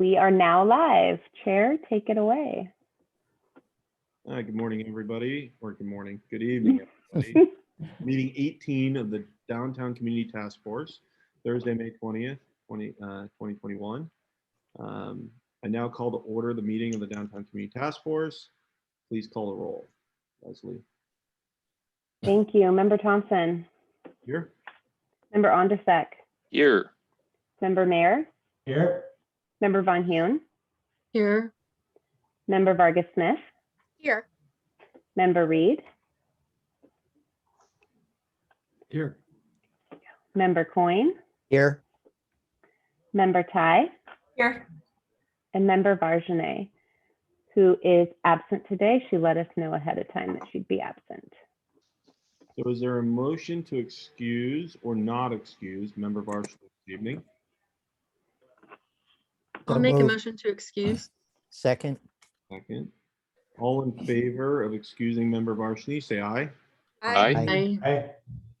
We are now live. Chair, take it away. Good morning, everybody, or good morning, good evening, everybody. Meeting 18 of the Downtown Community Task Force, Thursday, May 20th, 2021. I now call to order the meeting of the Downtown Community Task Force. Please call the roll. Leslie. Thank you. Member Thompson. Here. Member Ondersek. Here. Member Mayer. Here. Member Von Hune. Here. Member Vargas Smith. Here. Member Reed. Here. Member Coyne. Here. Member Tai. Here. And Member Varjanet, who is absent today. She let us know ahead of time that she'd be absent. So is there a motion to excuse or not excuse Member Varjanet this evening? I'll make a motion to excuse. Second. Second. All in favor of excusing Member Varjanet, say aye. Aye. Aye.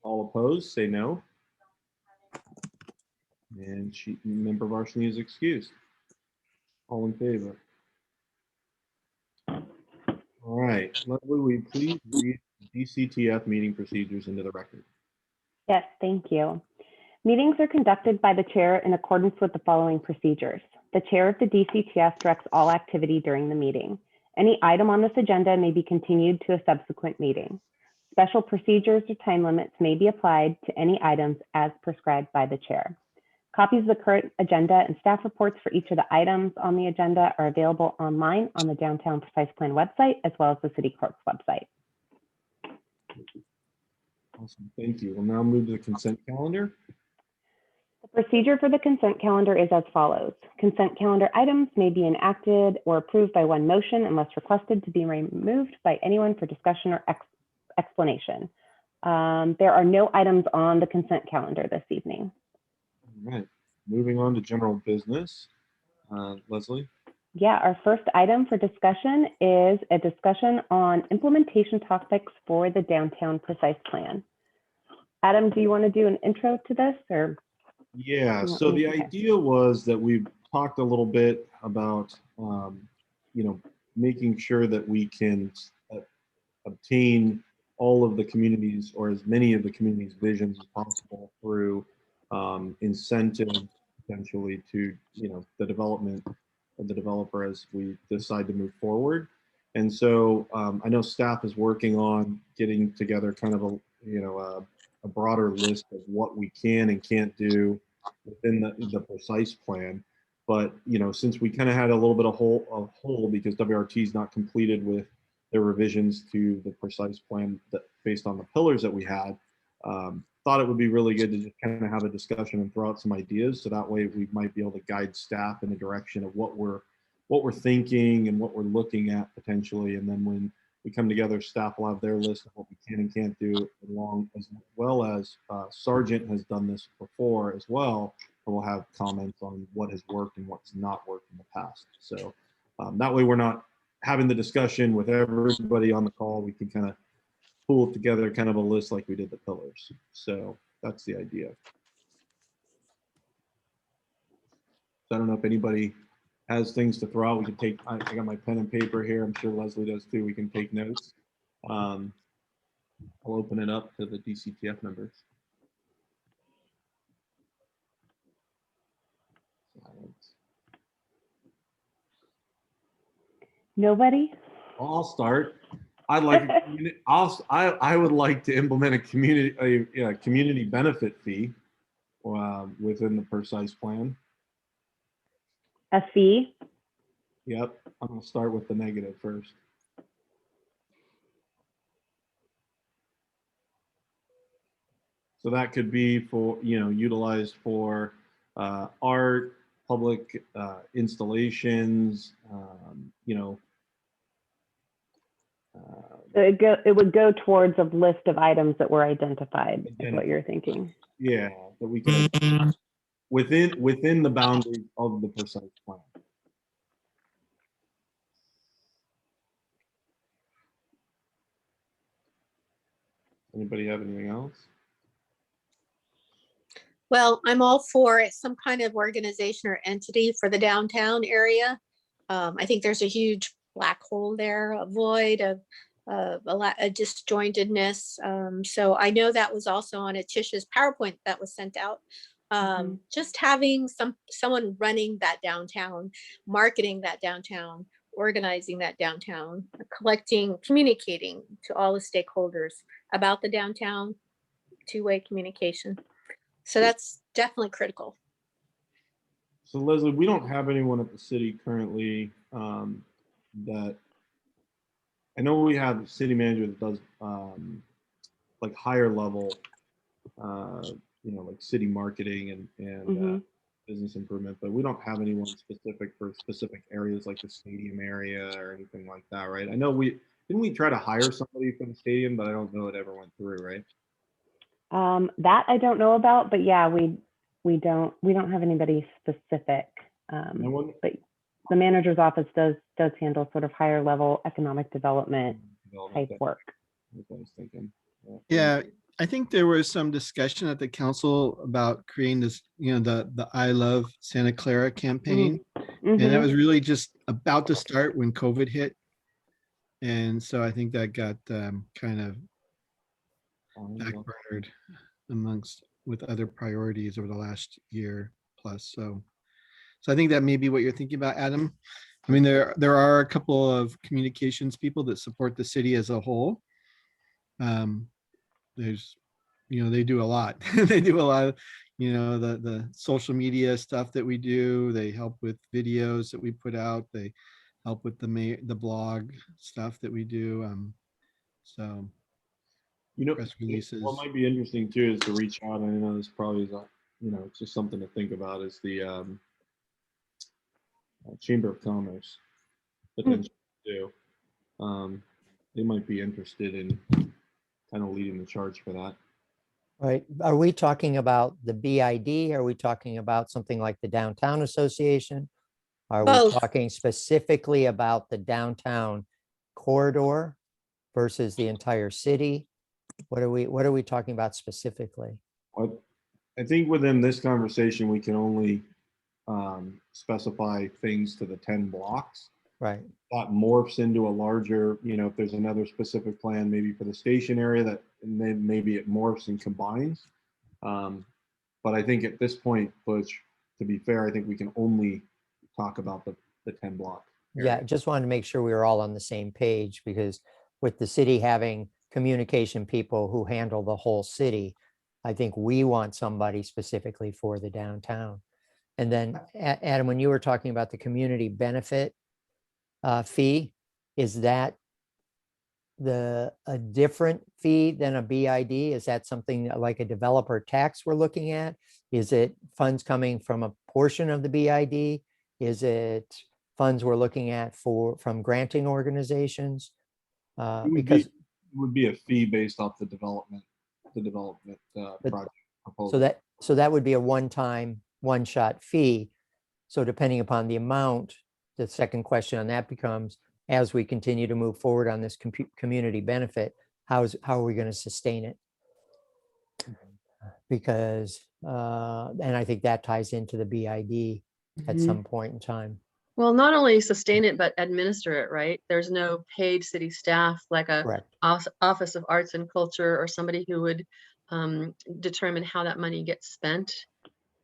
All opposed, say no. And Member Varjanet is excused. All in favor? All right, Leslie, will you please read DCTF meeting procedures into the record? Yes, thank you. Meetings are conducted by the chair in accordance with the following procedures. The chair of the DCTF directs all activity during the meeting. Any item on this agenda may be continued to a subsequent meeting. Special procedures or time limits may be applied to any items as prescribed by the chair. Copies of the current agenda and staff reports for each of the items on the agenda are available online on the Downtown Precise Plan website, as well as the City Clerk's website. Awesome, thank you. We'll now move to the consent calendar. The procedure for the consent calendar is as follows. Consent calendar items may be enacted or approved by one motion unless requested to be removed by anyone for discussion or explanation. There are no items on the consent calendar this evening. All right, moving on to general business. Leslie? Yeah, our first item for discussion is a discussion on implementation topics for the Downtown Precise Plan. Adam, do you want to do an intro to this or? Yeah, so the idea was that we talked a little bit about, making sure that we can obtain all of the communities or as many of the community's visions as possible through incentives potentially to, the development of the developer as we decide to move forward. And so I know staff is working on getting together kind of a broader list of what we can and can't do within the precise plan. But, since we kind of had a little bit of hole because WRT is not completed with their revisions to the precise plan that based on the pillars that we had, thought it would be really good to just kind of have a discussion and throw out some ideas. So that way we might be able to guide staff in the direction of what we're thinking and what we're looking at potentially. And then when we come together, staff will have their list of what we can and can't do, as well as Sergeant has done this before as well. And we'll have comments on what has worked and what's not worked in the past. So that way we're not having the discussion with everybody on the call. We can kind of pull together kind of a list like we did the pillars. So that's the idea. So I don't know if anybody has things to throw out. We can take, I got my pen and paper here. I'm sure Leslie does too. We can take notes. I'll open it up to the DCTF members. Nobody? I'll start. I'd like. I would like to implement a community benefit fee within the precise plan. A fee? Yep, I'm gonna start with the negative first. So that could be for utilized for art, public installations, It would go towards a list of items that were identified, is what you're thinking. Yeah, that we can within the boundaries of the precise plan. Anybody have anything else? Well, I'm all for some kind of organization or entity for the downtown area. I think there's a huge black hole there, a void of a disjointedness. So I know that was also on Atish's PowerPoint that was sent out. Just having someone running that downtown, marketing that downtown, organizing that downtown, collecting, communicating to all the stakeholders about the downtown, two-way communication. So that's definitely critical. So Leslie, we don't have anyone at the city currently that, I know we have a city manager that does like higher level, like city marketing and business improvement, but we don't have anyone specific for specific areas like the stadium area or anything like that, right? I know didn't we try to hire somebody for the stadium, but I don't know it ever went through, right? That I don't know about, but yeah, we don't have anybody specific. But the manager's office does handle sort of higher level economic development type work. That's what I was thinking. Yeah, I think there was some discussion at the council about creating this, the I Love Santa Clara campaign. And that was really just about to start when COVID hit. And so I think that got kind of backburnered with other priorities over the last year plus. So I think that may be what you're thinking about, Adam. I mean, there are a couple of communications people that support the city as a whole. There's, they do a lot. They do a lot of, the social media stuff that we do. They help with videos that we put out. They help with the blog stuff that we do. Press releases. What might be interesting too is to reach out. I know this probably is, it's just something to think about, is the Chamber of Commerce potentially too. They might be interested in kind of leading the charge for that. Right. Are we talking about the BID? Are we talking about something like the Downtown Association? Are we talking specifically about the downtown corridor versus the entire city? What are we talking about specifically? I think within this conversation, we can only specify things to the 10 blocks. Right. That morphs into a larger, if there's another specific plan, maybe for the station area, that and then maybe it morphs and combines. But I think at this point, Butch, to be fair, I think we can only talk about the 10 block area. Yeah, just wanted to make sure we were all on the same page, because with the city having communication people who handle the whole city, I think we want somebody specifically for the downtown. And then Adam, when you were talking about the community benefit fee, is that a different fee than a BID? Is that something like a developer tax we're looking at? Is it funds coming from a portion of the BID? Is it funds we're looking at from granting organizations? Because it would be a fee based off the development project proposal. So that would be a one-time, one-shot fee. So depending upon the amount, the second question on that becomes, as we continue to move forward on this community benefit, how are we going to sustain it? Because, and I think that ties into the BID at some point in time. Well, not only sustain it, but administer it, right? There's no paid city staff like a Office of Arts and Culture or somebody who would determine how that money gets spent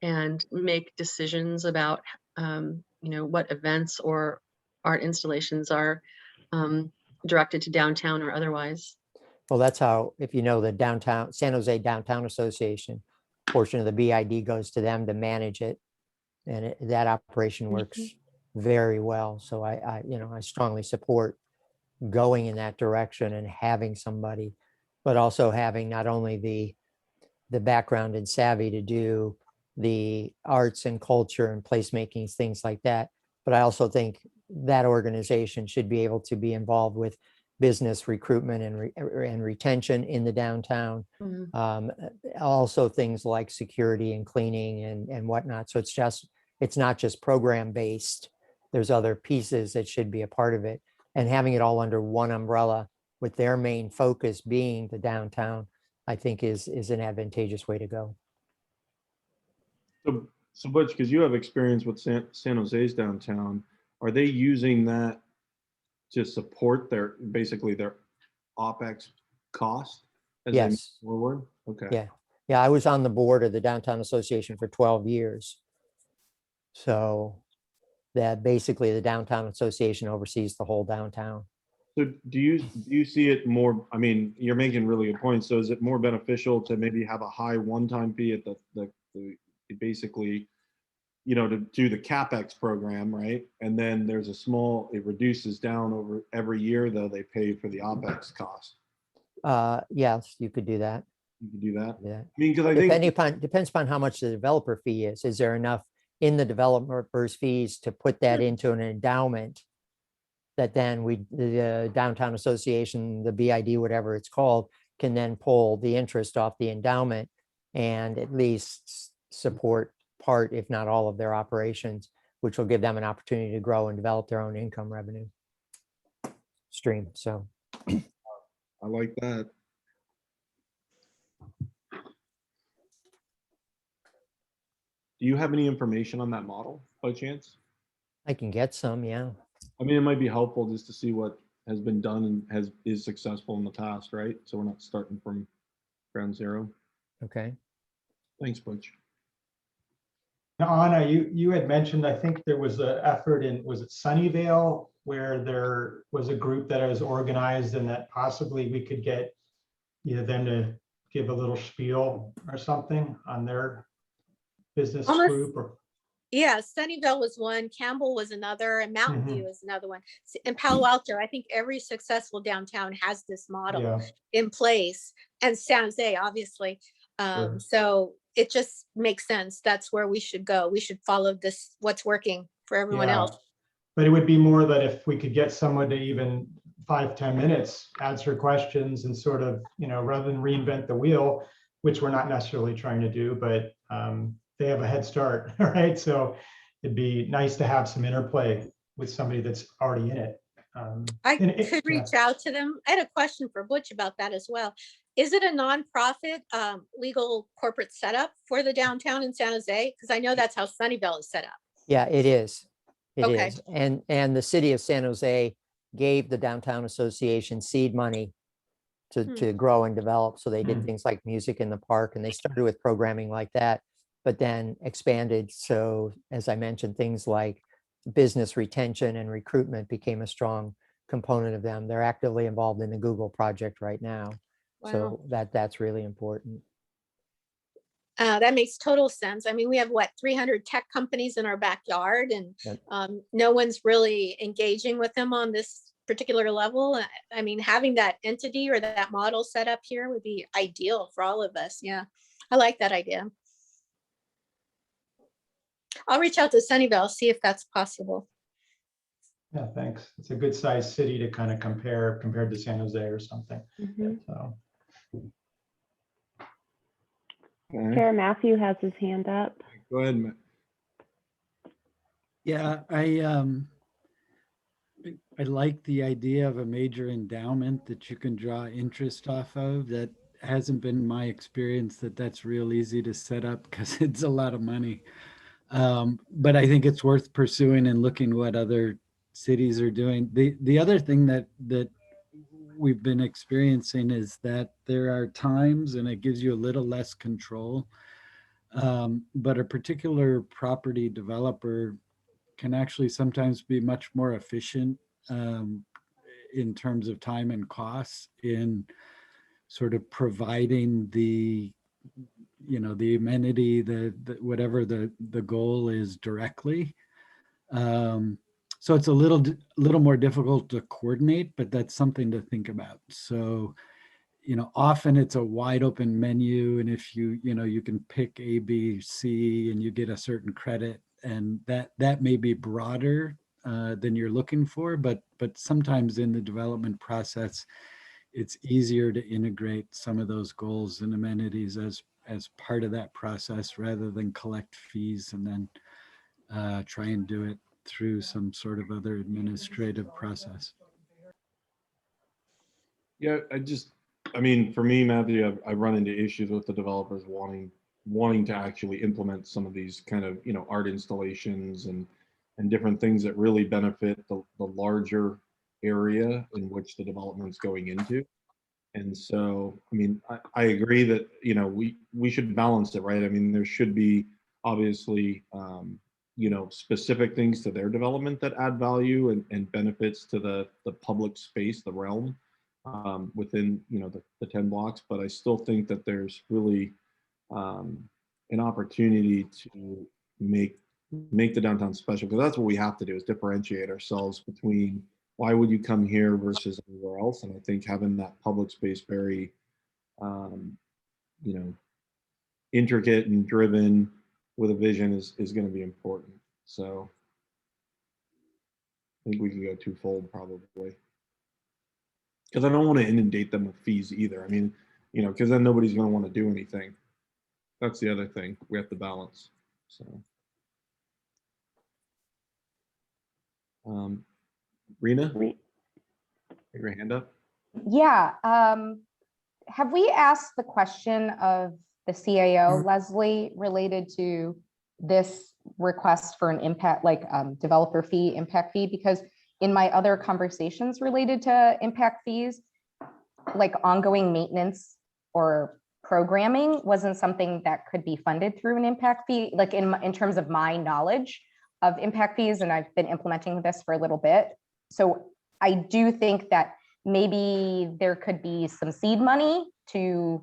and make decisions about, what events or art installations are directed to downtown or otherwise. Well, that's how, if you know, the downtown San Jose Downtown Association portion of the BID goes to them to manage it, and that operation works very well. So I strongly support going in that direction and having somebody, but also having not only the background and savvy to do the arts and culture and placemaking, things like that. But I also think that organization should be able to be involved with business recruitment and retention in the downtown. Also things like security and cleaning and whatnot. So it's not just program based. There's other pieces that should be a part of it, and having it all under one umbrella with their main focus being the downtown, I think is an advantageous way to go. So Butch, because you have experience with San Jose's downtown, are they using that to support basically their OpEx cost as they move Yes. forward? Okay. Yeah. Yeah, I was on the board of the Downtown Association for 12 years. So that basically the Downtown Association oversees the whole downtown. So do you see it more, I mean, you're making really good points. So is it more beneficial to maybe have a high one-time fee at the basically, to do the CapEx program, right? And then there's it reduces down over every year, though they pay for the OpEx cost. Yes, you could do that. You could do that. Yeah. I mean, because I think Depends upon how much the developer fee is. Is there enough in the developer's fees to put that into an endowment that then the Downtown Association, the BID, whatever it's called, can then pull the interest off the endowment and at least support part, if not all, of their operations, which will give them an opportunity to grow and develop their own income revenue stream. So I like that. Do you have any information on that model by chance? I can get some, yeah. I mean, it might be helpful just to see what has been done and is successful in the past, right? So we're not starting from ground zero. Okay. Thanks, Butch. Now, Anna, you had mentioned, I think there was an effort was it Sunnyvale, where there was a group that was organized and that possibly we could get them to give a little spiel or something on their business group or. Yeah, Sunnyvale was one, Campbell was another, and Mountain View is another one. In Palo Alto, I think every successful downtown has this model in place, and San Jose, obviously. Sure. So it just makes sense. That's where we should go. We should follow this, what's working for everyone else. But it would be more that if we could get someone to even 5-10 minutes, answer questions and sort of, rather than reinvent the wheel, which we're not necessarily trying to do, but they have a head start, right? So it'd be nice to have some interplay with somebody that's already in it. I could reach out to them. I had a question for Butch about that as well. Is it a nonprofit legal corporate setup for the downtown in San Jose? Because I know that's how Sunnyvale is set up. Yeah, it is. It Okay. is. And the city of San Jose gave the Downtown Association seed money to grow and develop. So they did things like music in the park, and they started with programming like that, but then expanded. So as I mentioned, things like business retention and recruitment became a strong component of them. They're actively involved in the Google project right now. Wow. So that's really important. That makes total sense. I mean, we have 300 tech companies in our backyard, and no one's really engaging with them on this particular level. I mean, having that entity or that model set up here would be ideal for all of us. Yeah, I like that idea. I'll reach out to Sunnyvale, see if that's possible. Yeah, thanks. It's a good sized city to kind of compared to San Jose or something. So. Chair Matthew has his hand up. Go ahead, Matt. Yeah, I like the idea of a major endowment that you can draw interest off of. That hasn't been my experience that's real easy to set up because it's a lot of money. But I think it's worth pursuing and looking what other cities are doing. The other thing that we've been experiencing is that there are times, and it gives you a little less control, but a particular property developer can actually sometimes be much more efficient in terms of time and costs in sort of providing the amenity, the whatever the goal is directly. So it's a little more difficult to coordinate, but that's something to think about. So, often it's a wide open menu, and if you can pick A, B, C, and you get a certain credit, and that may be broader than you're looking for, but sometimes in the development process, it's easier to integrate some of those goals and amenities as part of that process rather than collect fees and then try and do it through some sort of other administrative process. Yeah, I mean, for me, Matthew, I run into issues with the developers wanting wanting to actually implement some of these kind of, art installations and different things that really benefit the larger area in which the development's going into. And so, I mean, I agree that, we should balance it, right? I mean, there should be obviously, specific things to their development that add value and benefits to the public space, the realm within, the 10 blocks. But I still think that there's really an opportunity to make the downtown special, because that's what we have to do, is differentiate ourselves between why would you come here versus everywhere else. And I think having that public space very intricate and driven with a vision is going to be important. So I think we can go twofold probably, because I don't want to inundate them with fees either. I mean, because then nobody's going to want to do anything. That's the other thing we have to balance. So Rena, your hand up. Yeah. Have we asked the question of the CAO, Leslie, related to this request for an impact, like developer fee, impact fee? Because in my other conversations related to impact fees, like ongoing maintenance or programming wasn't something that could be funded through an impact fee, like in terms of my knowledge of impact fees, and I've been implementing this for a little bit. So I do think that maybe there could be some seed money to,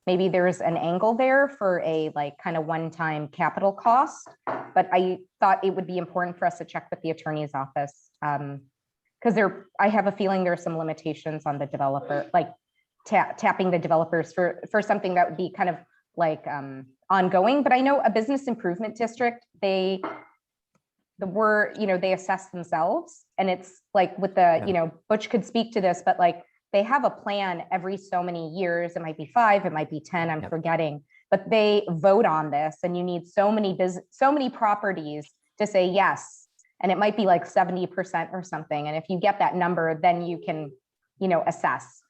maybe there's an angle there for a like kind of one-time capital cost, but I thought it would be important for us to check with the attorney's office, because I have a feeling there are some limitations on the developer, like tapping the developers for something that would be kind of like ongoing. But I know a business improvement district, they assess themselves, and it's like with the, Butch could speak to this, but like they have a plan every so many years. It might be 5, it might be 10, I'm forgetting, but they vote on this, and you need so many properties to say yes. And it might be like 70% or something. And if you get that number, then you can, assess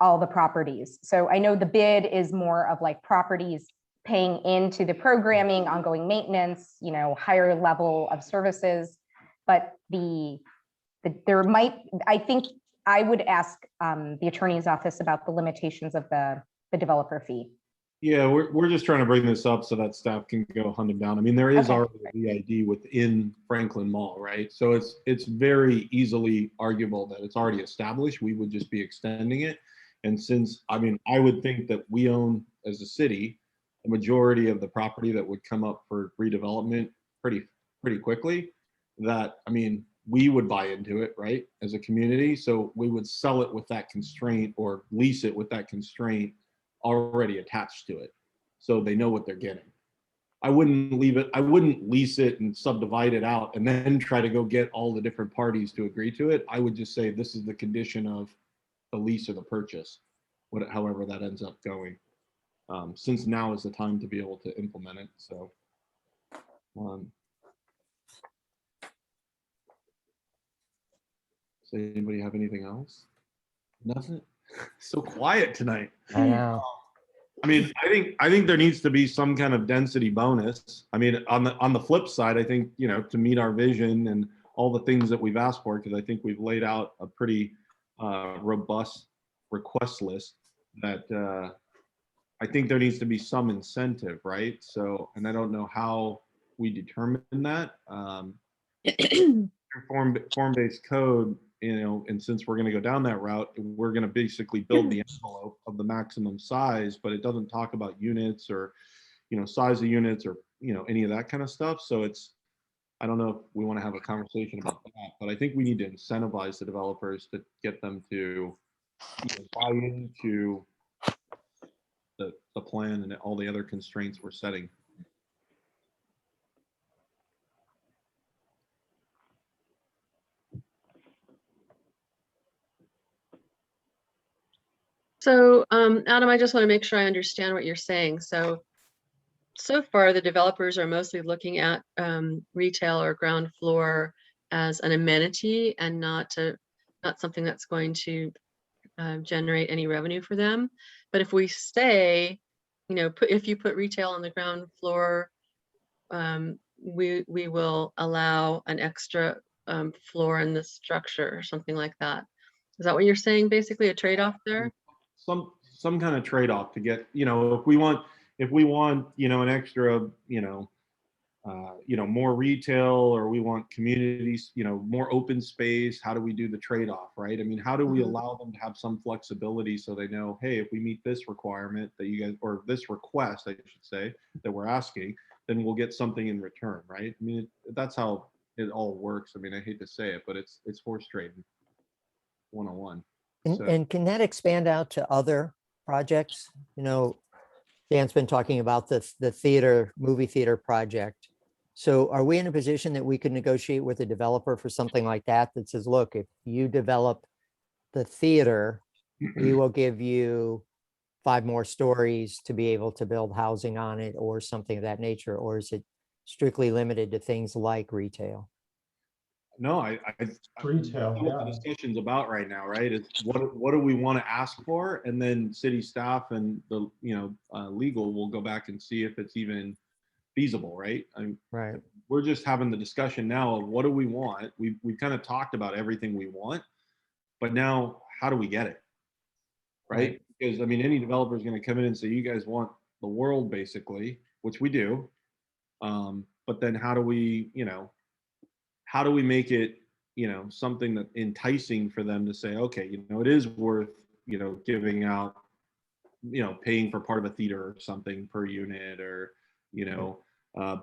all the properties. So I know the bid is more of like properties paying into the programming, ongoing maintenance, higher level of services. But I think I would ask the attorney's office about the limitations of the developer fee. Yeah, we're just trying to bring this up so that staff can go hunt them down. I mean, there is Okay. already a VID within Franklin Mall, right? So it's very easily arguable that it's already established. We would just be extending it. And since, I mean, I would think that we own, as a city, the majority of the property that would come up for redevelopment pretty quickly, that, I mean, we would buy into it, right, as a community. So we would sell it with that constraint or lease it with that constraint already attached to it, so they know what they're getting. I wouldn't lease it and subdivide it out and then try to go get all the different parties to agree to it. I would just say this is the condition of the lease or the purchase, however that ends up going, since now is the time to be able to implement it. So does anybody have anything else? Nothing. So quiet tonight. I know. I mean, I think there needs to be some kind of density bonus. I mean, on the flip side, I think, to meet our vision and all the things that we've asked for, because I think we've laid out a pretty robust request list, that I think there needs to be some incentive, right? So, and I don't know how we determine that. Form-based code, and since we're going to go down that route, we're going to basically build the envelope of the maximum size, but it doesn't talk about units or, size of units or, any of that kind of stuff. So I don't know if we want to have a conversation about that, but I think we need to incentivize the developers to get them to buy into the plan and all the other constraints we're setting. So, Adam, I just want to make sure I understand what you're saying. So far, the developers are mostly looking at retail or ground floor as an amenity and not something that's going to generate any revenue for them. But if we say you know, if you put retail on the ground floor, we will allow an extra floor in the structure or something like that. Is that what you're saying? Basically a trade-off there? Some kind of trade-off to get, you know, if we want, you know, an extra, you know, more retail, or we want communities, you know, more open space, how do we do the trade-off, right? I mean, how do we allow them to have some flexibility so they know, hey, if we meet this requirement that you guys, or this request, I should say, that we're asking, then we'll get something in return, right? I mean, that's how it all works. I mean, I hate to say it, but it's horse trading 101. And can that expand out to other projects? You know, Dan's been talking about the movie theater project. So are we in a position that we could negotiate with a developer for something like that says, look, if you develop the theater, we will give you 5 more stories to be able to build housing on it, or something of that nature? Or is it strictly limited to things like retail? No, Retail, what the yeah. discussion's about right now, right? Is what do we want to ask for, and then city staff and the, you know, legal will go back and see if it's even feasible, right? I mean, Right. we're just having the discussion now of what do we want. We've kind of talked about everything we want, but now how do we get it, right? Because I mean, any developer is going to come in and say, you guys want the world, basically, which we do, but then how do we, you know, how do we make it, you know, something that enticing for them to say, okay, you know, it is worth, you know, giving out, you know, paying for part of a theater or something per unit, or, you know,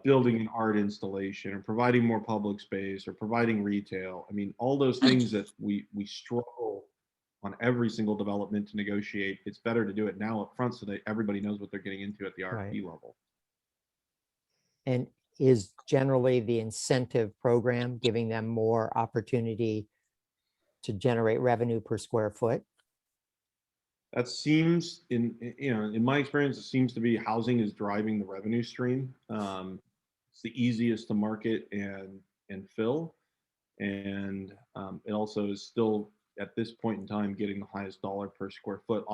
building an art installation, or providing more public space, or providing retail. I mean, all those things that we struggle on every single development to negotiate. It's better to do it now up front so that everybody knows what they're getting into at the RFP level. And is generally the incentive program giving them more opportunity to generate revenue per square foot? That seems, in my experience, it seems to be housing is driving the revenue stream. It's the easiest to market and fill, and it also is still at this point in time getting the highest dollar per square foot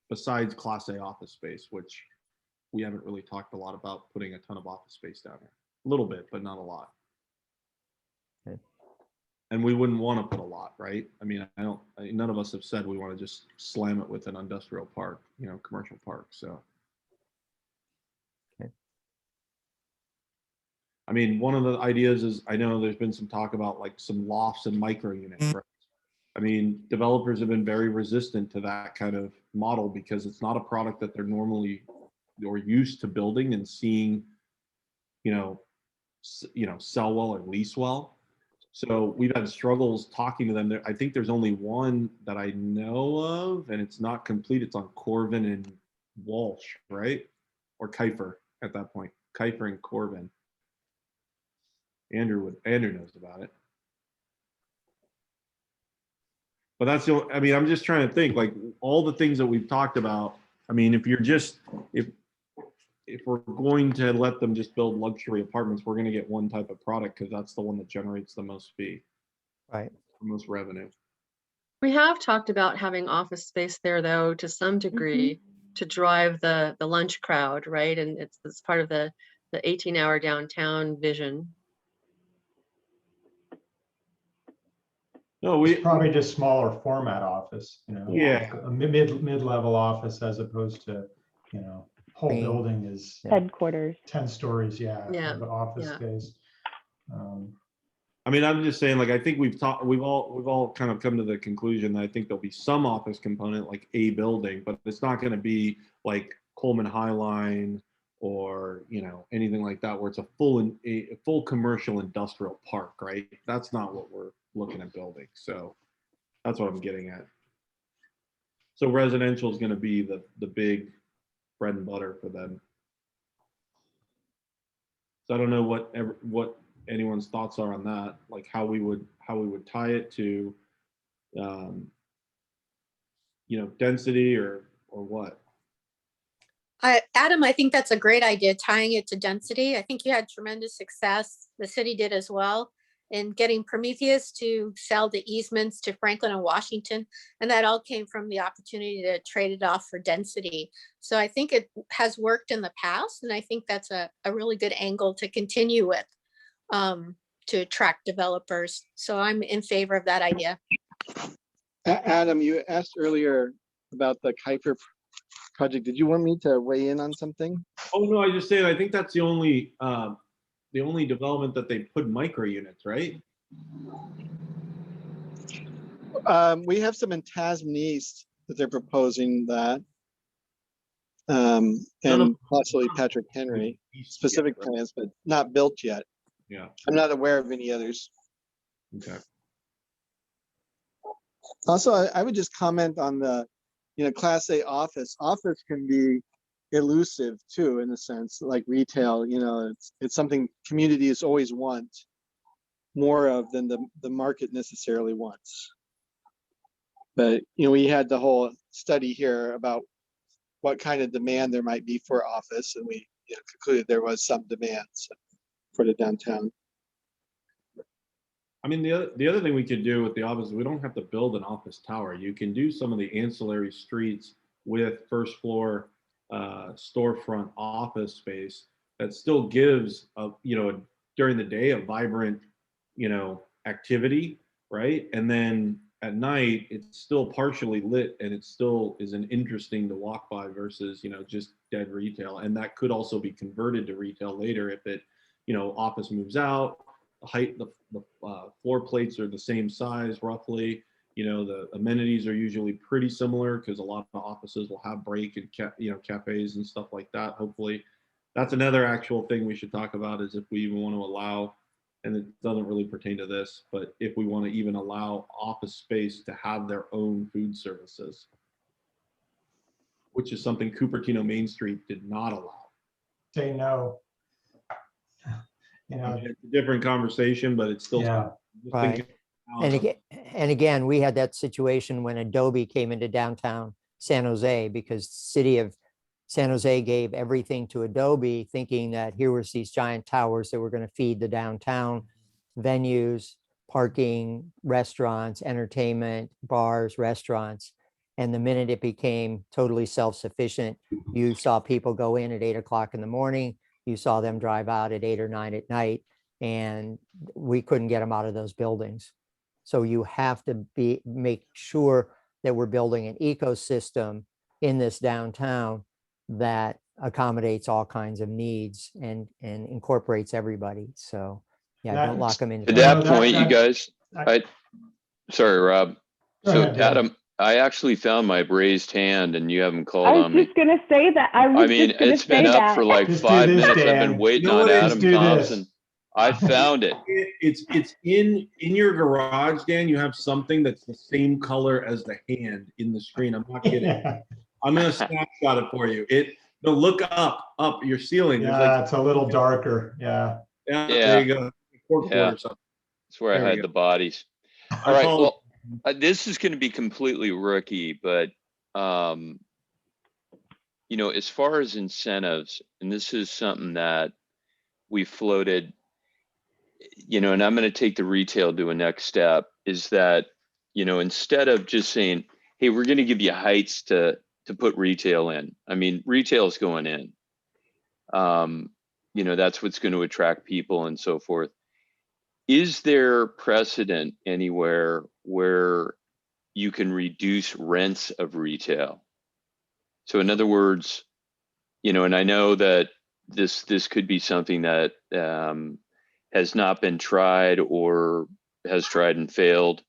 besides Class A office space, which we haven't really talked a lot about putting a ton of office space down here. A little bit, but not a lot. Okay. And we wouldn't want to put a lot, right? I mean, none of us have said we want to just slam it with an industrial park, you know, commercial park. So, okay. I mean, one of the ideas is, I know there's been some talk about like some lofts and micro units, right? I mean, developers have been very resistant to that kind of model because it's not a product that they're normally or used to building and seeing, you know, sell well or lease well. So we've had struggles talking to them. I think there's only one that I know of, and it's not complete. It's on Corvin and Walsh, right? Or Kiefer at that point. Kiefer and Corvin. Andrew knows about it. But that's the only, I mean, I'm just trying to think, like, all the things that we've talked about. I mean, if we're going to let them just build luxury apartments, we're going to get one type of product because that's the one that generates the most fee, Right? the most revenue. We have talked about having office space there, though, to some degree, to drive the lunch crowd, right? And it's part of the 18-hour downtown vision. No, It's probably just smaller format office, you know. Yeah. Like a mid-level office as opposed to, you know, whole building is Headquarters. 10 stories, Yeah, of office yeah. space. I mean, I'm just saying, like, I think we've all kind of come to the conclusion that I think there'll be some office component, like a building, but it's not going to be like Coleman Highline or, you know, anything like that, where it's a full commercial industrial park, right? That's not what we're looking at building. So that's what I'm getting at. So residential is going to be the big bread and butter for them. So I don't know what anyone's thoughts are on that, like how we would tie it to, you know, density or what. Adam, I think that's a great idea, tying it to density. I think you had tremendous success. The city did as well. in getting Prometheus to sell the easements to Franklin and Washington. And that all came from the opportunity to trade it off for density. So I think it has worked in the past. And I think that's a really good angle to continue with to attract developers. So I'm in favor of that idea. Adam, you asked earlier about the Kuiper project. Did you want me to weigh in on something? Oh, no, I just said, I think that's the only development that they put micro units, right? We have some in Tasman East that they're proposing that. And possibly Patrick Henry, specific plans, but not built yet. Yeah. I'm not aware of any others. Okay. Also, I would just comment on the, Class A office. Office can be elusive too, in a sense, like retail. It's something communities always want more of than the market necessarily wants. But we had the whole study here about what kind of demand there might be for office, and we concluded there was some demand for the downtown. I mean, the other thing we could do with the office is we don't have to build an office tower. You can do some of the ancillary streets with first floor storefront office space that still gives during the day a vibrant activity, right? And then at night it's still partially lit and it still is an interesting to walk by versus just dead retail. And that could also be converted to retail later if it office moves out. The height, the floor plates are the same size roughly. The amenities are usually pretty similar because a lot of offices will have break and cafes and stuff like that. Hopefully, that's another actual thing we should talk about is if we even want to allow, and it doesn't really pertain to this, but if we want to even allow office space to have their own food services, which is something Cupertino Main Street did not allow. Say no. It's a different conversation, but it's still right. And again, we had that situation when Adobe came into downtown San Jose because city of San Jose gave everything to Adobe, thinking that here was these giant towers that were going to feed the downtown venues, parking, restaurants, entertainment, bars, restaurants. And the minute it became totally self-sufficient, you saw people go in at 8 o'clock in the morning. You saw them drive out at 8 or 9 at night, and we couldn't get them out of those buildings. So you have to make sure that we're building an ecosystem in this downtown that accommodates all kinds of needs and incorporates everybody. So yeah, don't lock them in. To that point, you guys, sorry, Rob. So Adam, I actually found my raised hand and you haven't called on me. I was just going to say that. I mean, it's been up for like 5 minutes. I've been waiting on Adam Thompson. I found it. It's in your garage, Dan. You have something that's the same color as the hand in the screen. I'm not kidding. I'm going to snapshot it for you. No, look up your ceiling. Yeah, it's a little darker. Yeah. There you go. Yeah. That's where I hide the bodies. All right. Well, this is going to be completely rookie, but as far as incentives, and this is something that we floated, and I'm going to take the retail to a next step, is that, instead of just saying, hey, we're going to give you heights to put retail in. I mean, retail's going in. That's what's going to attract people and so forth. Is there precedent anywhere where you can reduce rents of retail? So in other words, and I know that this could be something that has not been tried or has tried and failed,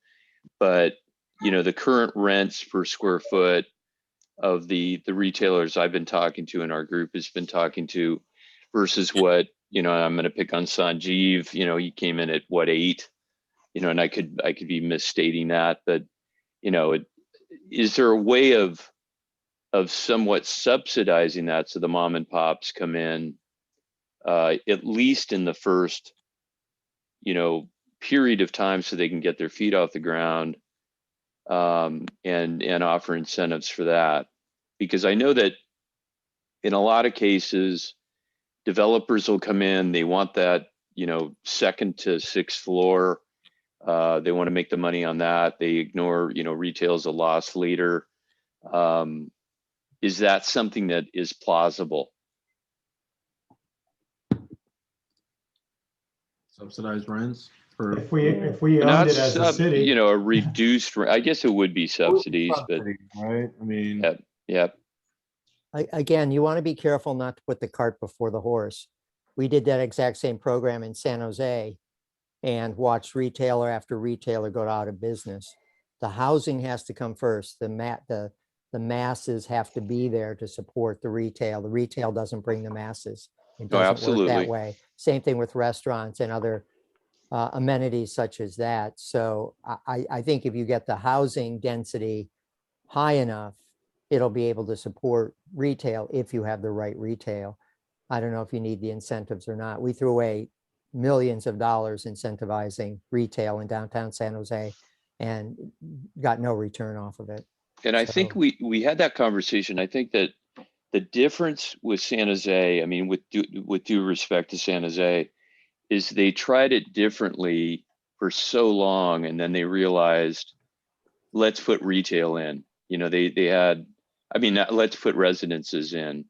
but the current rents per square foot of the retailers I've been talking to in our group has been talking to versus what, I'm going to pick on Sanjeev, he came in at what, 8, and I could be misstating that, but, is there a way of somewhat subsidizing that so the mom and pops come in, at least in the first, period of time so they can get their feet off the ground, and offer incentives for that? Because I know that in a lot of cases, developers will come in, they want that, you know, second to sixth floor. They want to make the money on that. They ignore, you know, retail's a loss leader. Is that something that is plausible? Subsidized rents for. If we Not owned it as a city. you know, a reduced, I guess it would be subsidies, but Subsidy, right? I mean. yeah, yeah. Again, you want to be careful not to put the cart before the horse. We did that exact same program in San Jose and watched retailer after retailer go out of business. The housing has to come first. The masses have to be there to support the retail. The retail doesn't bring the masses. It No, doesn't work that absolutely. way. Same thing with restaurants and other amenities such as that. So I think if you get the housing density high enough, it'll be able to support retail if you have the right retail. I don't know if you need the incentives or not. We threw away millions of dollars incentivizing retail in downtown San Jose and got no return off of it. And I think So- we had that conversation. I think that the difference with San Jose, I mean, with due respect to San Jose, is they tried it differently for so long, and then they realized, let's put retail in. You know, they had, I mean, let's put residences in.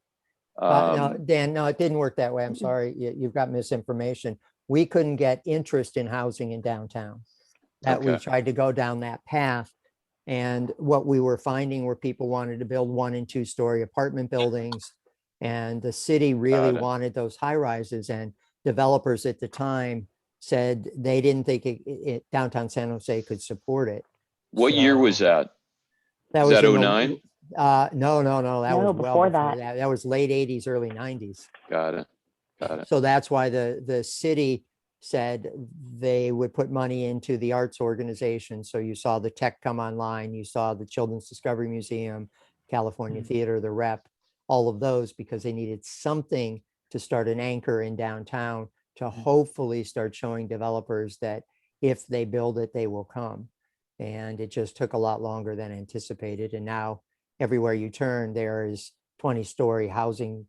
No, Dan, no, it didn't work that way. I'm sorry. You've got misinformation. We couldn't get interest in housing in downtown. That we Okay. tried to go down that path. And what we were finding were people wanted to build 1- and 2-story apartment buildings. And the city really Got it. wanted those high rises, and developers at the time said they didn't think downtown San Jose could support it. What year was So that? That Was was that in the- 09? No, that No, was well before before that. that. That was late 80s, early 90s. Got it. Got it. So that's why the city said they would put money into the arts organization. So you saw the tech come online, you saw the Children's Discovery Museum, California Theater, the Rep, all of those, because they needed something to start an anchor in downtown to hopefully start showing developers that if they build it, they will come. And it just took a lot longer than anticipated. And now everywhere you turn, there is 20-story housing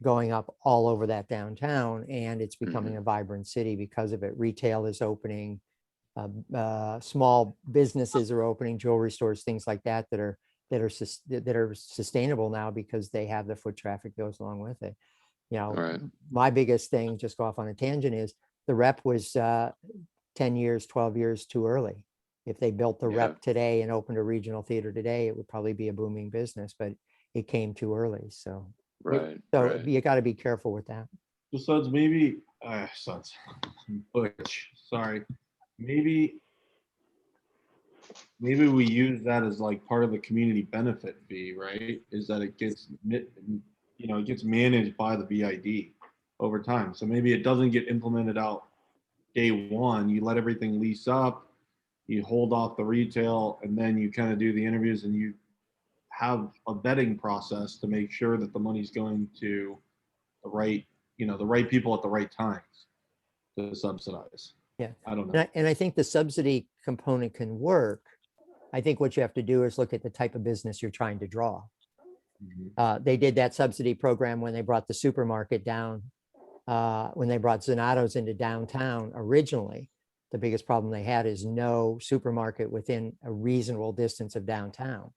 going up all over that downtown, and it's becoming a vibrant city because of it. Retail is opening, small businesses are opening, jewelry stores, things like that that are sustainable now because they have the foot traffic that goes along with it. You know, Right. my biggest thing, just go off on a tangent, is the Rep was 10 years, 12 years too early. If they built the Yeah. Rep today and opened a regional theater today, it would probably be a booming business, but it came too early. So Right. so right. you got to be careful with that. So Suds, maybe, Suds, Butch, sorry. Maybe we use that as like part of the community benefit fee, right? Is that it gets, it gets managed by the BID over time. So maybe it doesn't get implemented out day one. You let everything lease up, you hold off the retail, and then you kind of do the interviews and you have a vetting process to make sure that the money's going to the right people at the right times to subsidize. Yeah. I don't know. And I think the subsidy component can work. I think what you have to do is look at the type of business you're trying to draw. They did that subsidy program when they brought the supermarket down, when they brought Zanotto's into downtown originally. The biggest problem they had is no supermarket within a reasonable distance of downtown.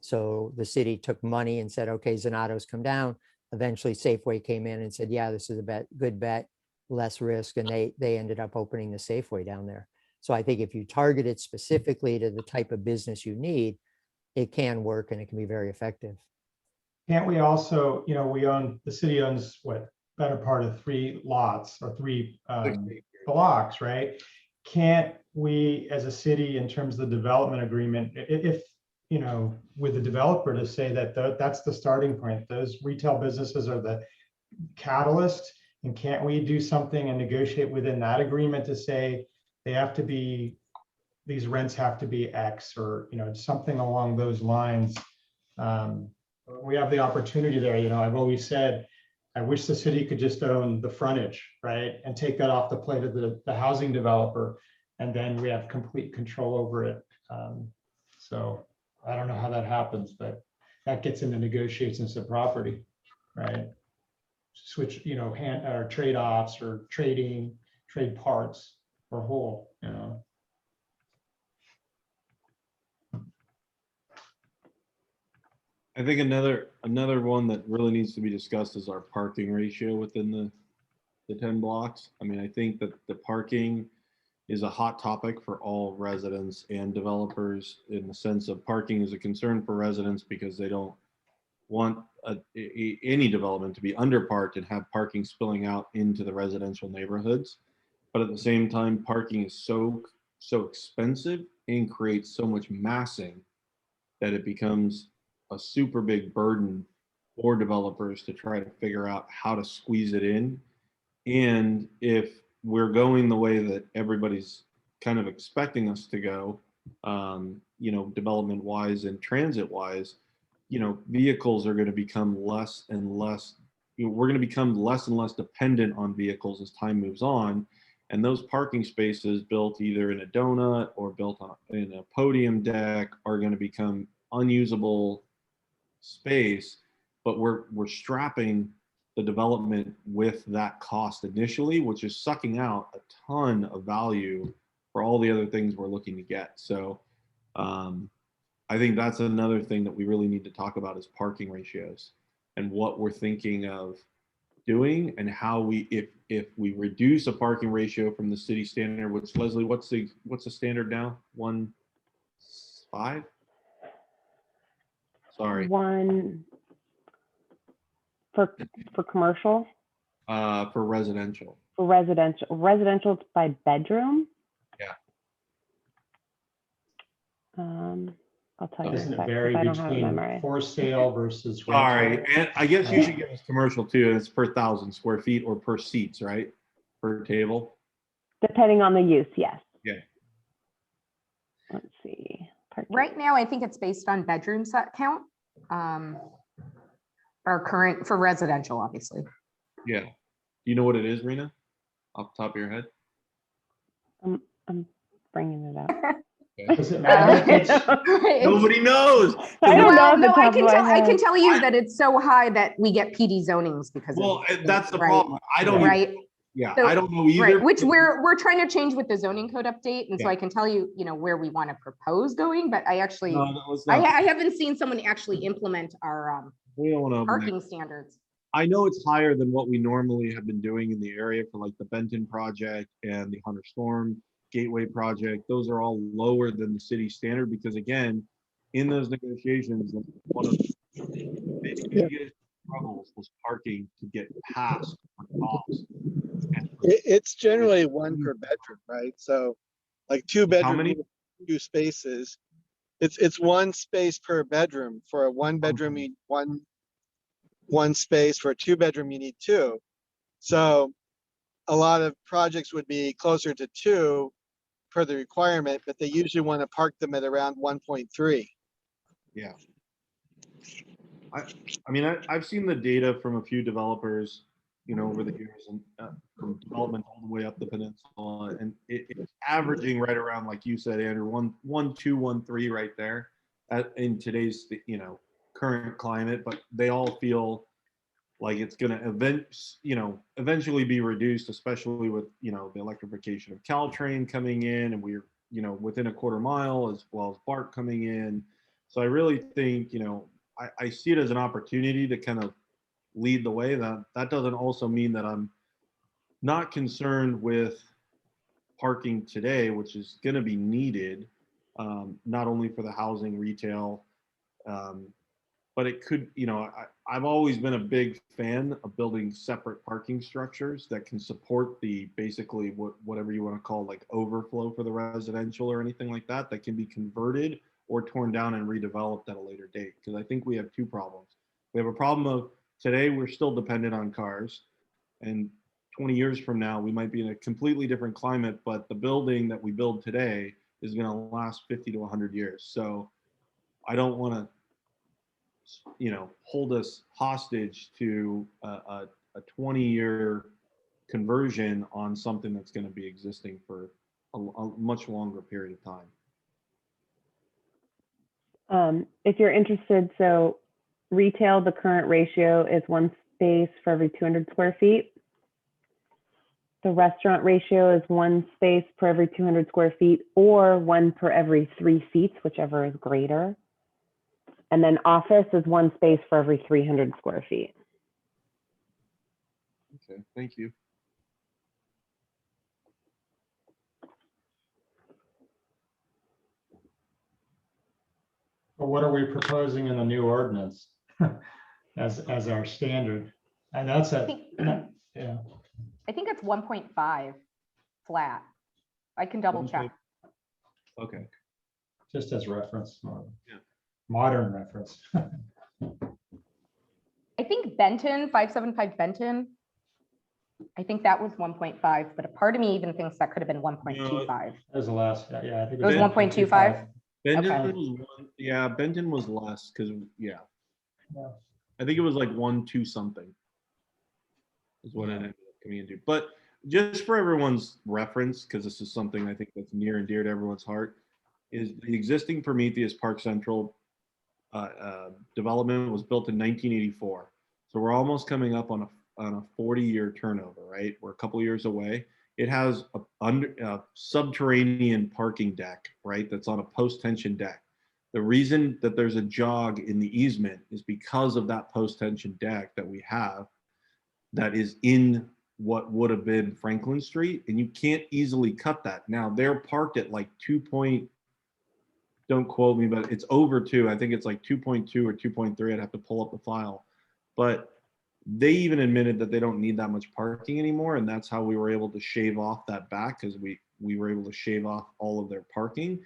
So the city took money and said, okay, Zanotto's come down. Eventually Safeway came in and said, yeah, this is a good bet, less risk. And they ended up opening the Safeway down there. So I think if you target it specifically to the type of business you need, it can work and it can be very effective. Can't we also, the city owns what, better part of 3 lots or 3 blocks, right? Can't we, as a city, in terms of the development agreement, if with the developer to say that that's the starting point, those retail businesses are the catalyst, and can't we do something and negotiate within that agreement to say these rents have to be X, or something along those lines? We have the opportunity there. I've always said I wish the city could just own the frontage, right, and take that off the plate of the housing developer, and then we have complete control over it. So I don't know how that happens, but that gets into negotiations of property, right? Switch, or trade-offs or trading, trade parts or whole, you know. I think another one that really needs to be discussed is our parking ratio within the 10 blocks. I mean, I think that the parking is a hot topic for all residents and developers, in the sense of parking is a concern for residents because they don't want any development to be underparked and have parking spilling out into the residential neighborhoods. But at the same time, parking is so expensive and creates so much massing that it becomes a super big burden for developers to try to figure out how to squeeze it in. And if we're going the way that everybody's kind of expecting us to go, you know, development wise and transit wise, you know, vehicles are going to become less and less, you know, we're going to become less and less dependent on vehicles as time moves on. And those parking spaces built either in a donut or built in a podium deck are going to become unusable space, but we're strapping the development with that cost initially, which is sucking out a ton of value for all the other things we're looking to get. So I think that's another thing that we really need to talk about is parking ratios and what we're thinking of doing and how we, if we reduce a parking ratio from the city standard, which Leslie, what's the standard now? 1.5? Sorry. One for commercial. For residential. For residential, it's by bedroom. Yeah. I'll tell you. Doesn't in a it sec, vary 'cause I don't have it between memorized. for sale versus Sorry, rental? and I guess you should give us commercial too, and it's per 1,000 square feet or per seats, right? Per table. Depending on the use, yes. Yeah. Let's see. Parking. Right now, I think it's based on bedroom set count. Our current for residential, obviously. Yeah. Do you know what it is, Rena? Off the top of your head? I'm bringing it up. Does it matter if it's Nobody knows. I don't know. Well, off the no, top of my I can head. tell you that it's so high that we get PD zonings because of Well, it, that's the right? problem. I don't even, Right. yeah, So- I don't know either. Right, which we're trying to change with the zoning code update, and so Yeah. I can tell you, you know, where we want to propose going, but I actually, No, that was I not- haven't seen someone actually implement our we don't want to open that. parking standards. I know it's higher than what we normally have been doing in the area for like the Benton project and the Hunter Storm Gateway project. Those are all lower than the city standard because again, in those negotiations, one of the biggest struggles was parking to get past our costs. It's generally one per bedroom, right? So like two How many? bedroom, two spaces. It's one space per bedroom. For a one bedroom, you need one space. For a two bedroom, you need two. So a lot of projects would be closer to two per the requirement, but they usually want to park them at around 1.3. Yeah. I mean, I've seen the data from a few developers, you know, over the years and from development all the way up the peninsula. And it's averaging right around, like you said, Andrew, 1.2, 1.3 right there in today's, you know, current climate, but they all feel like it's going to eventually be reduced, especially with, you know, the electrification of Caltrain coming in and we're, you know, within a quarter mile as well as BART coming in. So I really think, you know, I see it as an opportunity to kind of lead the way. That doesn't also mean that I'm not concerned with parking today, which is going to be needed, not only for the housing, retail, but it could, you know, I've always been a big fan of building separate parking structures that can support the basically whatever you want to call like overflow for the residential or anything like that, that can be converted or torn down and redeveloped at a later date. Because I think we have two problems. We have a problem of today we're still dependent on cars, and 20 years from now we might be in a completely different climate, but the building that we build today is going to last 50 to 100 years. So I don't want to, you know, hold us hostage to a 20-year conversion on something that's going to be existing for a much longer period of time. If you're interested, so retail, the current ratio is one space for every 200 square feet. The restaurant ratio is 1 space per every 200 square feet or 1 per every 3 seats, whichever is greater. And then office is 1 space for every 300 square feet. Okay, thank you. But what are we proposing in the new ordinance as our standard? And that's I a, think, yeah. I think it's 1.5 flat. I can double check. Okay. Just as reference, Yeah. modern reference. I think Benton, 575 Benton. I think that was 1.5, but a part of me even thinks that could have been 1.25. That was the last, yeah, I think It was 1.25. Benton Okay. was yeah, Benton was less because yeah. Yeah. I think it was like 1, 2 something is what it ended up coming into. But just for everyone's reference, because this is something I think that's near and dear to everyone's heart, is the existing Prometheus Park Central development was built in 1984. So we're almost coming up on a 40-year turnover, right? We're a couple years away. It has a subterranean parking deck, right? That's on a post-tension deck. The reason that there's a jog in the easement is because of that post-tension deck that we have that is in what would have been Franklin Street, and you can't easily cut that. Now they're parked at like don't quote me, but it's over 2. I think it's like 2.2 or 2.3. I'd have to pull up the file. But they even admitted that they don't need that much parking anymore, and that's how we were able to shave off that back, because we were able to shave off all of their parking.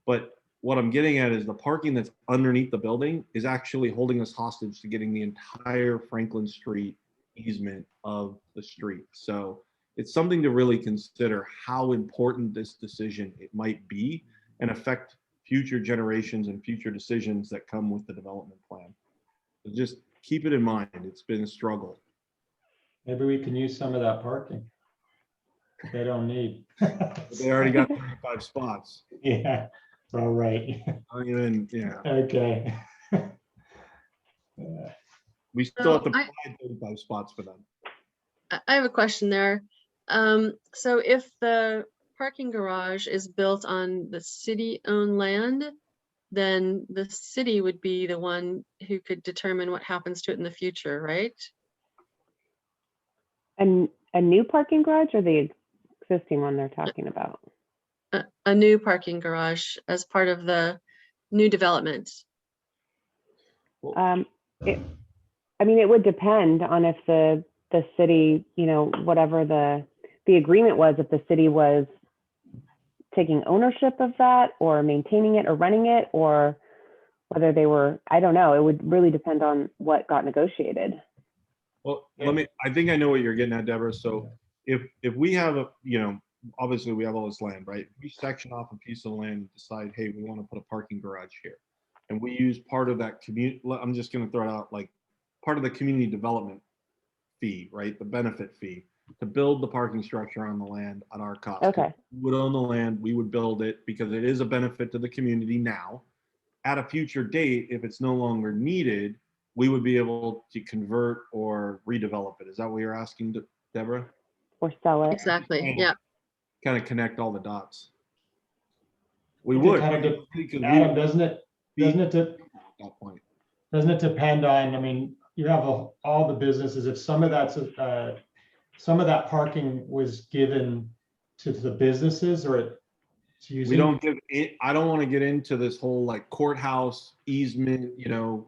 But what I'm getting at is the parking that's underneath the building is actually holding us hostage to getting the entire Franklin Street easement of the street. So it's something to really consider how important this decision it might be and affect future generations and future decisions that come with the development plan. So just keep it in mind. It's been a struggle. Maybe we can use some of that parking. They don't need. But they already got 35 spots. Yeah, all right. I mean, yeah. Okay. We still So have to provide 35 spots for them. I have a question there. So if the parking garage is built on the city-owned land, then the city would be the one who could determine what happens to it in the future, right? And a new parking garage or the existing one they're talking about? A new parking garage as part of the new development. I mean, it would depend on if the city, you know, whatever the agreement was, if the city was taking ownership of that or maintaining it or running it, or whether they were, I don't know. It would really depend on what got negotiated. Well, I think I know what you're getting at, Deborah. So if we have obviously we have all this land, right? We section off a piece of land and decide, hey, we want to put a parking garage here. And we use part of that community, I'm just going to throw it out, like part of the community development fee, right? The benefit fee to build the parking structure on the land at our cost. Okay. We would own the land, we would build it because it is a benefit to the community now. At a future date, if it's no longer needed, we would be able to convert or redevelop it. Is that what you're asking, Deborah? Or sell it. Exactly, yeah. Kind of connect all the dots. We It would. kind of because Adam, doesn't it at that point. doesn't it depend on, I mean, you have all the businesses, if some of that parking was given to the businesses or it's using. We don't give it, I don't want to get into this whole like courthouse easement,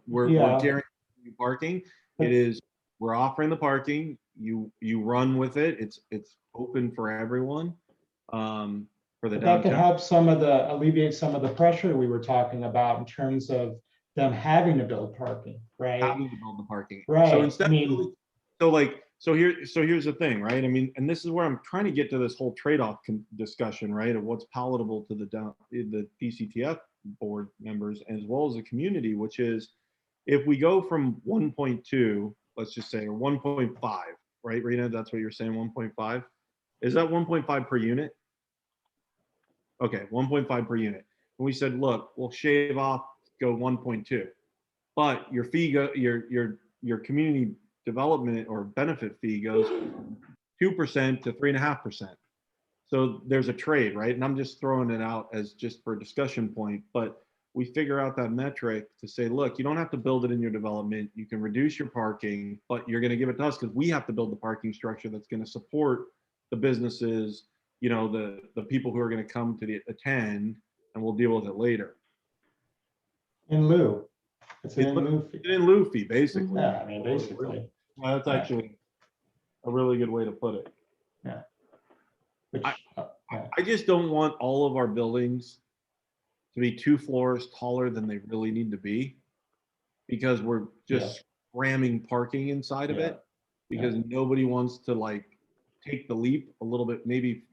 we're guaranteeing parking. It is, we're offering the parking, you run with it. It's open for everyone. For the That could downtown. help alleviate some of the pressure we were talking about in terms of them having to build parking, right? Having to build the parking. Right. So instead, I mean, here's the thing, right? I mean, and this is where I'm trying to get to this whole trade-off discussion, right? Of what's palatable to the DCTF board members as well as the community, which is if we go from 1.2, let's just say, or 1.5, right, Rena? That's what you're saying, 1.5? Is that 1.5 per unit? Okay, 1.5 per unit. And we said, look, we'll shave off, go 1.2, but your fee your community development or benefit fee goes 2% to 3.5%. So there's a trade, right? And I'm just throwing it out as just for a discussion point, but we figure out that metric to say, look, you don't have to build it in your development. You can reduce your parking, but you're going to give it to us because we have to build the parking structure that's going to support the businesses, you know, the people who are going to come to attend, and we'll deal with it later. In lieu. It's an in lieu fee. In lieu fee, basically. Yeah, I mean, basically. Well, that's actually a really good way to put it. Yeah. Which, I just don't want all of our buildings to be 2 floors taller than they really need to be, because we're just ramming parking inside of it, because nobody wants to like take the leap a little bit, maybe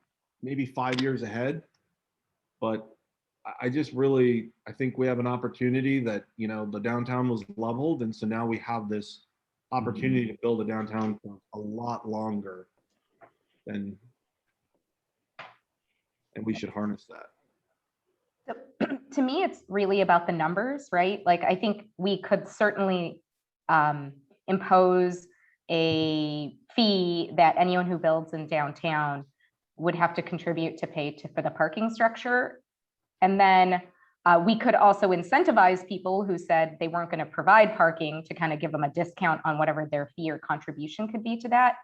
5 years ahead. But I just really, I think we have an opportunity that, you know, the downtown was leveled, and so now we have this opportunity to build a downtown for a lot longer than, and we should harness that. So, to me, it's really about the numbers, right? Like, I think we could certainly impose a fee that anyone who builds in downtown would have to contribute to pay for the parking structure. And then we could also incentivize people who said they weren't going to provide parking to kind of give them a discount on whatever their fee or contribution could be to that.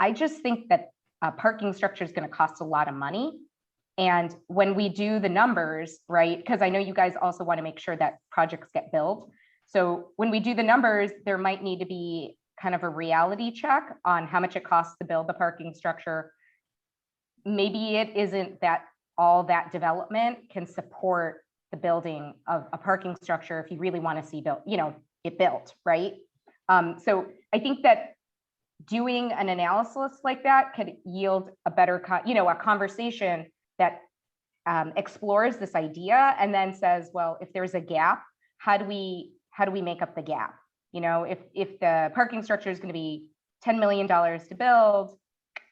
I just think that parking structure is going to cost a lot of money. And when we do the numbers, right, because I know you guys also want to make sure that projects get built. So when we do the numbers, there might need to be kind of a reality check on how much it costs to build the parking structure. Maybe it isn't that all that development can support the building of a parking structure if you really want to see built, you know, it built, right? So I think that doing an analysis like that could yield a better, you know, a conversation that explores this idea and then says, well, if there's a gap, how do we make up the gap? You know, if the parking structure is going to be $10 million to build,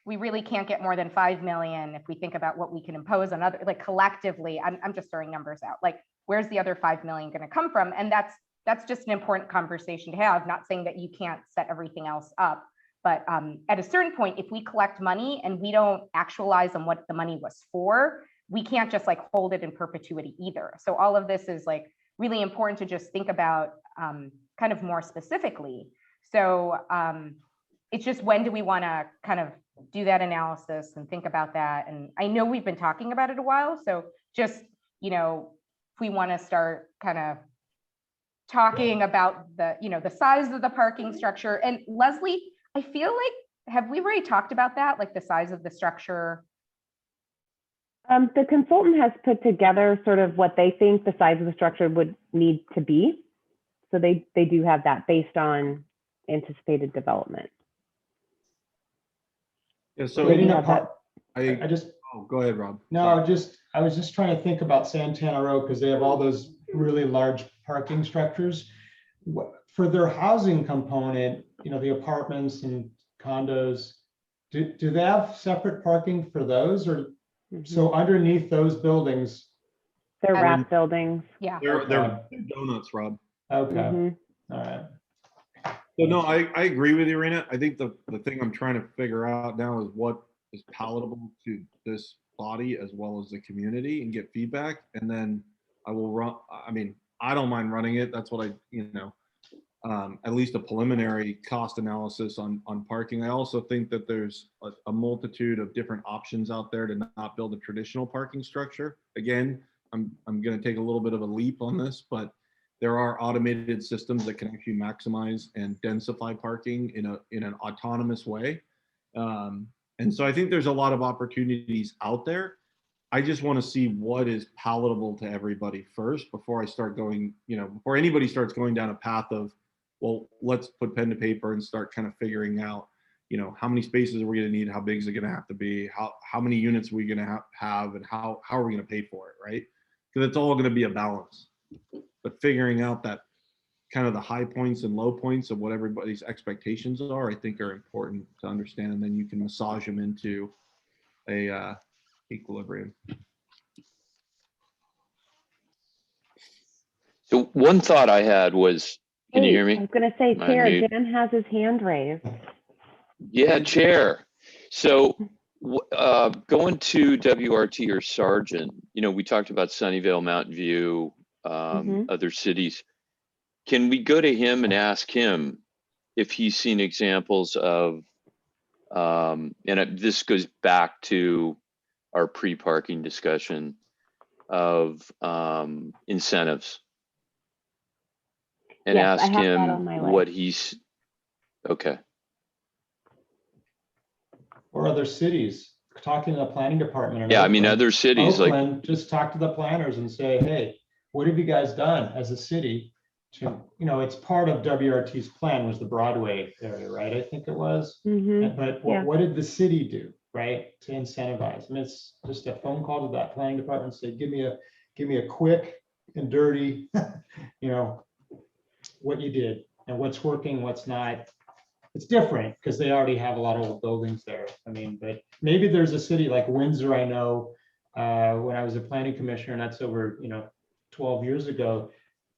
we really can't get more than 5 million if we think about what we can impose on other, like collectively. I'm just throwing numbers out. Like, where's the other 5 million going to come from? And that's just an important conversation to have. Not saying that you can't set everything else up, but at a certain point, if we collect money and we don't actualize on what the money was for, we can't just like hold it in perpetuity either. So all of this is like really important to just think about kind of more specifically. So it's just, when do we want to kind of do that analysis and think about that? And I know we've been talking about it a while. So just, you know, if we want to start kind of talking about the, you know, the size of the parking structure. And Leslie, I feel like, have we already talked about that? Like the size of the structure? The consultant has put together sort of what they think the size of the structure would need to be. So they do have that based on anticipated development. Yeah, so I just, oh, go ahead, Rob. no, I was just trying to think about Santana Row because they have all those really large parking structures. For their housing component, you know, the apartments and condos, do they have separate parking for those? Or so underneath those buildings? They're wrap buildings. Yeah. They're donuts, Rob. Okay. All right. So no, I agree with you, Rena. I think the thing I'm trying to figure out now is what is palatable to this body as well as the community, and get feedback. And then I will run, I mean, I don't mind running it. That's what I, you know, at least a preliminary cost analysis on parking. I also think that there's a multitude of different options out there to not build a traditional parking structure. Again, I'm going to take a little bit of a leap on this, but there are automated systems that can actually maximize and densify parking in an autonomous way. And so I think there's a lot of opportunities out there. I just want to see what is palatable to everybody first before I start going, you know, before anybody starts going down a path of, well, let's put pen to paper and start kind of figuring out, you know, how many spaces are we going to need? How big is it going to have to be? How many units are we going to have and how are we going to pay for it, right? Because it's all going to be a balance. But figuring out that kind of the high points and low points of what everybody's expectations are, I think are important to understand. And then you can massage them into a equilibrium. So one thought I had was, can you hear me? I was going to say, Am I Chair, mute? Dan has his hand raised. Yeah, Chair. So going to WRT or Sargent, you know, we talked about Sunnyvale, Mountain View, other cities. Can we go to him and ask him if he's seen examples of, this goes back to our pre-parking discussion of incentives, and Yes, I ask have that on him my what list. he's, okay. Or other cities, talking to the planning department. in Yeah, I mean, Oakland. other cities like, Oakland, just talk to the planners and say, hey, what have you guys done as a city to, you know, it's part of WRT's plan was the Broadway area, right? I think it was. But Yeah. what did the city do, right, to incentivize? I mean, it's just a phone call to that planning department, say, give me a quick and dirty, you know, what you did and what's working, what's not. It's different because they already have a lot of old buildings there. I mean, but maybe there's a city like Windsor, I know, when I was a planning commissioner, and that's over, 12 years ago.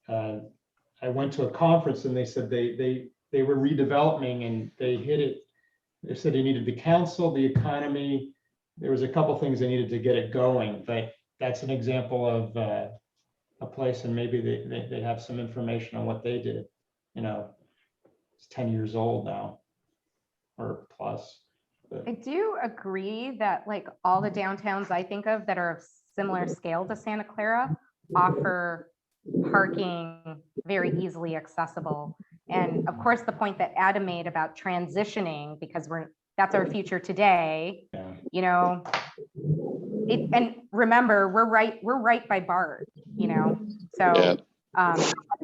I went to a conference and they said they were redeveloping and they hit it. They said they needed the council, the economy. There was a couple things they needed to get it going, but that's an example of a place, and maybe they have some information on what they did. It's 10 years old now or plus. But I do agree that like all the downtowns I think of that are of similar scale to Santa Clara offer parking very easily accessible. And of course, the point that Adam made about transitioning, because that's our future today, yeah. And remember, we're right by BART, so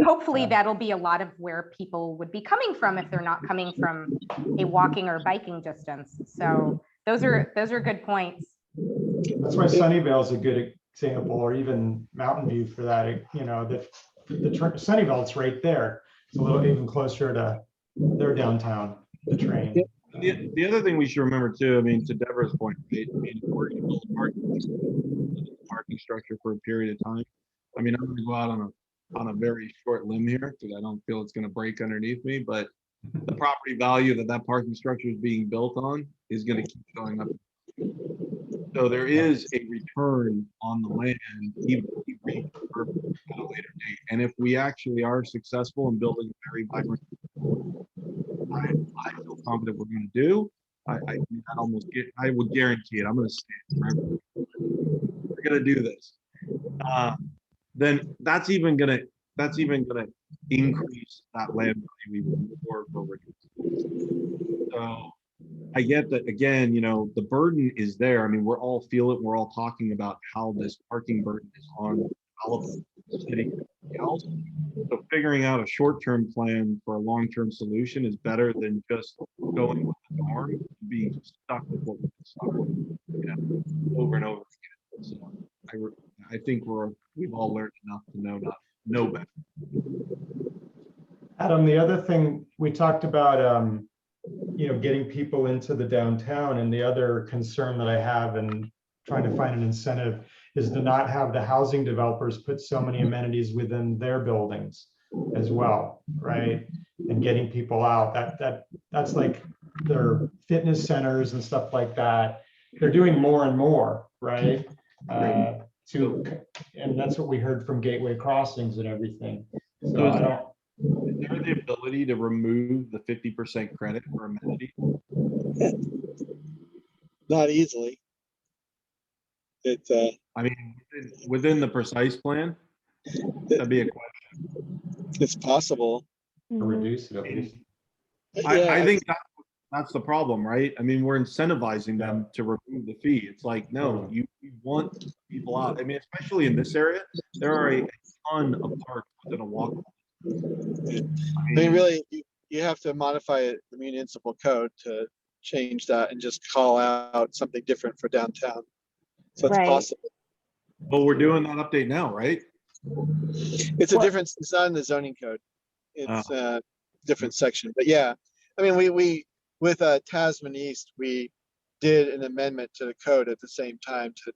hopefully that'll be a lot of where people would be coming from if they're not coming from a walking or biking distance. So those are good points. That's why Sunnyvale is a good example, or even Mountain View for that. Sunnyvale, it's right there. It's a little even closer to their downtown, the train. The other thing we should remember too, I mean, to Deborah's point, right? I mean, if we're going to build a parking structure for a period of time, I mean, I'm going to go out on a very short limb here because I don't feel it's going to break underneath me, but the property value that parking structure is being built on is going to keep going up. So there is a return on the land, even if we reach purpose at a later date. And if we actually are successful in building a very vibrant, I feel confident we're going to do. I would guarantee it. I'm going to say it forever. We're going to do this. Then that's even going to increase that land value even more for reducing. So I get that, again, the burden is there. I mean, we're all feel it. We're all talking about how this parking burden is on development, the city, and else. So figuring out a short-term plan for a long-term solution is better than just going with the norm, being stuck with what we've been stuck with, over and over again. So I think we've all learned enough to know better. Adam, the other thing we talked about, getting people into the downtown, and the other concern that I have and trying to find an incentive is to not have the housing developers put so many amenities within their buildings as well, right? And getting people out, that's like their fitness centers and stuff like that. They're doing more and more, right? And that's what we heard from Gateway Crossings and everything. So I don't. Is there the ability to remove the 50% credit for amenity? Not easily. I mean, within the precise plan, that'd be a question. It's possible. Or reduce it at least. I think that's the problem, right? I mean, we're incentivizing them to remove the fee. It's like, no, you want people out. I mean, especially in this area, there are a ton of parks within a walk. I mean, really, you have to modify the municipal code to change that and just call out something different for downtown. So it's possible. Well, we're doing that update now, right? It's a different, it's not in the zoning code. It's a different section, but yeah. I mean, we with Tasman East, we did an amendment to the code at the same time to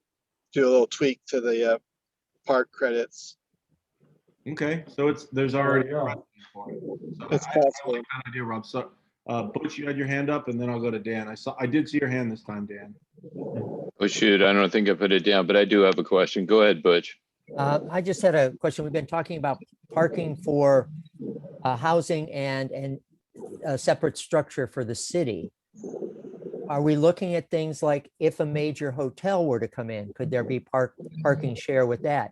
do a little tweak to the park credits. Okay, so there's already a precedent for it. So It's I possible. like that idea, Rob. So Butch, you had your hand up, and then I'll go to Dan. I did see your hand this time, Dan. Oh, shoot, I don't think I put it down, but I do have a question. Go ahead, Butch. I just had a question. We've been talking about parking for housing and a separate structure for the city. Are we looking at things like if a major hotel were to come in, could there be parking share with that?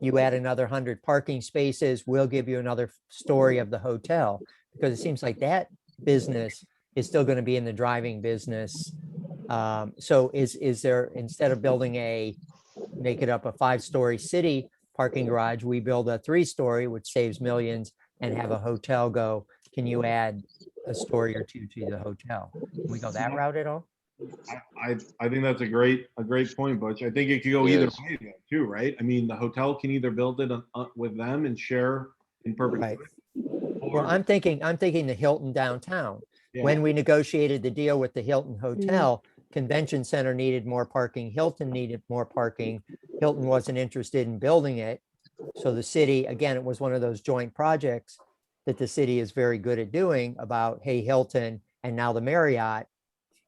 You add another 100 parking spaces, we'll give you another story of the hotel, because it seems like that business is still going to be in the driving business. So is there, instead of building make it up a 5-story city parking garage, we build a 3-story, which saves millions, and have a hotel go, can you add a story or two to the hotel? Can we go that route at all? I think that's a great point, Butch. I think it could go either way though, too, right? I mean, the hotel can either build it with them and share in perpetuity. Well, I'm thinking the Hilton downtown. Yeah. When we negotiated the deal with the Hilton Hotel, Convention Center needed more parking, Hilton needed more parking. Hilton wasn't interested in building it. So the city, again, it was one of those joint projects that the city is very good at doing about, hey, Hilton, and now the Marriott,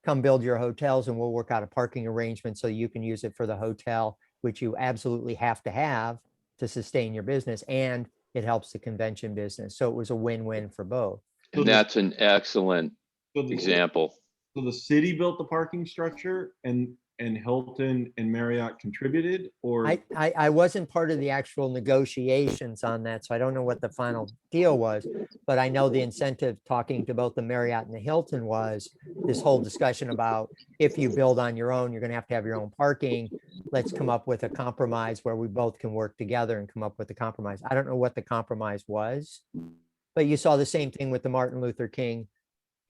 come build your hotels and we'll work out a parking arrangement so you can use it for the hotel, which you absolutely have to sustain your business, and it helps the convention business. So it was a win-win for both. And that's an excellent example. So the city built the parking structure and Hilton and Marriott contributed, or? I wasn't part of the actual negotiations on that, so I don't know what the final deal was, but I know the incentive talking to both the Marriott and the Hilton was this whole discussion about if you build on your own, you're going to have your own parking. Let's come up with a compromise where we both can work together and come up with a compromise. I don't know what the compromise was, but you saw the same thing with the Martin Luther King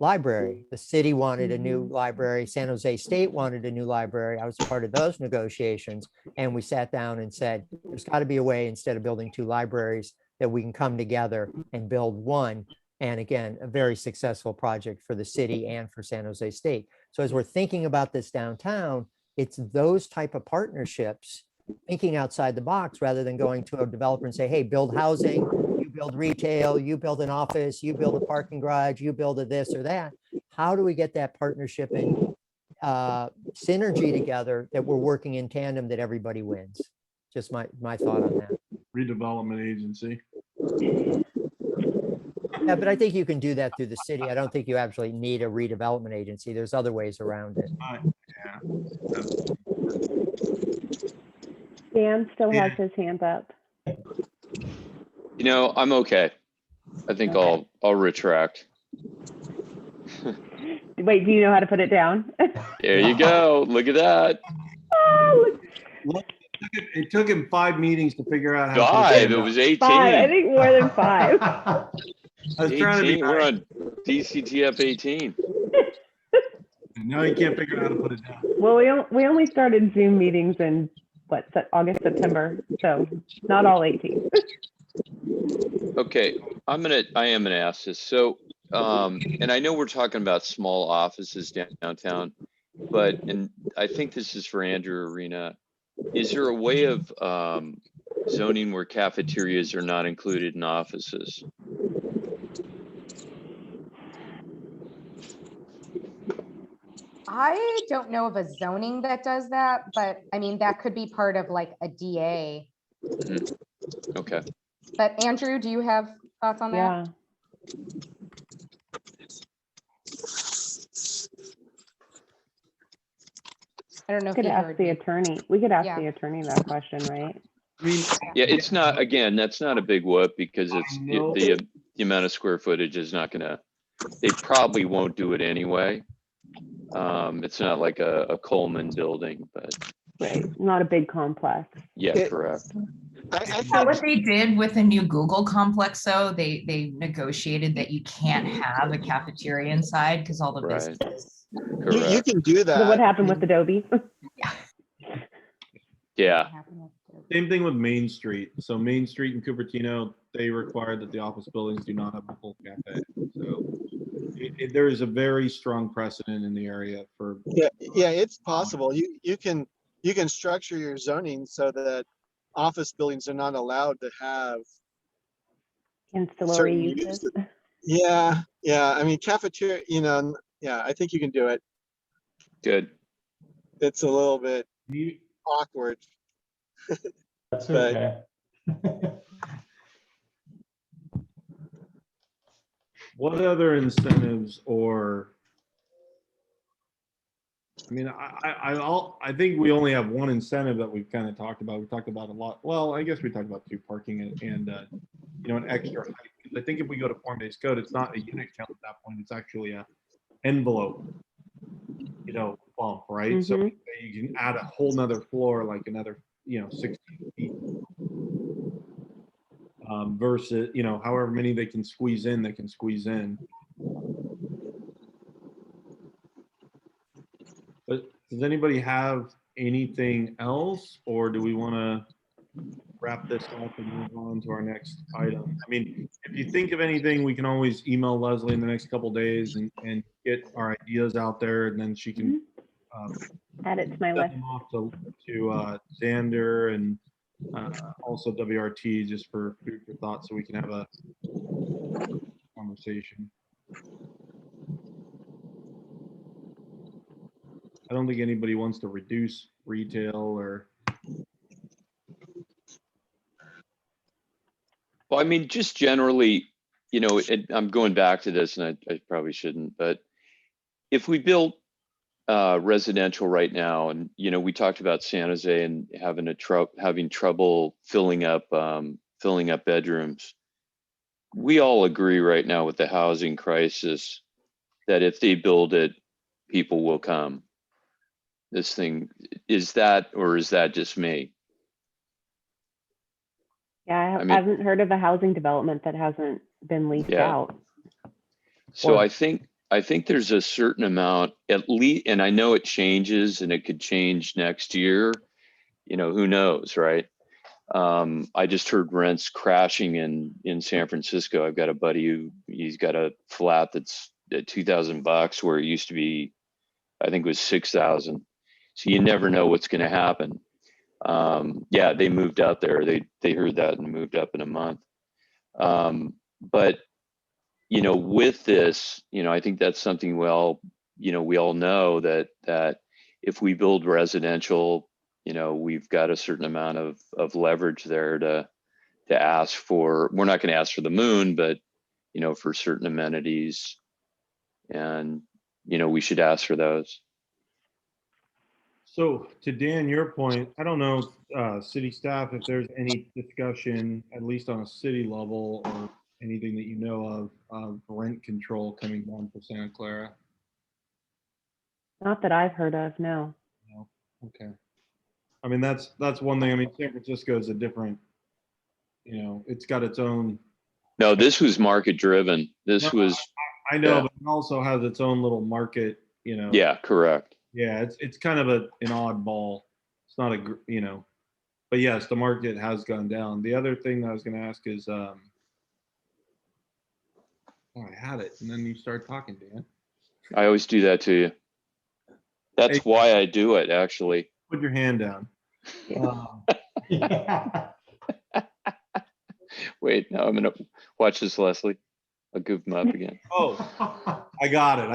library. The city wanted a new library. San Jose State wanted a new library. I was part of those negotiations. And we sat down and said, there's got to be a way, instead of building 2 libraries, that we can come together and build one. And again, a very successful project for the city and for San Jose State. So as we're thinking about this downtown, it's those type of partnerships, thinking outside the box rather than going to a developer and say, hey, build housing, build retail, you build an office, you build a parking garage, you build a this or that. How do we get that partnership and synergy together that we're working in tandem, that everybody wins? Just my thought on that. Redevelopment agency. Yeah, but I think you can do that through the city. I don't think you actually need a redevelopment agency. There's other ways around it. Yeah. Dan still has his hand up. You know, I'm okay. I think I'll retract. Wait, do you know how to put it down? There you go. Look at that. Look, it took him 5 meetings to figure out how to 5. It was 18. 5. I think more than 5. I was trying to be 18. We're on DCTF 18. Now you can't figure out how to put it down. Well, we only started Zoom meetings in August, September, so not all 18. Okay, I am gonna ask this. So, and I know we're talking about small offices downtown, and I think this is for Andrew Arena. Is there a way of zoning where cafeterias are not included in offices? I don't know of a zoning that does that, but I mean, that could be part of like a DA. Okay. But Andrew, do you have thoughts on that? Yeah. I don't know if We could you ask heard the me. attorney. We could ask Yeah. the attorney that question, right? I mean, Yeah, it's not, again, that's not a big whoop because it's know. the amount of square footage is not gonna, they probably won't do it anyway. It's not like a Coleman building, but Right. Not a big complex. yeah, correct. I But what think, they did with the new Google complex, though, they negotiated that you can't have a cafeteria inside because all the Right. businesses. you Correct. can do that. So what happened with Adobe? Yeah, same thing with Main Street. So Main Street in Cupertino, they require that the office buildings do not have a full cafe. So there is a very strong precedent in the area for. Yeah, it's possible. You can structure your zoning so that office buildings are not allowed to have Ancillary certain uses. uses. Yeah, I mean, cafeteria, yeah, I think you can do it. Good. It's a little bit You- awkward, That's but okay. What other incentives I think we only have one incentive that we've kind of talked about. We talked about a lot. Well, I guess we talked about 2, parking and an extra height. 'Cause I think if we go to form-based code, it's not a unit count at that point. It's actually a envelope, bump, right? So Mhm. you can add a whole nother floor, like another, 60 feet. Versus, however many they can squeeze in, they can squeeze in. But does anybody have anything else, or do we want to wrap this up and move on to our next item? I mean, if you think of anything, we can always email Leslie in the next couple days and get our ideas out there, and then she can Add it to my send list. them off to Xander and also WRT, just for food for thought, so we can have a conversation. I don't think anybody wants to reduce retail or. Well, I mean, just generally, I'm going back to this, and I probably shouldn't, but if we built residential right now, and we talked about San Jose and having trouble filling up bedrooms. We all agree right now with the housing crisis that if they build it, people will come. This thing, is that just me? Yeah, I mean- I haven't heard of a housing development that hasn't been leased Yeah. out. So Or- I think there's a certain amount, at least, and I know it changes and it could change next year. Who knows, right? I just heard rents crashing in San Francisco. I've got a buddy he's got a flat that's at $2,000 where it used to be, I think it was 6,000. So you never know what's going to happen. Yeah, they moved out there. They heard that and moved up in a month. But with this, I think that's something we all know that if we build residential, we've got a certain amount of leverage there to ask for. We're not going to ask for the moon, but for certain amenities, and we should ask for those. So to Dan, your point, I don't know, city staff, if there's any discussion, at least on a city level, or anything that you know of rent control coming down for Santa Clara. Not that I've heard of, no. No? Okay. I mean, that's one thing. I mean, San Francisco is a different, it's got its own. No, this was market driven. This No, was. I know, Yeah. but it also has its own little market, Yeah, correct. Yeah, it's kind of an oddball. It's not but yes, the market has gone down. The other thing I was going to ask is, I had it, and then you start talking, Dan. I always do that to you. That's Hey. why I do it, actually. Put your hand down. Yeah. Wait, now I'm gonna watch this, Leslie. I'll goof him up again. Oh, I got it.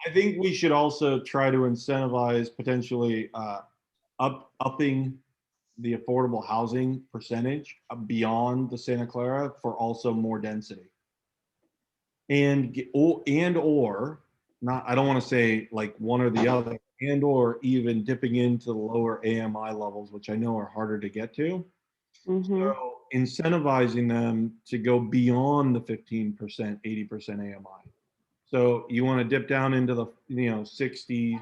I think we should also try to incentivize potentially upping the affordable housing percentage beyond the Santa Clara for also more density. Or not, I don't want to say like one or the other, or even dipping into the lower AMI levels, which I know are harder to get to. Mhm. So incentivizing them to go beyond the 15%, 80% AMI. So you want to dip down into the 60,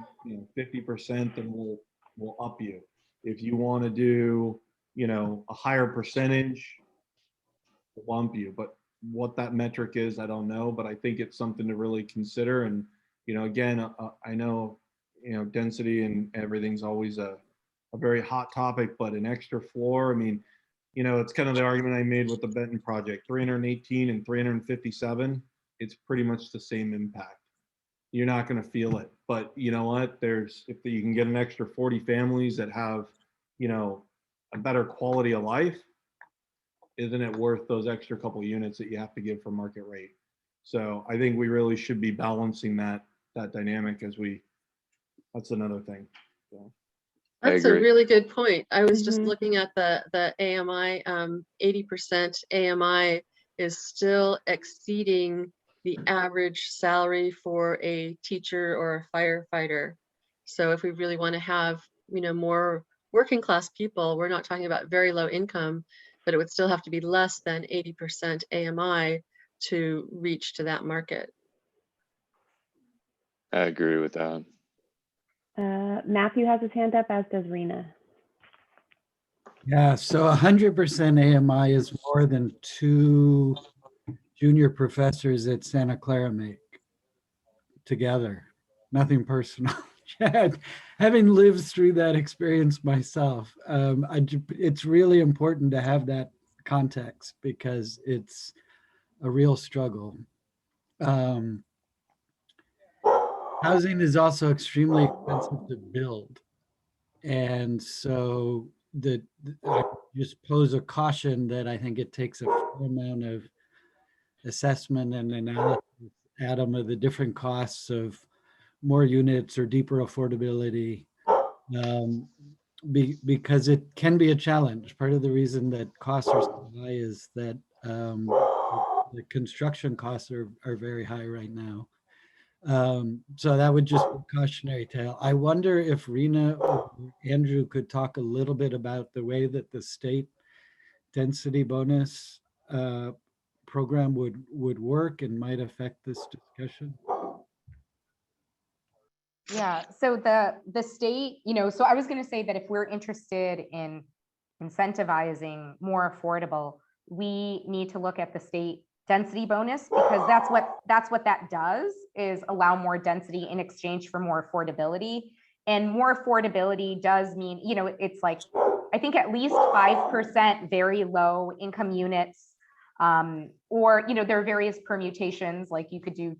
50%, then we'll up you. If you want to do a higher percentage, we'll bump you. But what that metric is, I don't know. But I think it's something to really consider. And again, I know density and everything's always a very hot topic. But an extra floor, I mean, it's kind of the argument I made with the Benton project, 318 and 357. It's pretty much the same impact. You're not going to feel it, but you know what? If you can get an extra 40 families that have, a better quality of life, isn't it worth those extra couple units that you have to give for market rate? So I think we really should be balancing that dynamic that's another thing. So. That's a agree. really good point. I was just Mhm. looking at the AMI, 80% AMI is still exceeding the average salary for a teacher or a firefighter. So if we really want to have, more working class people, we're not talking about very low income, but it would still have to be less than 80% AMI to reach to that market. I agree with that. Matthew has his hand up, as does Rena. Yeah, so 100% AMI is more than 2 junior professors at Santa Clara make together. Nothing personal. Having lived through that experience myself, it's really important to have that context because it's a real struggle. Housing is also extremely expensive to build. And so I just pose a caution that I think it takes a fair amount of assessment and analysis, Adam, of the different costs of more units or deeper affordability, because it can be a challenge. Part of the reason that costs are so high is that the construction costs are very high right now. So that would just be a cautionary tale. I wonder if Rena or Andrew could talk a little bit about the way that the state density bonus program would work and might affect this discussion. Yeah, so the state, so I was going to say that if we're interested in incentivizing more affordable, we need to look at the state density bonus, because that's what that does, is allow more density in exchange for more affordability. And more affordability does mean, it's like, I think at least 5% very low income units, or, there are various permutations, like you could do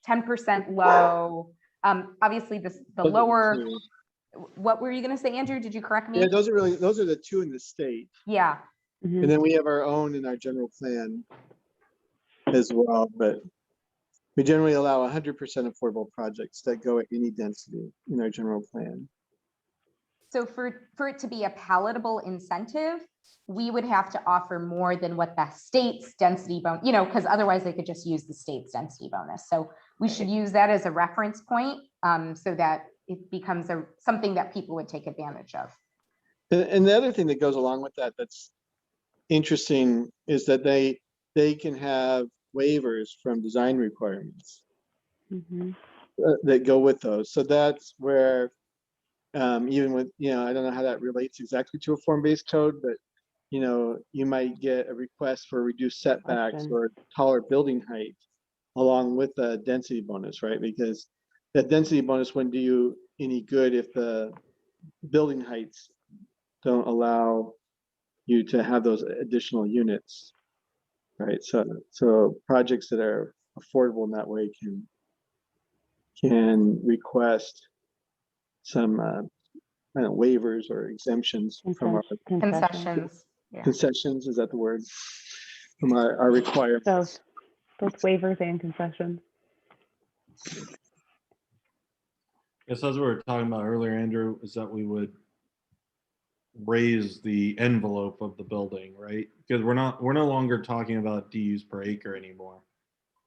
10% low. Obviously the lower, what were you going to say, Andrew? Did you correct me? Yeah, those are the two in the state. Yeah. And then we have our own in our general plan as well, but we generally allow 100% affordable projects that go at any density in our general plan. So for it to be a palatable incentive, we would have to offer more than what the state's density bonus, because otherwise they could just use the state's density bonus. So we should use that as a reference point, so that it becomes something that people would take advantage of. And the other thing that goes along with that that's interesting is that they can have waivers from design requirements that go with those. So that's where even with, I don't know how that relates exactly to a form-based code, but you might get a request for reduced setbacks or taller building height along with the density bonus, right? Because that density bonus wouldn't do you any good if the building heights don't allow you to have those additional units, right? So projects that are affordable in that way can request some waivers or exemptions from our concessions. Yeah. Concessions, is that the word? From our requirements. Both waivers and concessions. Yes, as we were talking about earlier, Andrew, is that we would raise the envelope of the building, right? Because we're no longer talking about DUs per acre anymore,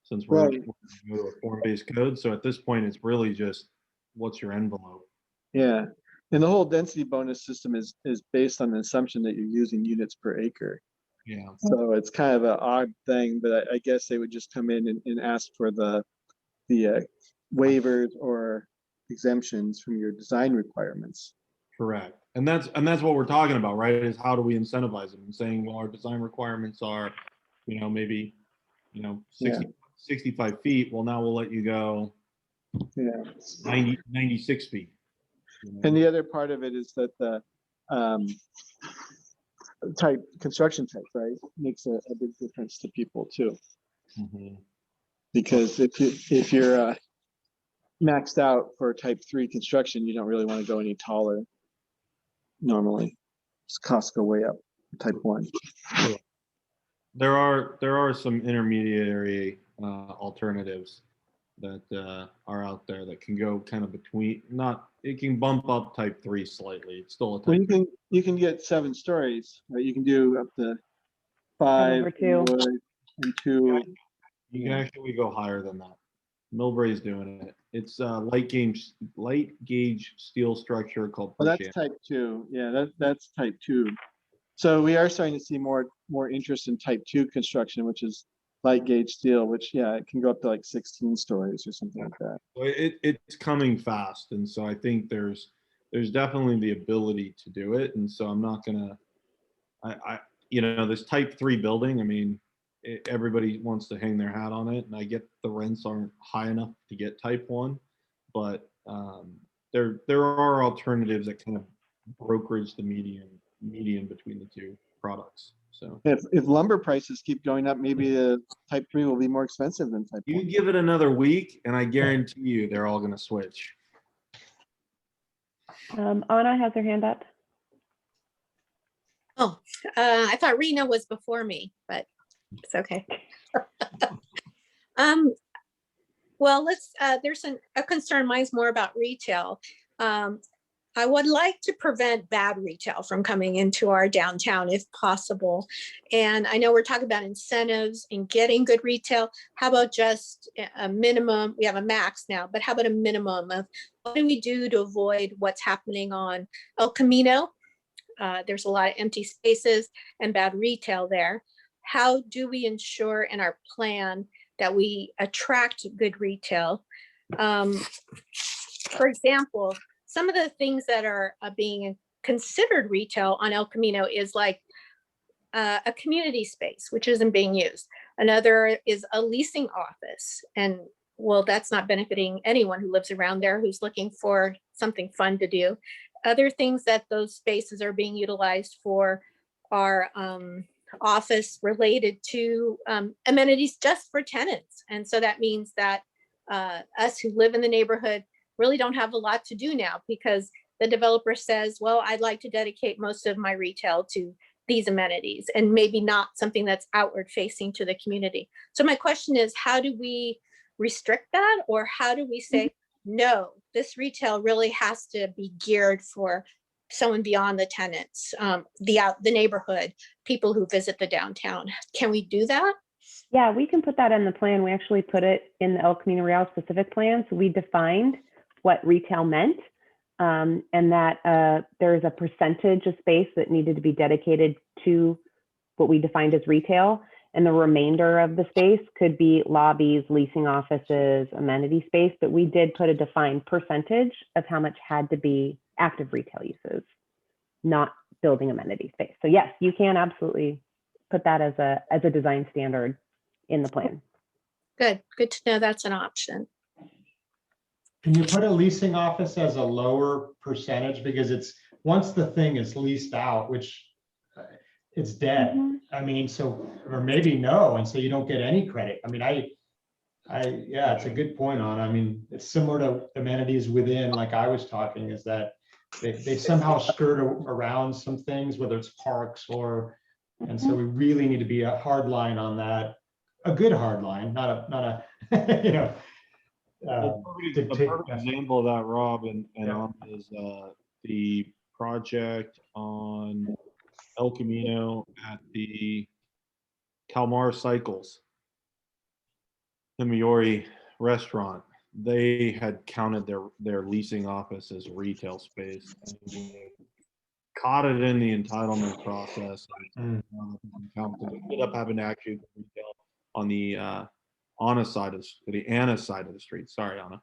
since we're going to go to a form-based code. So at this point, it's really just what's your envelope? Yeah, and the whole density bonus system is based on the assumption that you're using units per acre. Yeah. So it's kind of an odd thing, but I guess they would just come in and ask for the waivers or exemptions from your design requirements. Correct. And that's what we're talking about, right? Is how do we incentivize them? And saying, well, our design requirements are, maybe, 65 feet. Well, now we'll let you go 96 feet. And the other part of it is that the construction type, right, makes a big difference to people too. Because if you're maxed out for type 3 construction, you don't really want to go any taller normally. Costs go way up. Type 1. There are some intermediary alternatives that are out there that can go kind of between, not, it can bump up type 3 slightly. It's still a Well, type 3. you can get 7 stories, right? You can do up to 5 over 2. wood and 2. You can actually go higher than that. Millbrae's doing it. It's light gauge steel structure called. Well, that's type 2. Yeah, that's type 2. So we are starting to see more interest in type 2 construction, which is light gauge steel, which, yeah, it can go up to like 16 stories or something like that. It's coming fast, and so I think there's definitely the ability to do it, and so I'm not gonna, this type 3 building, I mean, everybody wants to hang their hat on it, and I get the rents aren't high enough to get type 1, but there are alternatives that kind of brokerage the median between the two products. So if lumber prices keep going up, maybe the type 3 will be more expensive than type 1. you give it another week, and I guarantee you they're all going to switch. Anna has her hand up. Oh, I thought Rena was before me, but it's okay. Well, there's a concern, mine's more about retail. I would like to prevent bad retail from coming into our downtown if possible. And I know we're talking about incentives and getting good retail. How about just a minimum? We have a max now, but how about a minimum of what do we do to avoid what's happening on El Camino? There's a lot of empty spaces and bad retail there. How do we ensure in our plan that we attract good retail? For example, some of the things that are being considered retail on El Camino is like a community space, which isn't being used. Another is a leasing office. And well, that's not benefiting anyone who lives around there who's looking for something fun to do. Other things that those spaces are being utilized for are office related to amenities just for tenants. And so that means that us who live in the neighborhood really don't have a lot to do now because the developer says, well, I'd like to dedicate most of my retail to these amenities and maybe not something that's outward facing to the community. So my question is, how do we restrict that? Or how do we say, no, this retail really has to be geared for someone beyond the tenants, the neighborhood, people who visit the downtown. Can we do that? Yeah, we can put that in the plan. We actually put it in the El Camino Real specific plan. So we defined what retail meant and that there's a percentage of space that needed to be dedicated to what we defined as retail. And the remainder of the space could be lobbies, leasing offices, amenity space, but we did put a defined percentage of how much had to be active retail uses, not building amenity space. So yes, you can absolutely put that as a design standard in the plan. Good to know that's an option. Can you put a leasing office as a lower percentage? Because it's, once the thing is leased out, which it's dead. Mm-hmm. I mean, so, or maybe no, and so you don't get any credit. I mean, yeah, it's a good point on. I mean, it's similar to amenities within, like I was talking, is that they somehow skirt around some things, whether it's parks or, and so we really need to be a hard line on that, a good hard line, not a you know. The perfect example of that, Rob, and is the project on El Camino at the Calmar Cycles, the Miori restaurant. They had counted their leasing office as retail space. And caught it in the entitlement process. And, ended up having to actually retail on the Anna side of the Anna side of the street. Sorry, Anna.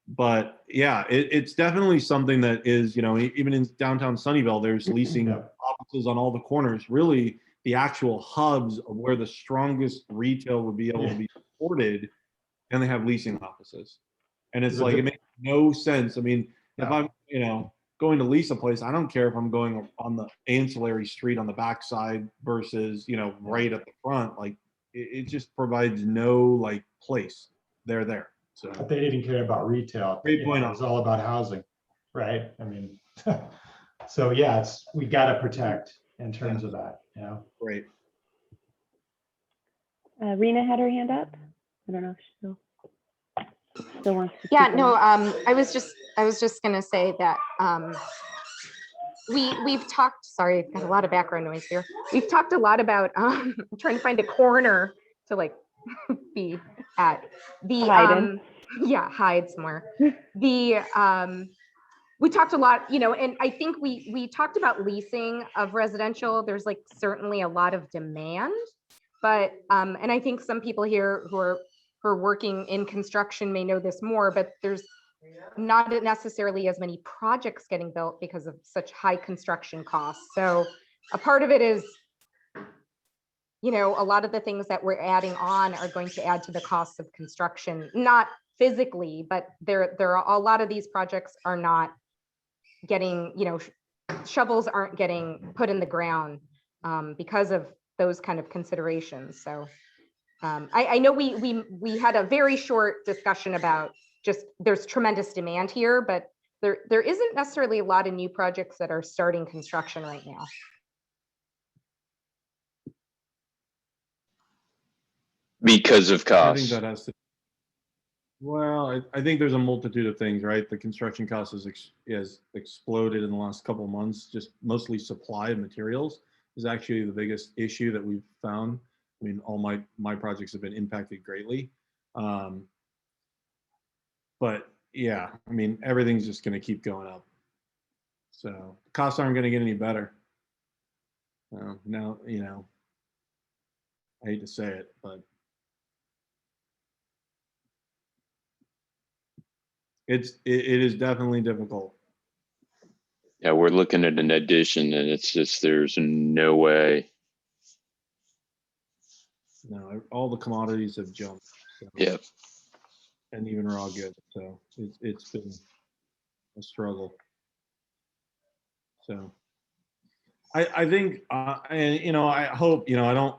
But yeah, it's definitely something that is, even in downtown Sunnyvale, there's leasing offices on all the corners. Really, the actual hubs of where the strongest retail would be able to be supported, and they have leasing offices. And it's like, it makes no sense. I mean, if I'm, going to lease a place, I don't care if I'm going on the ancillary street on the backside versus, right at the front. Like, it just provides no place. They're there. So but they didn't care about retail. Great point. It was all about housing, right? I mean, so yeah, we got to protect. in terms of that, you know. Great. Rena had her hand up. I don't know if she still wants to. Yeah, speak or no, not. I was just gonna say that we've talked, sorry, I've got a lot of background noise here. We've talked a lot about I'm trying to find a corner to like be at. The Hide in. yeah, hide somewhere. The we talked a lot, you know, and I think we talked about leasing of residential. There's like certainly a lot of demand, but and I think some people here who are working in construction may know this more, but there's not necessarily as many projects getting built because of such high construction costs. So a part of it is, you know, a lot of the things that we're adding on are going to add to the cost of construction, not physically, but there are a lot of these projects are not getting, you know, shovels aren't getting put in the ground because of those kind of considerations. So I know we had a very short discussion about just there's tremendous demand here, but there isn't necessarily a lot of new projects that are starting construction right now. Because of I think costs. that has to. Well, I think there's a multitude of things, right? The construction cost has exploded in the last couple of months. Just mostly supply of materials is actually the biggest issue that we've found. I mean, all my projects have been impacted greatly. But yeah, I mean, everything's just going to keep going up. So costs aren't going to get any better. Now, you know, I hate to say it, but it is definitely difficult. Yeah, we're looking at an addition and it's just, there's no way. No, all the commodities have jumped. So, Yeah. and even raw goods. So it's been a struggle. So I think, and you know, I hope, you know,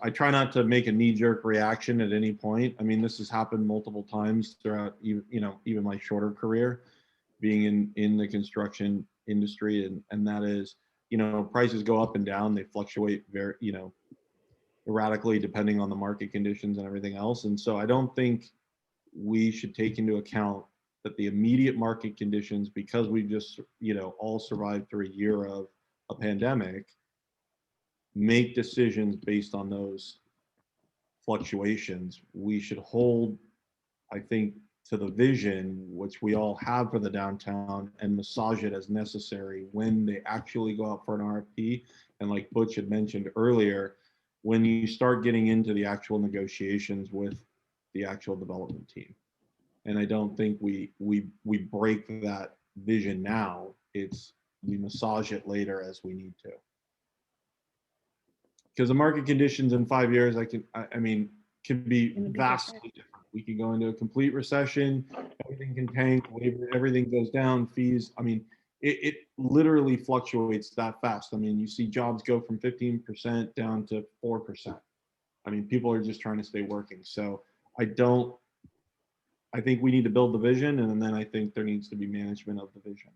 I try not to make a knee-jerk reaction at any point. I mean, this has happened multiple times throughout, you know, even my shorter career, being in the construction industry, and that is, you know, prices go up and down. They fluctuate very, you know, erratically depending on the market conditions and everything else. And so I don't think we should take into account that the immediate market conditions, because we just, you know, all survived through a year of a pandemic, make decisions based on those fluctuations. We should hold, I think, to the vision which we all have for the downtown and massage it as necessary when they actually go out for an RFP. And like Butch had mentioned earlier, when you start getting into the actual negotiations with the actual development team. And I don't think we break that vision now. It's we massage it later as we need to. Because the market conditions in 5 years, I mean, can be vastly different. We can go into a complete recession, everything can tank, everything goes down, fees. I mean, it literally fluctuates that fast. I mean, you see jobs go from 15% down to 4%. I mean, people are just trying to stay working. So I think we need to build the vision, and then I think there needs to be management of the vision.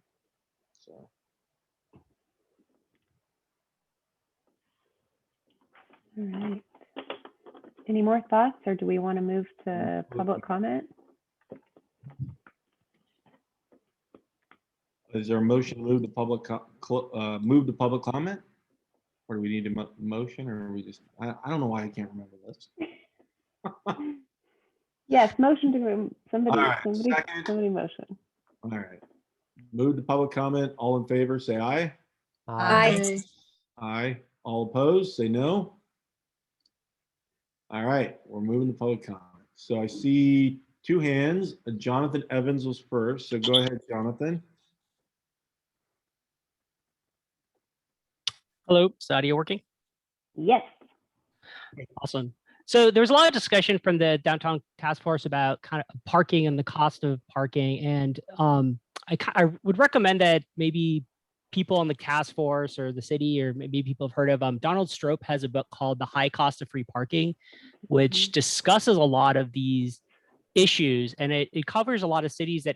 So. All right. Any more thoughts, or do we want to move to public comment? Is there a motion to move to public comment, or do we need a motion, or are we just? I don't know why I can't remember this. Yes, motion to somebody. All right, Somebody motion. All right, move to public comment. All in favor, say aye. Aye. Aye. All opposed, say no. All right, we're moving to public comment. So I see two hands. Jonathan Evans was first, so go ahead, Jonathan. Hello, is the audio working? Yes. Awesome. So there was a lot of discussion from the downtown task force about kind of parking and the cost of parking. And I would recommend that maybe people on the task force or the city, or maybe people have heard of, Donald Strope has a book called The High Cost of Free Parking, which discusses a lot of these issues. And it covers a lot of cities that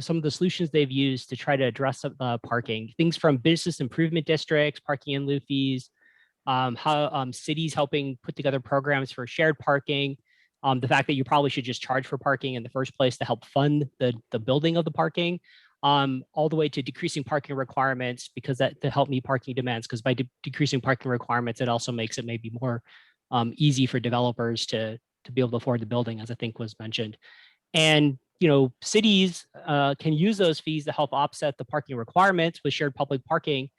some of the solutions they've used to try to address parking, things from business improvement districts, parking in lieu fees, how cities helping put together programs for shared parking, the fact that you probably should just charge for parking in the first place to help fund the building of the parking, all the way to decreasing parking requirements because that to help meet parking demands. Because by decreasing parking requirements, it also makes it maybe more easy for developers to be able to afford the building, as I think was mentioned. And cities can use those fees to help offset the parking requirements with shared public parking.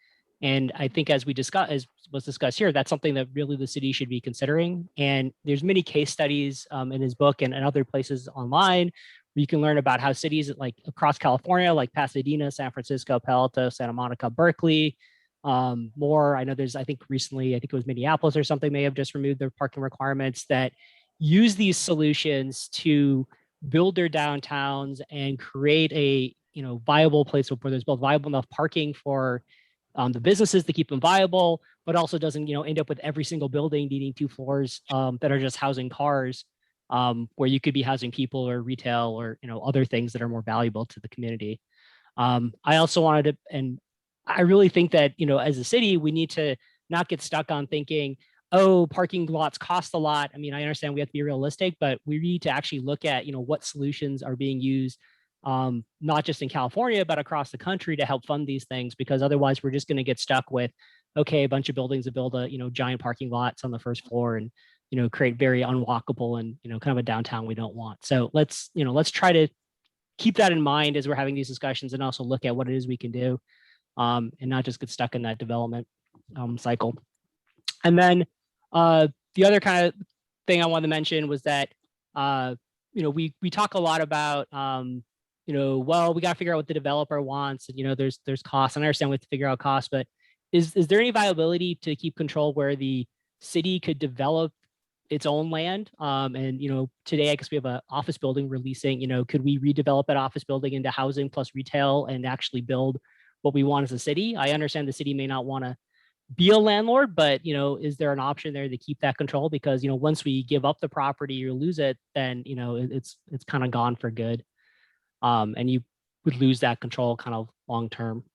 And I think as was discussed here, that's something that really the city should be considering. And there's many case studies in his book and other places online where you can learn about how cities like across California, like Pasadena, San Francisco, Palo Alto, Santa Monica, Berkeley, more. I know I think recently, I think it was Minneapolis or something may have just removed their parking requirements that use these solutions to build their downtowns and create a viable place where there's both viable enough parking for the businesses to keep them viable, but also doesn't end up with every single building needing 2 floors that are just housing cars, where you could be housing people or retail or other things that are more valuable to the community. I also wanted to, and I really think that as a city we need to not get stuck on thinking, oh, parking lots cost a lot. I mean, I understand we have to be realistic, but we need to actually look at what solutions are being used, not just in California, but across the country to help fund these things, because otherwise we're just going to get stuck with, okay, a bunch of buildings that build a, giant parking lots on the first floor and, create very unwalkable and, kind of a downtown we don't want. So let's try to keep that in mind as we're having these discussions and also look at what it is we can do, and not just get stuck in that development cycle. And then the other kind of thing I wanted to mention was that, we talk a lot about, well, we got to figure out what the developer wants. And, there's costs. And I understand we have to figure out costs, but is there any viability to keep control where the city could develop its own land? And, today, I guess we have an office building releasing, could we redevelop that office building into housing plus retail and actually build what we want as a city? I understand the city may not want to be a landlord, but is there an option there to keep that control? Because once we give up the property or lose it, then it's kind of gone for good, and you would lose that control kind of long term.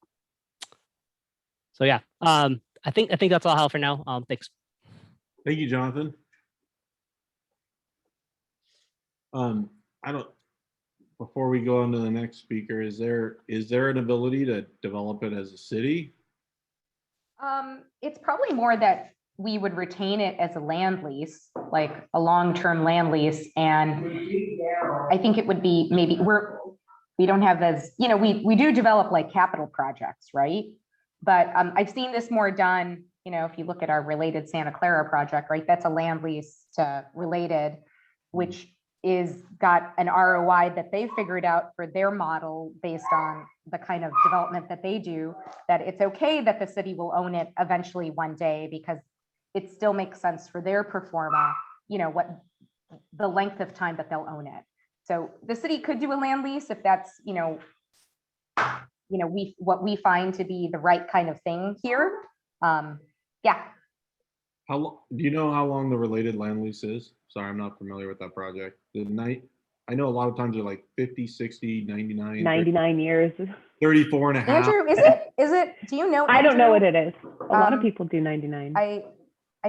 So yeah, I think that's all I have for now. Thanks. Thank you, Jonathan. Before we go on to the next speaker, is there an ability to develop it as a city? It's probably more that we would retain it as a land lease, like a long-term land lease. And I think it would be maybe we don't have as, we do develop like capital projects, right? But I've seen this more done, if you look at our Related Santa Clara project, right? That's a land lease to Related, which is got an ROI that they figured out for their model based on the kind of development that they do, that it's okay that the city will own it eventually one day because it still makes sense for their pro forma, what the length of time that they'll own it. So the city could do a land lease if that's, what we find to be the right kind of thing here. Yeah. Do you know how long the Related land lease is? Sorry, I'm not familiar with that project. I know a lot of times they're like 50, 60, 99. 99 years. 34 and a half. Andrew, is it, do you know? I don't know what Andrew? it is. A lot of people do 99. I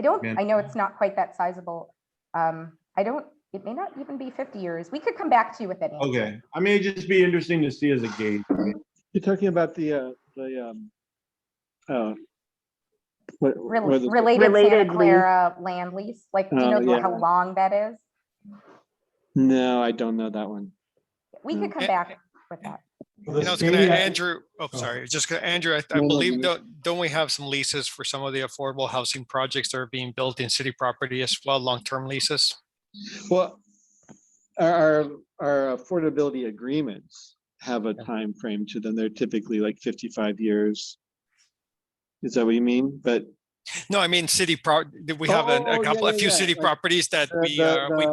know it's not quite that sizable. It may not even be 50 years. We could come back to you with that answer. Okay. I mean, it'd just be interesting to see as a gauge. Right? You're talking about the Related Santa Clara land lease. Like, do you know how long that is? No, I don't know that one. We could come back with that. It's gonna, Andrew. Oh, sorry. Andrew. I believe don't we have some leases for some of the affordable housing projects that are being built in city property as well, long-term leases? Well, our affordability agreements have a time frame to them. They're typically like 55 years. Is that what you mean? But no, I mean city we have a few city properties that we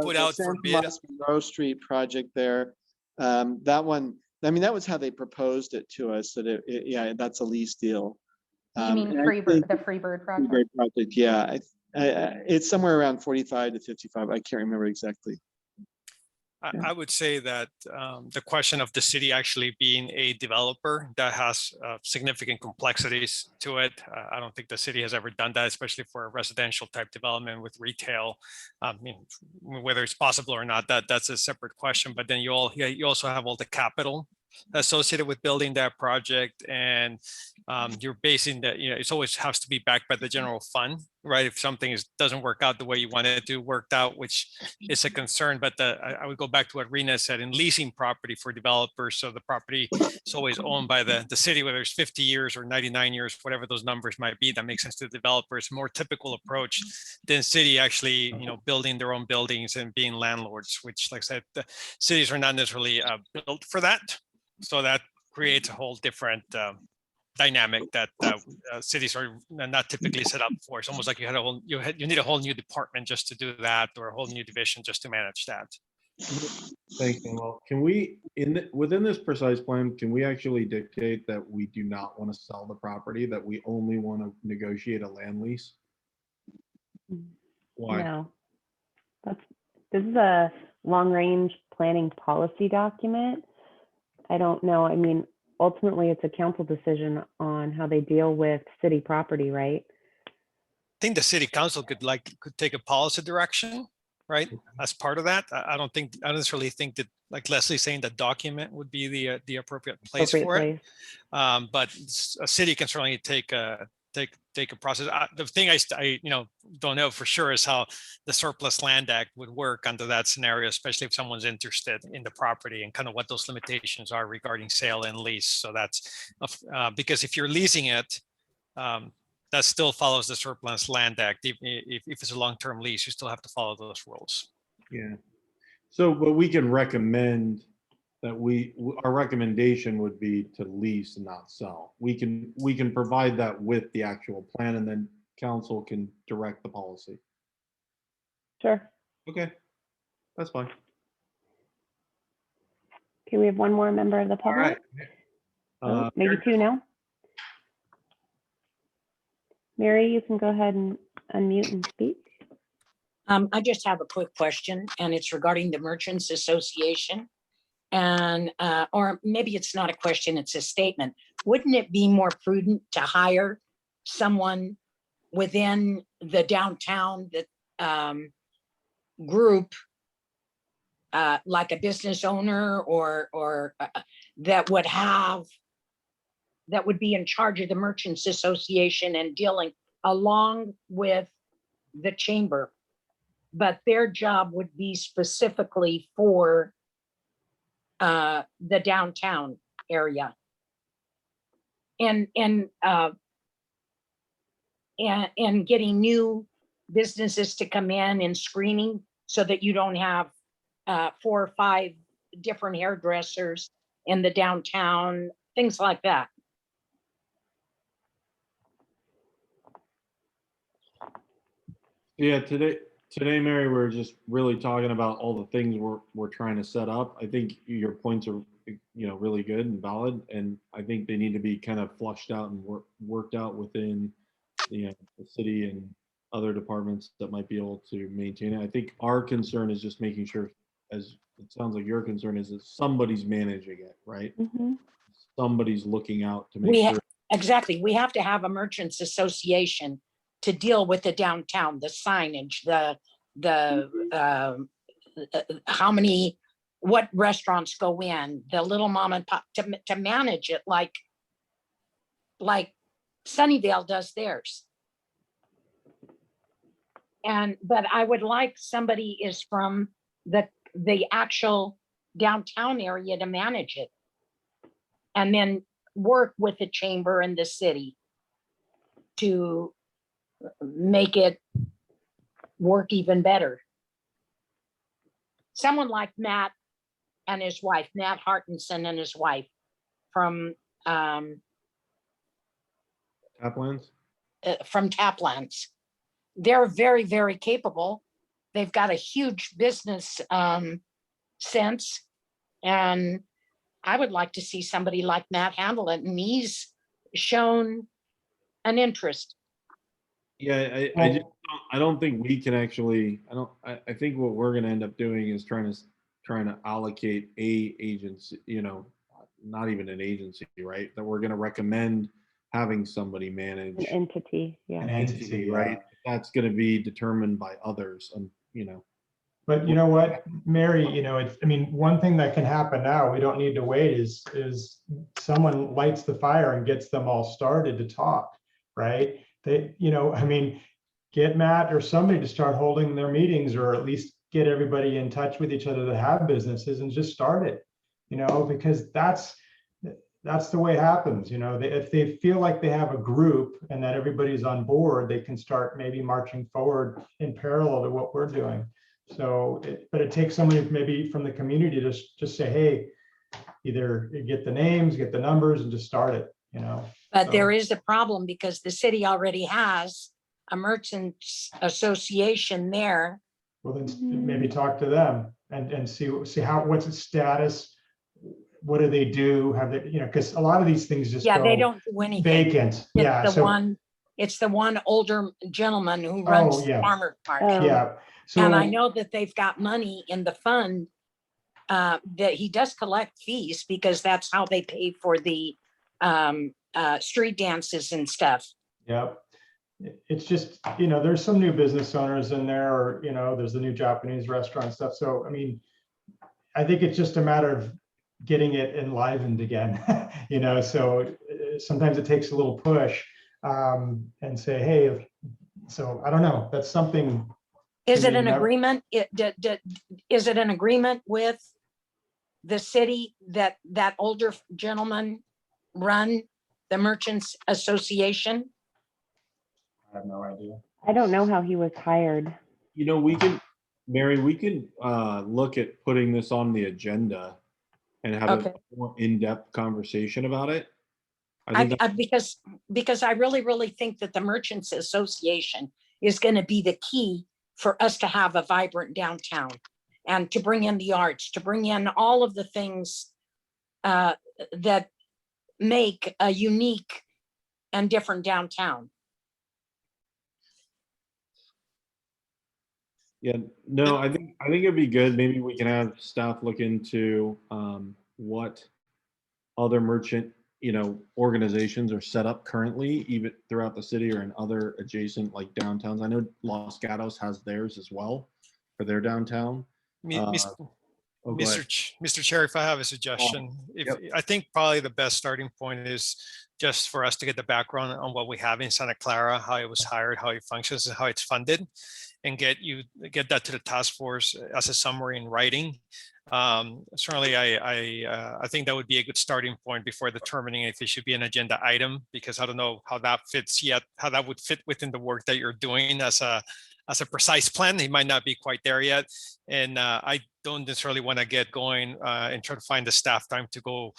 put out for bid. Monroe Street project there. That one, I mean, that was how they proposed it to us. That that's a lease deal. You mean the Freebird project? Freebird project, yeah. It's somewhere around 45 to 55. I can't remember exactly. I would say that the question of the city actually being a developer that has significant complexities to it. I don't think the city has ever done that, especially for a residential type development with retail. I mean, whether it's possible or not, that's a separate question. But then you also have all the capital associated with building that project, and you're basing that, it's always has to be backed by the general fund, right? If something doesn't work out the way you want it to work out, which is a concern. But I would go back to what Rena said in leasing property for developers. So the property is always owned by the city, whether it's 50 years or 99 years, whatever those numbers might be. That makes sense to the developers. More typical approach than city actually, building their own buildings and being landlords, which, like I said, the cities are not necessarily built for that. So that creates a whole different dynamic that cities are not typically set up for. It's almost like you need a whole new department just to do that, or a whole new division just to manage that. Thanks, Manuel. Can we, within this precise plan, can we actually dictate that we do not want to sell the property, that we only want to negotiate a land lease? Why? No, this is a long-range planning policy document. I don't know. I mean, ultimately, it's a council decision on how they deal with city property, right? I think the city council could take a policy direction, right? As part of that. I don't necessarily think that, like Leslie's saying, the document would be the appropriate place for it. But a city can certainly take a process. The thing I don't know for sure is how the Surplus Land Act would work under that scenario, especially if someone's interested in the property, and kind of what those limitations are regarding sale and lease. So that's because if you're leasing it, that still follows the Surplus Land Act. If it's a long-term lease, you still have to follow those rules. Yeah. So, but we can recommend that our recommendation would be to lease and not sell. We can provide that with the actual plan, and then council can direct the policy. Sure. Okay, that's fine. Okay, we have one more member of the public. All right. Maybe two now. Mary, you can go ahead and unmute and speak. I just have a quick question, and it's regarding the Merchants Association. And, or maybe it's not a question, it's a statement. Wouldn't it be more prudent to hire someone within the downtown group, like a business owner or that would be in charge of the Merchants Association and dealing along with the chamber, but their job would be specifically for the downtown area and getting new businesses to come in and screening, so that you don't have 4 or 5 different hairdressers in the downtown, things like that. Yeah, today, Mary, we're just really talking about all the things we're trying to set up. I think your points are, really good and valid, and I think they need to be kind of flushed out and worked out within, the city and other departments that might be able to maintain it. I think our concern is just making sure, as it sounds like your concern is, that somebody's managing it, right? Mm-hmm. Somebody's looking out to make sure. Exactly. We have to have a Merchants Association to deal with the downtown, the signage, what restaurants go in, the little mom and pop, to manage it like Sunnyvale does theirs. But I would like somebody is from the actual downtown area to manage it, and then work with the chamber and the city to make it work even better. Someone like Matt and his wife, Matt Hartenson and his wife from Taplands? Taplands. They're very, very capable. They've got a huge business sense, and I would like to see somebody like Matt handle it, and he's shown an interest. Yeah, I don't think we can actually, I think what we're gonna end up doing is trying to trying to allocate a agency, you know, not even an agency, right? That we're going to recommend having somebody manage An entity, yeah. An entity, right? yeah. That's going to be determined by others, and you know. But you know what, Mary, you know, it's, I mean, one thing that can happen now, we don't need to wait, is someone lights the fire and gets them all started to talk, right? They, you know, I mean, get Matt or somebody to start holding their meetings, or at least get everybody in touch with each other that have businesses and just start it, you know, because that's the way it happens, you know. If they feel like they have a group and that everybody's on board, they can start maybe marching forward in parallel to what we're doing. So, but it takes somebody maybe from the community to just say, hey, either get the names, get the numbers, and just start it, you know. But So- there is a problem because the city already has a merchants association there. Well, then maybe talk to them and see how, what's its status? What do they do? Have they, you know, because a lot of these things just Yeah, go they don't do anything. vacant. Yeah. It's the one older gentleman who runs the yeah. farmer market. Yeah. And I So, know that they've got money in the fund that he does collect fees because that's how they pay for the street dances and stuff. yeah, it's just, you know, there's some new business owners in there, or, you know, there's the new Japanese restaurant stuff. So, I mean, I think it's just a matter of getting it enlivened again, you know. So sometimes it takes a little push and say, hey, so I don't know, that's something. Is it an Never- agreement? Is it an agreement with the city that that older gentleman run the Merchants Association? I have no idea. I don't know how he was hired. You know, we can, Mary, we can look at putting this on the agenda and have Okay. a more in-depth conversation about it. I think Because I really think that the Merchants Association is going to be the key for us to have a vibrant downtown and to bring in the arts, to bring in all of the things that make a unique and different downtown. yeah, no, I think it'd be good. Maybe we can have staff look into what other merchant, you know, organizations are set up currently, even throughout the city or in other adjacent like downtowns. I know Los Gatos has theirs as well for their downtown. Oh, go ahead. Mr. Chair, if I have a suggestion, I think probably the best starting point is just for us to get the background on what we have in Santa Clara, how it was hired, how it functions, and how it's funded, and get that to the task force as a summary in writing. Certainly, I think that would be a good starting point before determining if it should be an agenda item, because I don't know how that fits yet, how that would fit within the work that you're doing as a precise plan. He might not be quite there yet. And I don't necessarily want to get going and try to find the staff time to go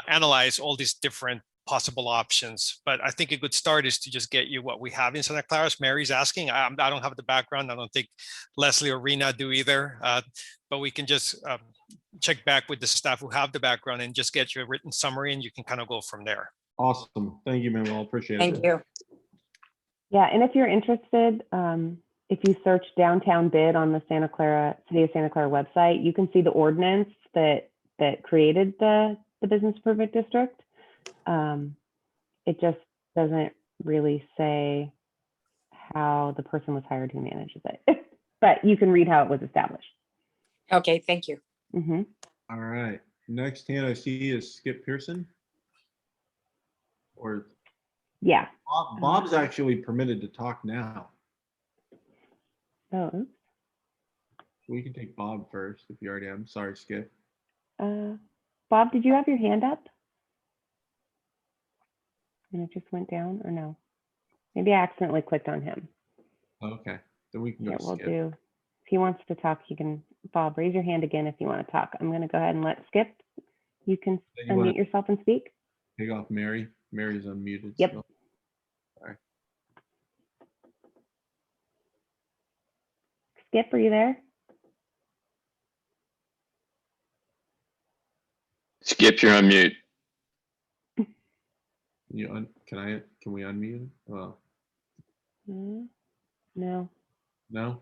analyze all these different possible options. But I think a good start is to just get you what we have in Santa Clara. As Mary's asking, I don't have the background. I don't think Leslie or Rena do either. But we can just check back with the staff who have the background and just get you a written summary, and you can kind of go from there. Awesome. Thank you, Manuel. Appreciate it. Thank you. Yeah, and if you're interested, if you search downtown bid on the City of Santa Clara website, you can see the ordinance that created the business improvement district. It just doesn't really say how the person was hired who manages it, but you can read how it was established. Okay, thank you. Mm-hmm. All right. Next hand I see is Skip Pearson. Or Yeah. Bob's actually permitted to talk now. Oh, oops. We can take Bob first if you already have. Sorry, Skip. Bob, did you have your hand up? And it just went down, or no? Maybe I accidentally clicked on him. Okay, then we can go Yeah, to we'll Skip. do. If he wants to talk, he can. Bob, raise your hand again if you want to talk. I'm going to go ahead and let Skip. You can Then you wanna unmute yourself and speak. Take off Mary. Mary's unmuted. Yep. Still. Sorry. Skip, are you there? Skip, you're on mute. Can we unmute him? Oh, No, no?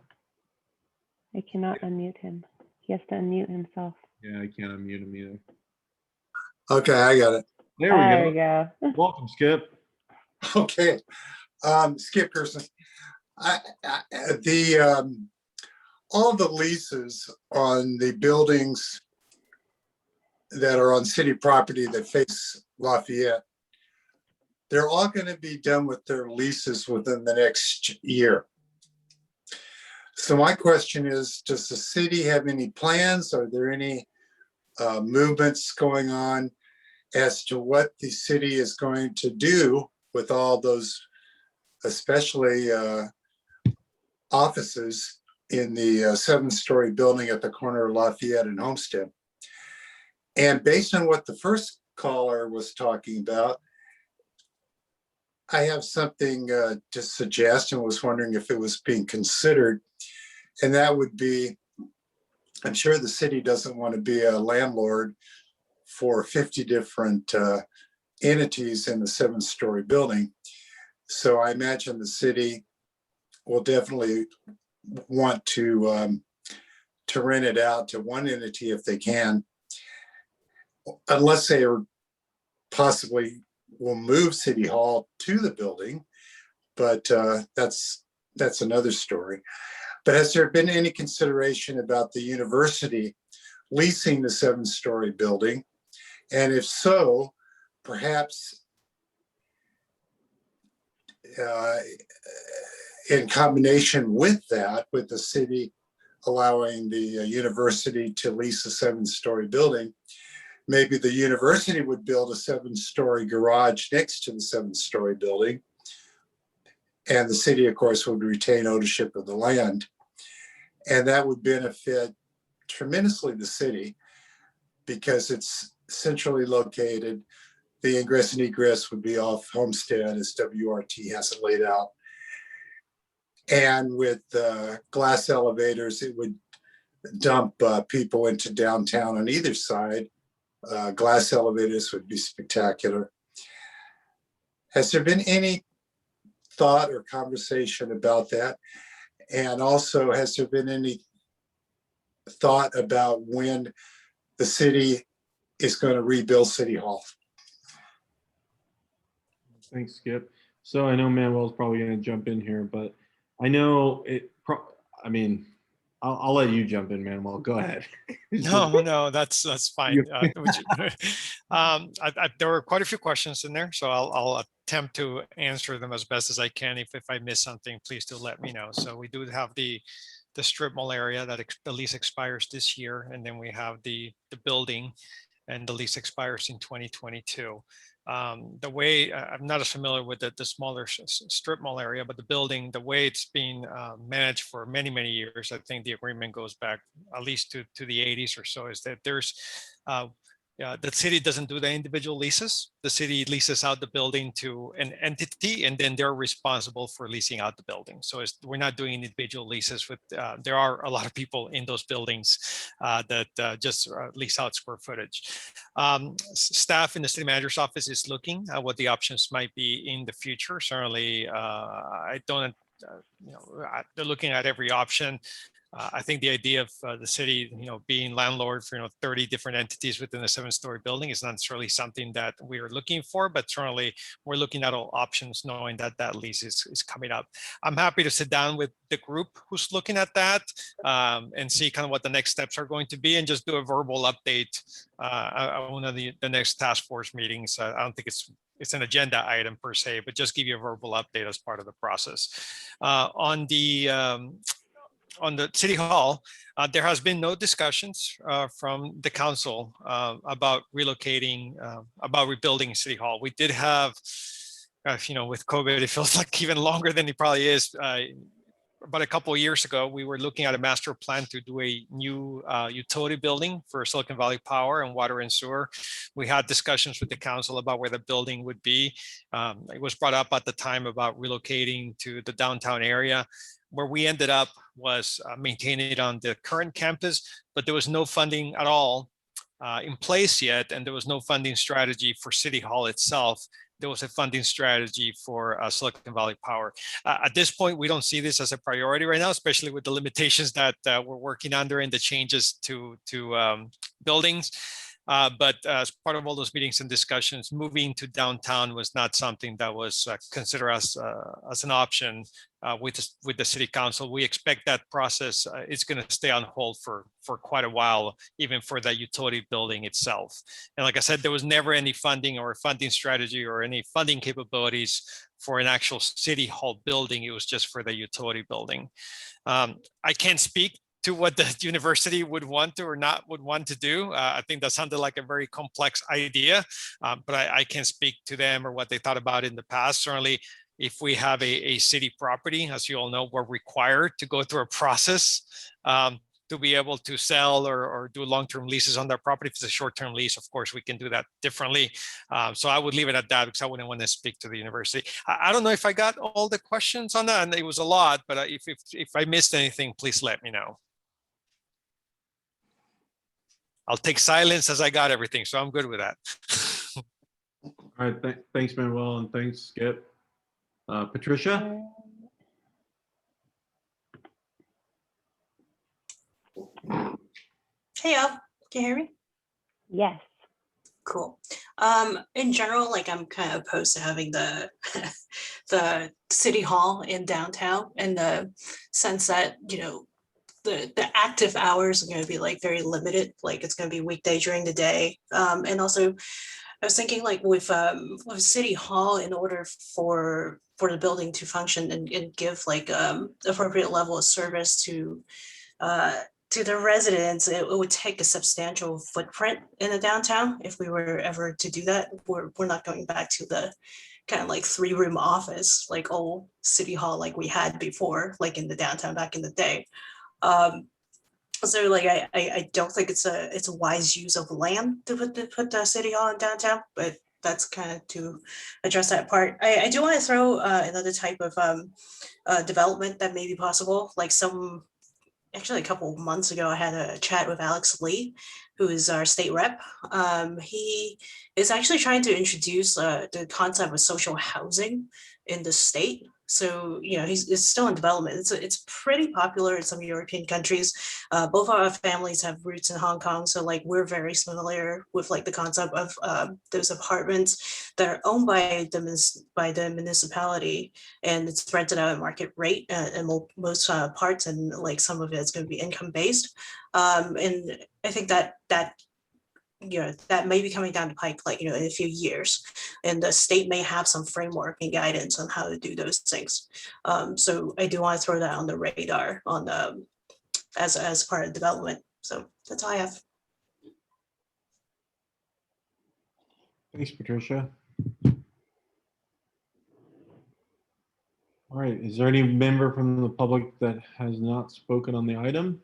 I cannot unmute him. He has to unmute himself. Yeah, I can't unmute him either. Okay, I got it. There we There go. we go. Welcome, Skip. Okay, Skip Pearson. All the leases on the buildings that are on city property that face Lafayette, they're all going to be done with their leases within the next year. So my question is, does the city have any plans? Are there any movements going on as to what the city is going to do with all those, especially offices in the 7-story building at the corner of Lafayette and Homestead? And based on what the first caller was talking about, I have something to suggest and was wondering if it was being considered. And that would be, I'm sure the city doesn't want to be a landlord for 50 different entities in the 7-story building. So I imagine the city will definitely want to rent it out to one entity if they can, unless they are possibly will move City Hall to the building, but that's another story. But has there been any consideration about the university leasing the 7-story building? And if so, perhaps in combination with that, with the city allowing the university to lease a 7-story building, maybe the university would build a 7-story garage next to the 7-story building. And the city, of course, would retain ownership of the land. And that would benefit tremendously the city because it's centrally located. The ingress and egress would be off Homestead as WRT has it laid out. And with glass elevators, it would dump people into downtown on either side. Glass elevators would be spectacular. Has there been any thought or conversation about that? And also, has there been any thought about when the city is going to rebuild City Hall? Thanks, Skip. So I know Manuel's probably going to jump in here, but I know I mean, I'll let you jump in, Manuel. Go ahead. No, that's fine. There were quite a few questions in there, so I'll attempt to answer them as best as I can. If I miss something, please do let me know. So we do have the strip mall area that the lease expires this year, and then we have the building, and the lease expires in 2022. The way I'm not as familiar with the smaller strip mall area, but the building, the way it's being managed for many, many years, I think the agreement goes back at least to the 80s or so, is that there's the city doesn't do the individual leases. The city leases out the building to an entity, and then they're responsible for leasing out the building. So we're not doing individual leases with, there are a lot of people in those buildings that just lease out square footage. Staff in the city manager's office is looking at what the options might be in the future. Certainly, I don't, they're looking at every option. I think the idea of the city, being landlord for 30 different entities within a 7-story building is not necessarily something that we are looking for, but certainly we're looking at all options, knowing that that lease is coming up. I'm happy to sit down with the group who's looking at that and see kind of what the next steps are going to be, and just do a verbal update on one of the next task force meetings. I don't think it's an agenda item per se, but just give you a verbal update as part of the process. On the City Hall, there has been no discussions from the council about relocating, about rebuilding City Hall. We did have, with COVID, it feels like even longer than it probably is. About a couple of years ago, we were looking at a master plan to do a new utility building for Silicon Valley Power and Water and Sewer. We had discussions with the council about where the building would be. It was brought up at the time about relocating to the downtown area. Where we ended up was maintaining it on the current campus, but there was no funding at all in place yet, and there was no funding strategy for City Hall itself there was a funding strategy for Silicon Valley Power. At this point, we don't see this as a priority right now, especially with the limitations that we're working under and the changes to buildings. But as part of all those meetings and discussions, moving to downtown was not something that was considered as an option with the city council. We expect that process is going to stay on hold for quite a while, even for the utility building itself. And like I said, there was never any funding or funding strategy or any funding capabilities for an actual city hall building. It was just for the utility building. I can't speak to what the university would want to or not would want to do. I think that sounded like a very complex idea, but I can't speak to them or what they thought about it in the past. Certainly, if we have a city property, as you all know, we're required to go through a process to be able to sell or do long-term leases on that property. If it's a short-term lease, of course, we can do that differently. So I would leave it at that because I wouldn't want to speak to the university. I don't know if I got all the questions on that, and it was a lot, but if I missed anything, please let me know. I'll take silence as I got everything, so I'm good with that. All right, thanks, Manuel, and thanks, Skip. Patricia? Hey, y'all, can you hear me? Yes. Cool. In general, like I'm kind of opposed to having the the city hall in downtown, in the sense that, you know, the active hours are going to be like very limited. Like it's going to be weekday during the day. And also I was thinking like with City Hall, in order for the building to function and give like appropriate level of service to the residents, it would take a substantial footprint in the downtown if we were ever to do that. We're not going back to the kind of like 3-room office, like old City Hall like we had before, like in the downtown back in the day. So like I don't think it's a wise use of land to put the city hall in downtown, but that's kind of to address that part. I do want to throw another type of development that may be possible. Like actually a couple of months ago, I had a chat with Alex Lee, who is our state rep. He is actually trying to introduce the concept of social housing in the state. So, you know, it's still in development. It's pretty popular in some European countries. Both our families have roots in Hong Kong. So like, we're very familiar with like the concept of those apartments that are owned by the municipality, and it's rented out at market rate in most parts. And like some of it is going to be income based. And I think that you know, that may be coming down the pike, like, you know, in a few years, and the state may have some framework and guidance on how to do those things. So I do want to throw that on the radar on the as part of development. So that's all I have. Thanks, Patricia. All right, is there any member from the public that has not spoken on the item?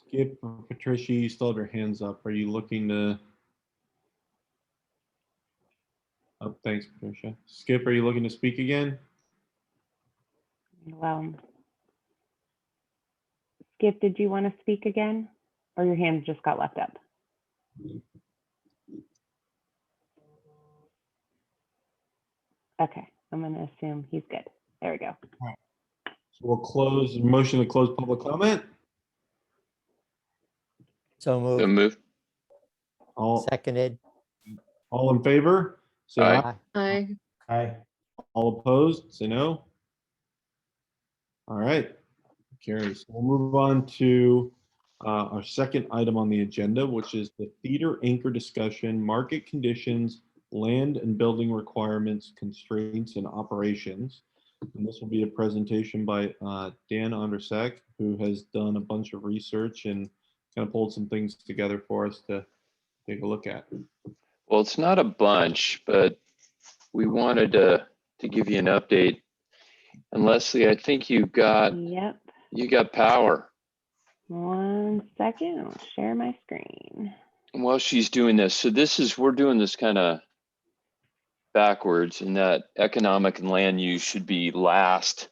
Skip or Patricia, you still have your hands up. Are you looking to? Oh, thanks, Patricia. Skip, are you looking to speak again? Well, Skip, did you want to speak again? Or your hands just got left up? Okay, I'm going to assume he's good. There we go. So we'll close, motion to close public comment. So moved. So move. Seconded. All in favor? Say Aye. Aye. Aye. All opposed? Say no. All right. Carries. We'll move on to our second item on the agenda, which is the theater anchor discussion, market conditions, land and building requirements, constraints, and operations. And this will be a presentation by Dan Ondersek, who has done a bunch of research and kind of pulled some things together for us to take a look at. Well, it's not a bunch, but we wanted to give you an update. And Leslie, I think you got power. 1 second, I'll share my screen. While she's doing this, so we're doing this kind of backwards, in that economic and land use should be last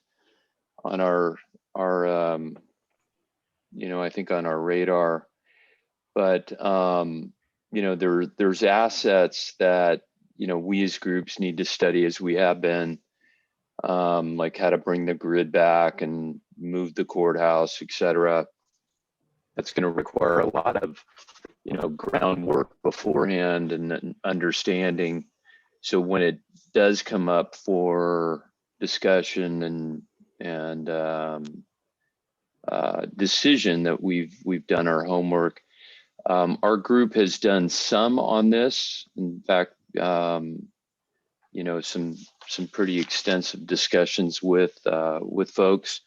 on our you know, I think on our radar. but you know, there's assets that, you know, we as groups need to study, as we have been, like how to bring the grid back and move the courthouse, et cetera. That's going to require a lot of, you know, groundwork beforehand and understanding. So when it does come up for discussion and decision, that we've done our homework. Our group has done some on this. In fact, you know, some pretty extensive discussions with folks.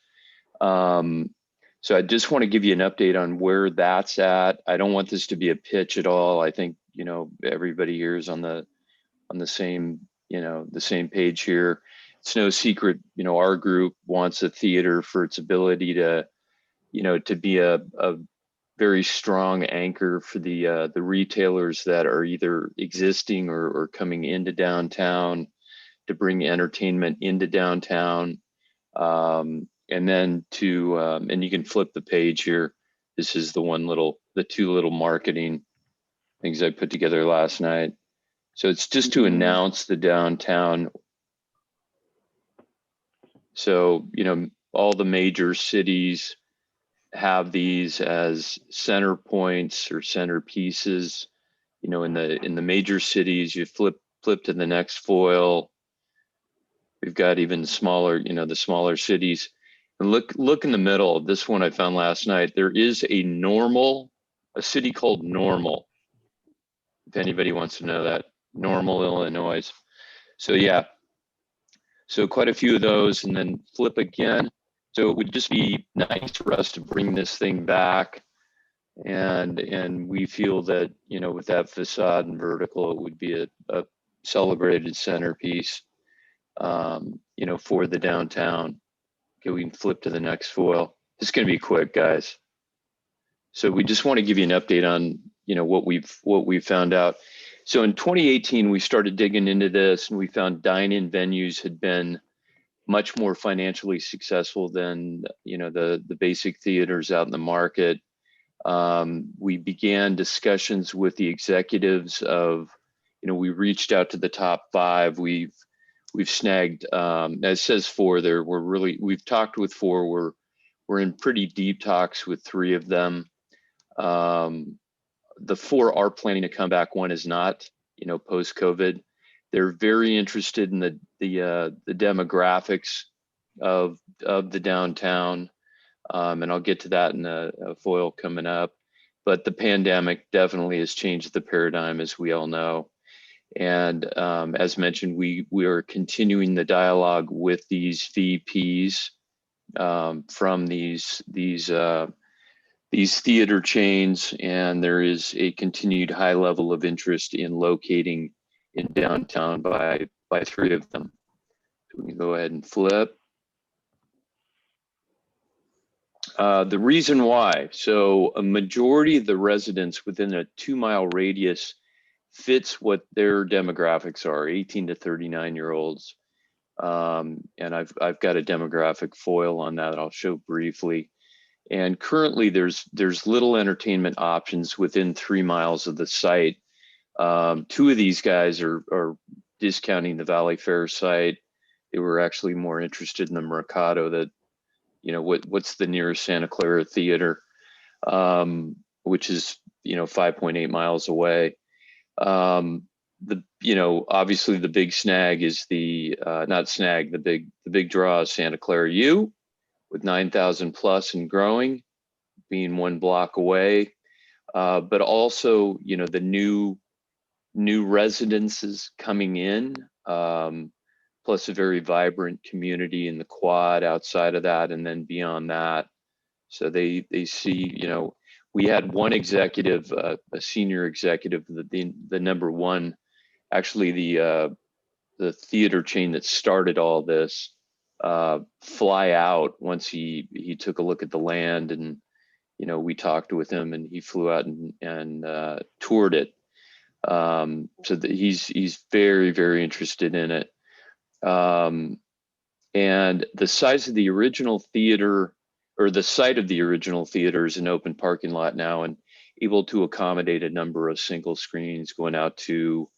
So I just want to give you an update on where that's at. I don't want this to be a pitch at all. I think, you know, everybody here is on the same, you know, the same page here. It's no secret, you know, our group wants a theater for its ability to, you know, to be a very strong anchor for the retailers that are either existing or coming into downtown, to bring entertainment into downtown. And then to, and you can flip the page here. This is the two little marketing things I put together last night. So it's just to announce the downtown. So, you know, all the major cities have these as center points or centerpieces. You know, in the major cities, you flip to the next foil. We've got even smaller, you know, the smaller cities. And look in the middle. This one I found last night. There is a city called Normal. If anybody wants to know that, Normal, Illinois. So yeah, so quite a few of those, and then flip again. So it would just be nice for us to bring this thing back. And we feel that, you know, with that facade and vertical, it would be a celebrated centerpiece, you know, for the downtown. Okay, we can flip to the next foil. It's going to be quick, guys. So we just want to give you an update on, you know, what we've found out. So in 2018, we started digging into this, and we found dine-in venues had been much more financially successful than, you know, the basic theaters out in the market. We began discussions with the executives of, you know, we reached out to the top 5. We've snagged, as says 4 there, we've talked with 4. We're in pretty deep talks with 3 of them. The 4 are planning to come back. 1 is not, you know, post-COVID. They're very interested in the demographics of the downtown. And I'll get to that in a foil coming up. But the pandemic definitely has changed the paradigm, as we all know. And as mentioned, we are continuing the dialogue with these VPs from these theater chains, and there is a continued high level of interest in locating in downtown by 3 of them. So we can go ahead and flip. The reason why, so a majority of the residents within a 2-mile radius fits what their demographics are, 18 to 39-year-olds. And I've got a demographic foil on that I'll show briefly. And currently there's little entertainment options within 3 miles of the site. 2 of these guys are discounting the Valley Fair site. They were actually more interested in the Mercado, that, you know, what's the nearest Santa Clara theater, which is, you know, 5.8 miles away. You know, obviously the big snag is the big draw is Santa Clara U, with 9,000 plus and growing, being 1 block away. But also, you know, the new residences coming in, plus a very vibrant community in the quad outside of that, and then beyond that. So they see, you know, we had one executive, a senior executive, the number 1, actually the theater chain that started all this, fly out once he took a look at the land, and, you know, we talked with him, and he flew out and toured it. So that he's very, very interested in it. And the size of the original theater, or the site of the original theater, is an open parking lot now, and able to accommodate a number of single screens going out to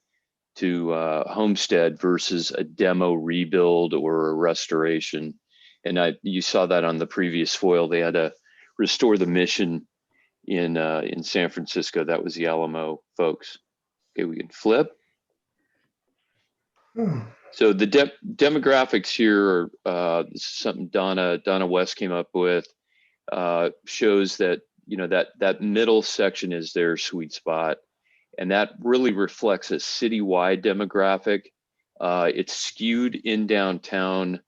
Homestead versus a demo rebuild or a restoration. And you saw that on the previous foil. They had to restore the Mission in San Francisco. That was the Alamo folks. Okay, we can flip. So the demographics here are this is something Donna West came up with. Shows that that middle section is their sweet spot, and that really reflects a citywide demographic. It's skewed in downtown,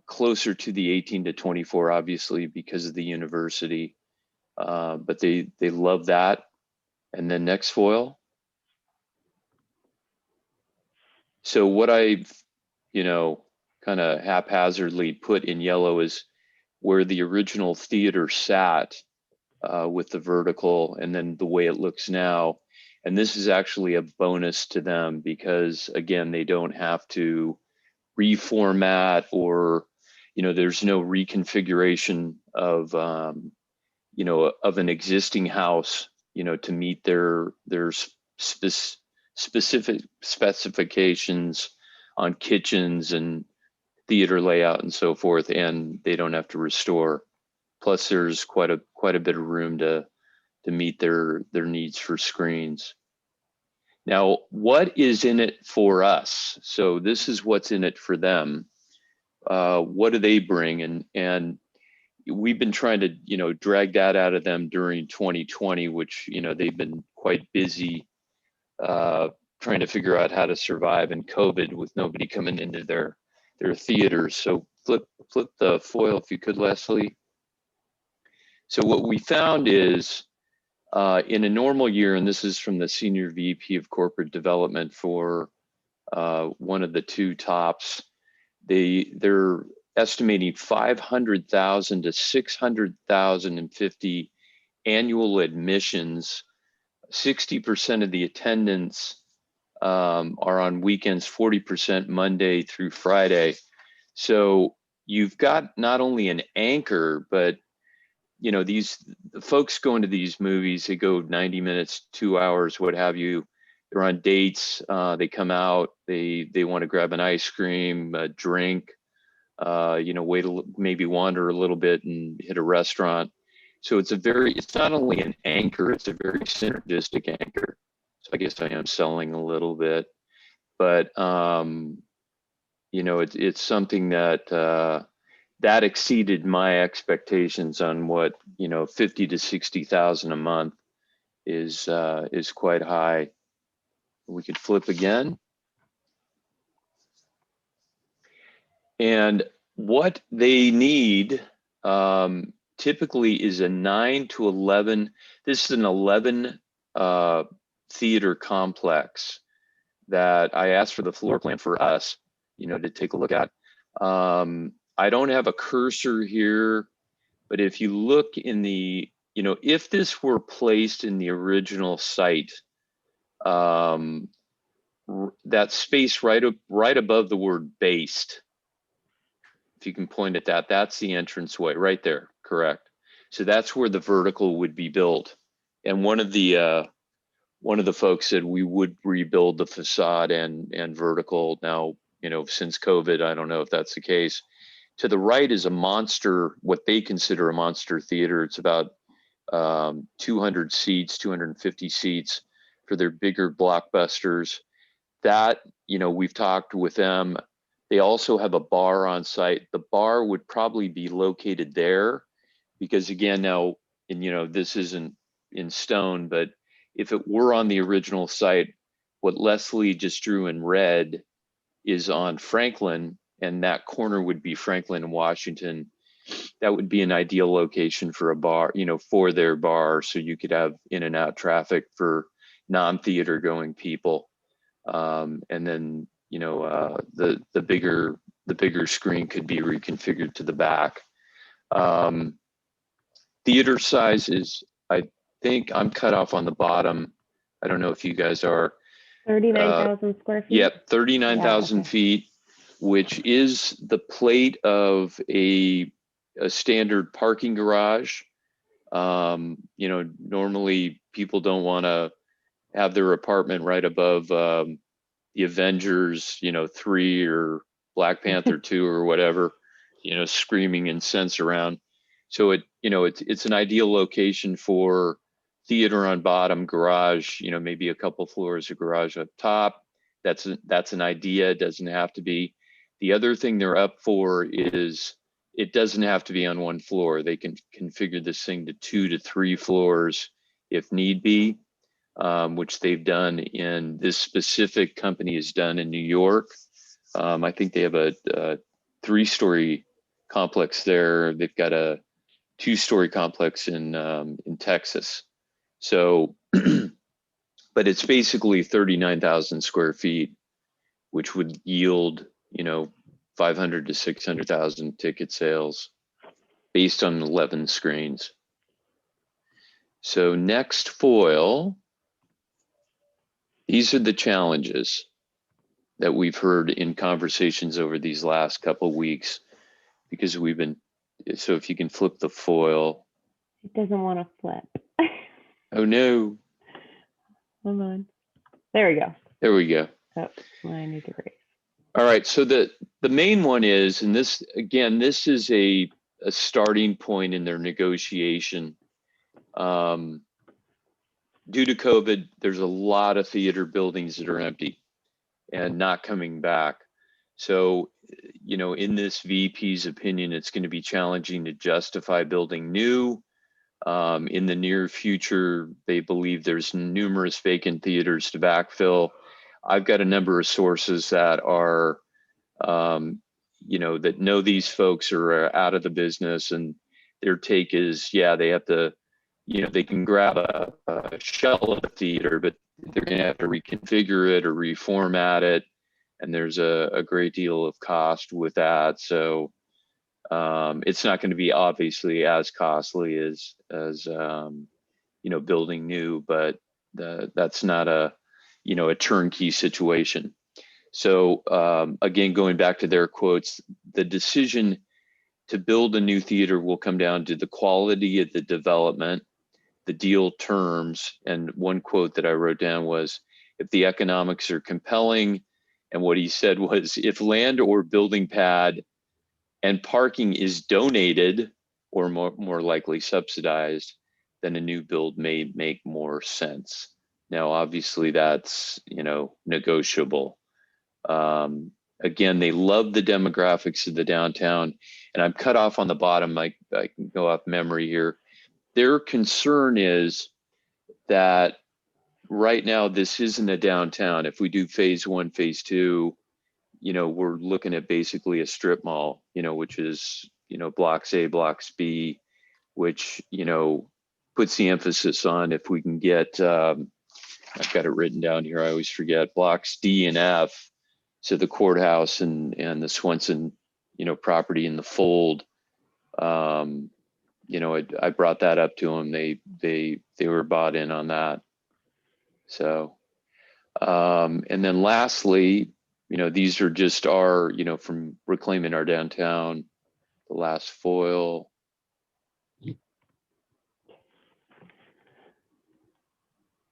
closer to the 18 to 24, obviously because of the university, but they love that. And then next foil. So what I've, kind of haphazardly put in yellow is where the original theater sat with the vertical, and then the way it looks now. And this is actually a bonus to them because, again, they don't have to reformat or, there's no reconfiguration of, of an existing house, to meet their specific specifications on kitchens and theater layout and so forth, and they don't have to restore. Plus, there's quite a bit of room to meet their needs for screens. Now, what is in it for us? So this is what's in it for them. What do they bring? And we've been trying to drag that out of them during 2020, which they've been quite busy trying to figure out how to survive in COVID with nobody coming into their theaters. So flip the foil if you could, Leslie. So what we found is in a normal year, and this is from the Senior VP of Corporate Development for one of the two tops, they're estimating 500,000 to 600,050 annual admissions. 60% of the attendance are on weekends, 40% Monday through Friday. So you've got not only an anchor, but the folks going to these movies, they go 90 minutes, 2 hours, what have you. They're on dates, they come out, they want to grab an ice cream, a drink, wait maybe wander a little bit and hit a restaurant. So it's not only an anchor, it's a very synergistic anchor. So I guess I am selling a little bit, but it's something that exceeded my expectations on what 50 to 60,000 a month is quite high. We could flip again. And what they need typically is a 9 to 11. This is an 11 theater complex that I asked for the floor plan for us, to take a look at. I don't have a cursor here, but if you look in the, if this were placed in the original site, that space right above the word based, if you can point at that, that's the entranceway right there, correct? So that's where the vertical would be built. And one of the folks said we would rebuild the facade and vertical. Now, since COVID, I don't know if that's the case. To the right is a monster, what they consider a monster theater. It's about 200 seats, 250 seats for their bigger blockbusters. That, we've talked with them. They also have a bar on site. The bar would probably be located there because, again, now, and this isn't in stone, but if it were on the original site, what Leslie just drew in red is on Franklin, and that corner would be Franklin and Washington. That would be an ideal location for a bar, for their bar, so you could have in and out traffic for non-theater going people. And then, the bigger screen could be reconfigured to the back. Theater size is, I think I'm cut off on the bottom. I don't know if you guys are. 39,000 square feet. Yep, 39,000 feet, which is the plate of a standard parking garage. Normally people don't want to have their apartment right above the Avengers, 3 or Black Panther 2 or whatever, screaming incense around. So it's an ideal location for theater on bottom, garage, maybe a couple floors of garage up top. That's an idea. It doesn't have to be. The other thing they're up for is it doesn't have to be on one floor. They can configure this thing to 2 to 3 floors if need be, which they've done in this specific company has done in New York. I think they have a 3-story complex there. They've got a 2-story complex in Texas. So, but it's basically 39,000 square feet, which would yield, 500 to 600,000 ticket sales based on 11 screens. So next foil, these are the challenges that we've heard in conversations over these last couple of weeks, because so if you can flip the foil. It doesn't want to flip. Oh no. Hold on. There we go. There we go. Oh, I need to erase. All right, so the main one is, and this is a starting point in their negotiation. Due to COVID, there's a lot of theater buildings that are empty and not coming back. So, in this VP's opinion, it's going to be challenging to justify building new. In the near future, they believe there's numerous vacant theaters to backfill. I've got a number of sources that are, that know these folks are out of the business, and their take is, yeah, they have to, they can grab a shell of a theater, but they're going to have to reconfigure it or reformat it. And there's a great deal of cost with that. So it's not going to be obviously as costly as building new, but that's not a turnkey situation. So again, going back to their quotes, the decision to build a new theater will come down to the quality of the development, the deal terms, and one quote that I wrote down was, if the economics are compelling, and what he said was, if land or building pad and parking is donated or more likely subsidized, then a new build may make more sense. Now, obviously that's, negotiable. Again, they love the demographics of the downtown, and I'm cut off on the bottom. I can go off memory here. Their concern is that right now this isn't a downtown. If we do phase 1, phase 2, we're looking at basically a strip mall, which is, blocks A, blocks B, which, puts the emphasis on, if we can get, I've got it written down here, I always forget, blocks D and F, so the courthouse and the Swenson, property in the fold. I brought that up to them. They were bought in on that. So, and then lastly, these are just our, from reclaiming our downtown, the last foil.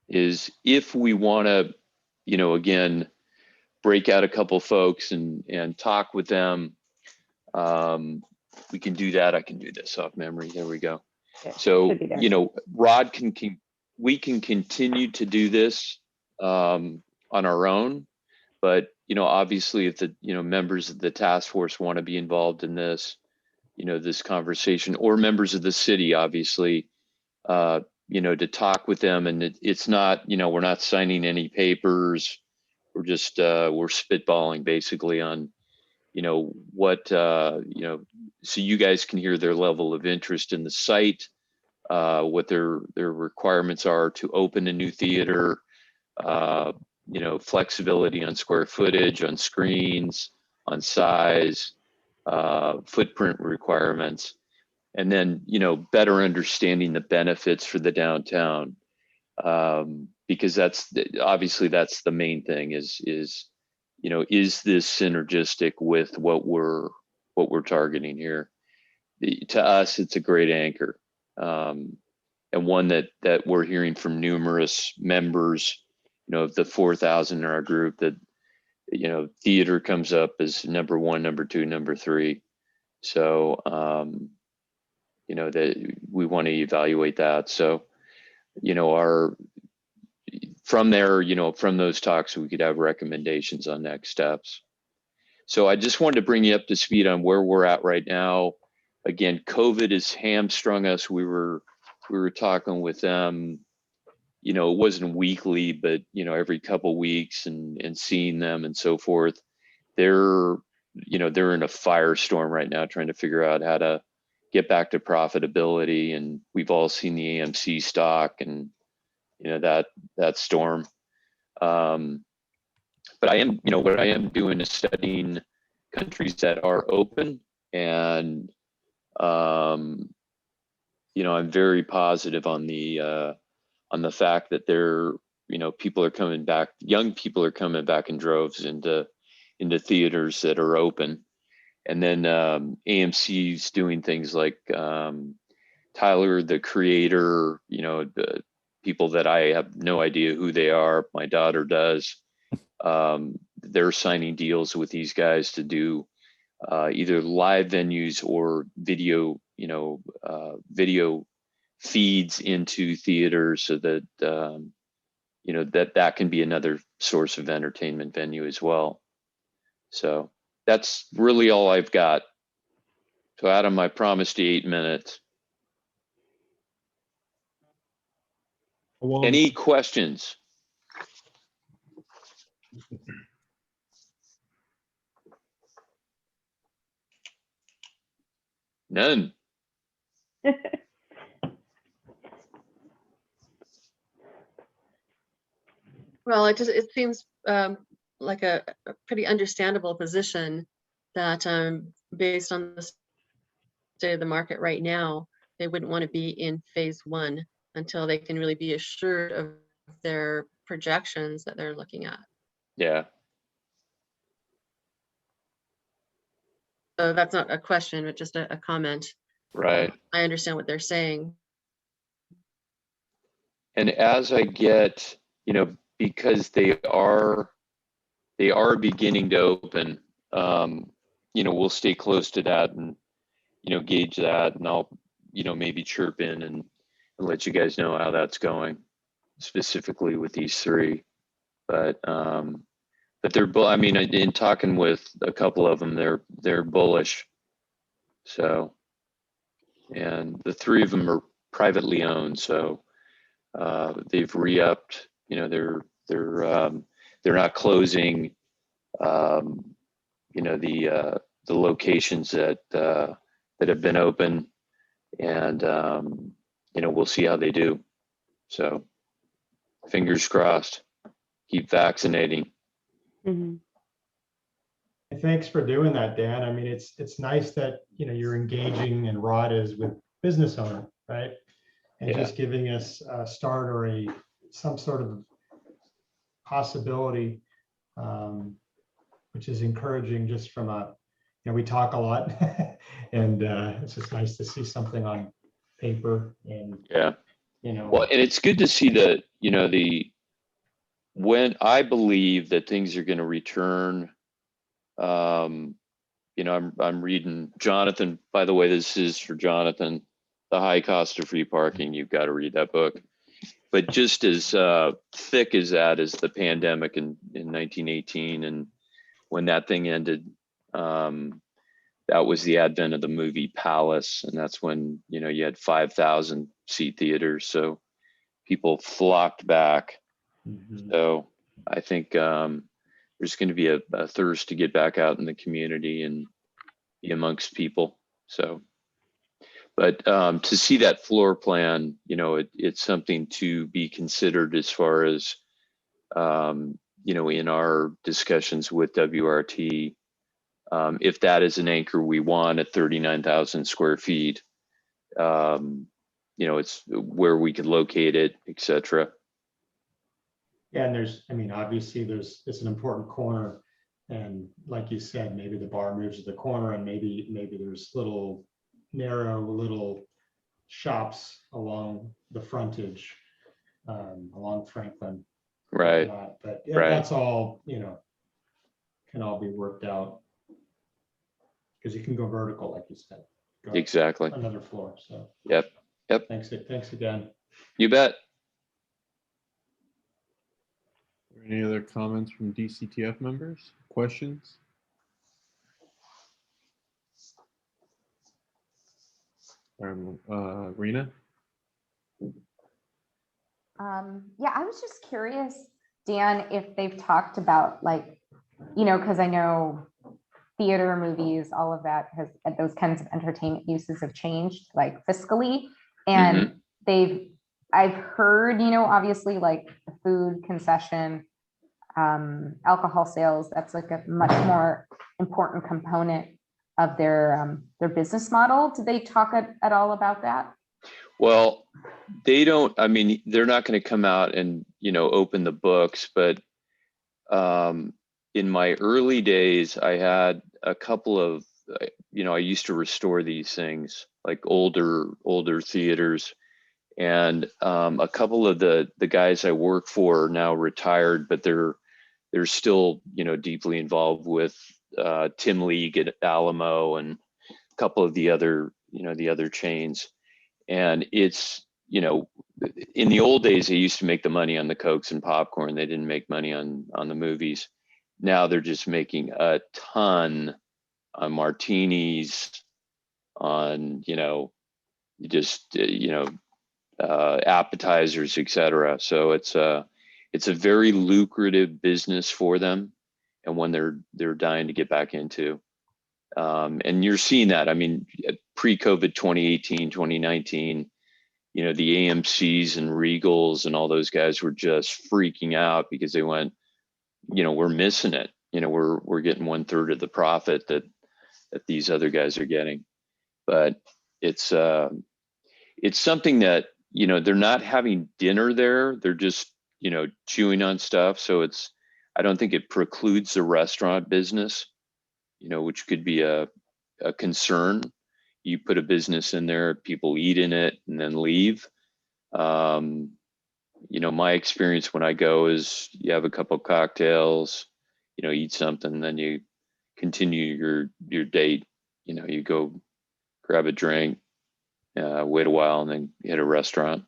Is if we want to, again, break out a couple folks and talk with them, we can do that. I can do this off memory. There we go. So, Rod we can continue to do this on our own, but, obviously if the, members of the task force want to be involved in this, this conversation, or members of the city, obviously, to talk with them. And it's not, we're not signing any papers. We're just, we're spitballing basically on, what, so you guys can hear their level of interest in the site, what their requirements are to open a new theater, flexibility on square footage, on screens, on size, footprint requirements, and then, better understanding the benefits for the downtown. Because that's obviously that's the main thing is this synergistic with what we're targeting here? To us, it's a great anchor. and one that we're hearing from numerous members, of the 4,000 in our group, that theater comes up as number 1, number 2, number 3. So that we want to evaluate that. So from there, from those talks, we could have recommendations on next steps. So I just wanted to bring you up to speed on where we're at right now. Again, COVID has hamstrung us. We were talking with them, it wasn't weekly, but every couple weeks, and seeing them and so forth. They're in a firestorm right now, trying to figure out how to get back to profitability. And we've all seen the AMC stock and that storm. But I am, what I am doing is studying countries that are open, and I'm very positive on the fact that people are coming back. Young people are coming back in droves into theaters that are open. And then AMC's doing things like Tyler, the creator, the people that I have no idea who they are. My daughter does. They're signing deals with these guys to do either live venues or video, video feeds into theaters, so that that can be another source of entertainment venue as well. So that's really all I've got. So Adam, I promised you 8 minutes. Well, any questions? None. Well, it seems like a pretty understandable position that based on the state of the market right now, they wouldn't want to be in phase 1 until they can really be assured of their projections that they're looking at. Yeah. So that's not a question, but just a comment. Right. I understand what they're saying. And as I get, because they are beginning to open, we'll stay close to that and, gauge that, and I'll, maybe chirp in and let you guys know how that's going, specifically with these 3. But they're, in talking with a couple of them, they're bullish. So, and the 3 of them are privately owned, so they've re-upped. They're not closing. The locations that have been open, and we'll see how they do. So, fingers crossed. Keep vaccinating. Mm-hmm. Thanks for doing that, Dan. I mean, it's nice that you're engaging, and Rod is, with business owner, right? And Yeah. just giving us a start or some sort of possibility, which is encouraging. Just from we talk a lot, and it's just nice to see something on paper. And yeah, well, and it's good to see that when I believe that things are going to return. I'm reading Jonathan, by the way, this is for Jonathan, The High Cost of Free Parking. You've got to read that book. But just as thick as that is the pandemic in 1918, and when that thing ended, that was the advent of the movie Palace, and that's when you had 5,000 seat theaters, so people flocked back. Mm-hmm. So I think there's going to be a thirst to get back out in the community and be amongst people. So, but to see that floor plan, it's something to be considered as far as, in our discussions with WRT, if that is an anchor we want at 39,000 square feet, it's where we could locate it, et cetera. Yeah, and obviously it's an important corner, and like you said, maybe the bar moves to the corner, and maybe there's little shops along the frontage, along Franklin. Right. But yeah, Right. that's all, can all be worked out. Because you can go vertical, like you said. Go up Exactly. another floor, so. Yep. Yep. Thanks again. You bet. Any other comments from DCTF members? Questions? Rena? Yeah, I was just curious, Dan, if they've talked about like, because I know theater, movies, all of that has, those kinds of entertainment uses have changed like fiscally. And I've heard, obviously like the food concession, alcohol sales, that's like a much more important component of their business model. Did they talk at all about that? Well, they don't, I mean, they're not going to come out and, open the books, but in my early days, I had a couple of, I used to restore these things like older theaters, and a couple of the guys I work for are now retired, but they're still, deeply involved with Tim League at Alamo and a couple of the other, the other chains. And it's, in the old days, they used to make the money on the Cokes and popcorn. They didn't make money on the movies. Now they're just making a ton on martinis, on, appetizers, etc. So it's a very lucrative business for them, and one they're dying to get back into. And you're seeing that. I mean, pre-COVID 2018, 2019, the AMCs and Regals and all those guys were just freaking out because they went, we're missing it. We're getting 1/3 of the profit that these other guys are getting. But it's something that, they're not having dinner there. They're just, chewing on stuff. So I don't think it precludes the restaurant business, which could be a concern. You put a business in there, people eat in it and then leave. My experience when I go is you have a couple cocktails, eat something, then you continue your date. You go grab a drink, wait a while, and then hit a restaurant.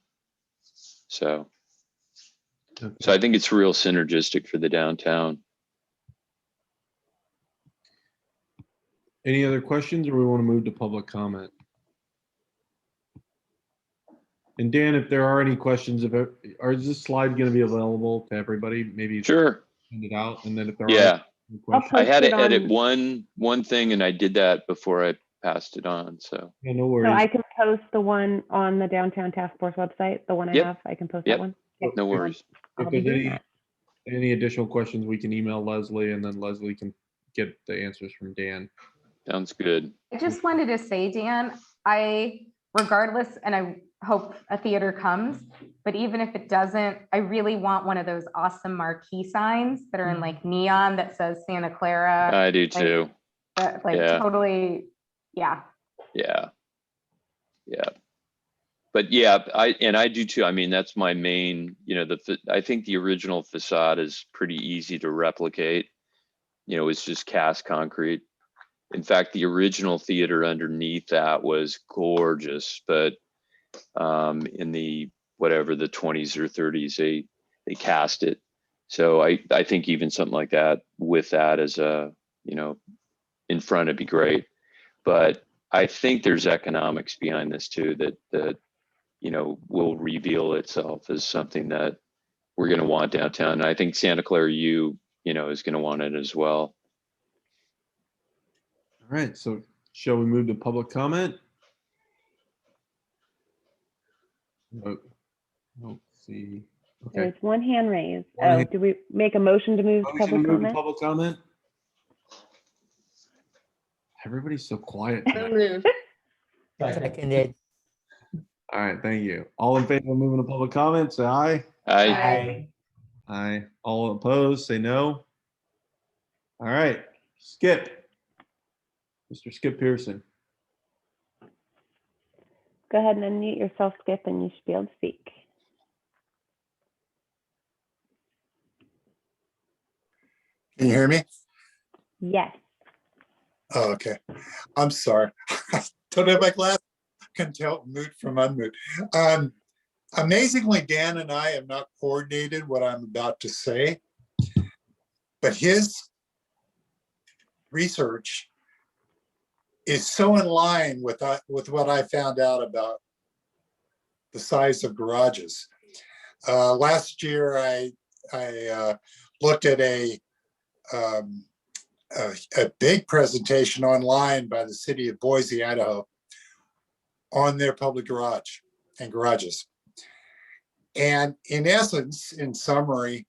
So I think it's real synergistic for the downtown. Any other questions, or we want to move to public comment? And Dan, if there are any questions, is this slide going to be available to everybody? Maybe sure. Send it out, and then if there are any questions, I had to edit one thing, and I did that before I passed it on. So yeah, no worries. So I can post the one on the Downtown Task Force website. The one I have, I can post that one. No worries. If there's any additional questions, we can email Leslie, and then Leslie can get the answers from Dan. Sounds good. I just wanted to say, Dan, regardless, and I hope a theater comes, but even if it doesn't, I really want one of those awesome marquee signs that are in like neon that says Santa Clara. I do too. Totally. Yeah. Yeah. But yeah, I do too. I mean, that's my main, I think the original facade is pretty easy to replicate. It's just cast concrete. In fact, the original theater underneath that was gorgeous, but in the the 20s or 30s, they cast it. So I think even something like that with that as a, in front, it'd be great. But I think there's economics behind this too, that will reveal itself as something that we're going to want downtown. And I think Santa Clara U, is going to want it as well. All right, so shall we move to public comment? Let's see. Okay. There's one hand raised. Do we make a motion to move to public comment? Public comment? Everybody's so quiet. Seconded. All right, thank you. All in favor of moving to public comment, say aye. Aye. Aye. All opposed, say no. All right, Skip. Mr. Skip Pearson. Go ahead and unmute yourself, Skip, and you should be able to speak. Can you hear me? Yes. Oh, okay. I'm sorry. Don't have my glasses. Can tell mute from unmute. Amazingly, Dan and I have not coordinated what I'm about to say, but his research is so in line with what I found out about the size of garages. Last year, I looked at a big presentation online by the city of Boise, Idaho, on their public garage and garages. And in essence, in summary,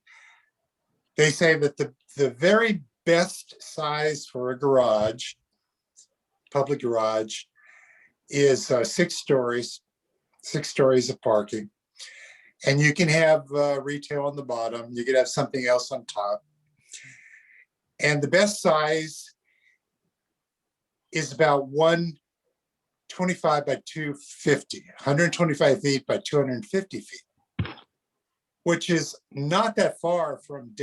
they say that the very best size for a garage, public garage, is 6 stories, 6 stories of parking. And you can have retail on the bottom. You could have something else on top. And the best size is about 125 by 250, 125 feet by 250 feet, which is not that far from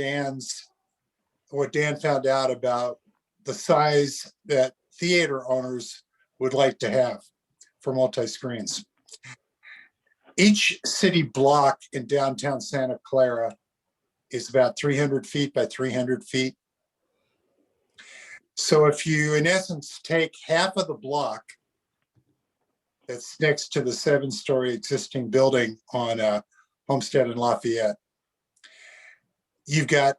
what Dan found out about the size that theater owners would like to have for multi-screens. Each city block in downtown Santa Clara is about 300 feet by 300 feet. So if you, in essence, take half of the block that's next to the 7-story existing building on Homestead and Lafayette, you've got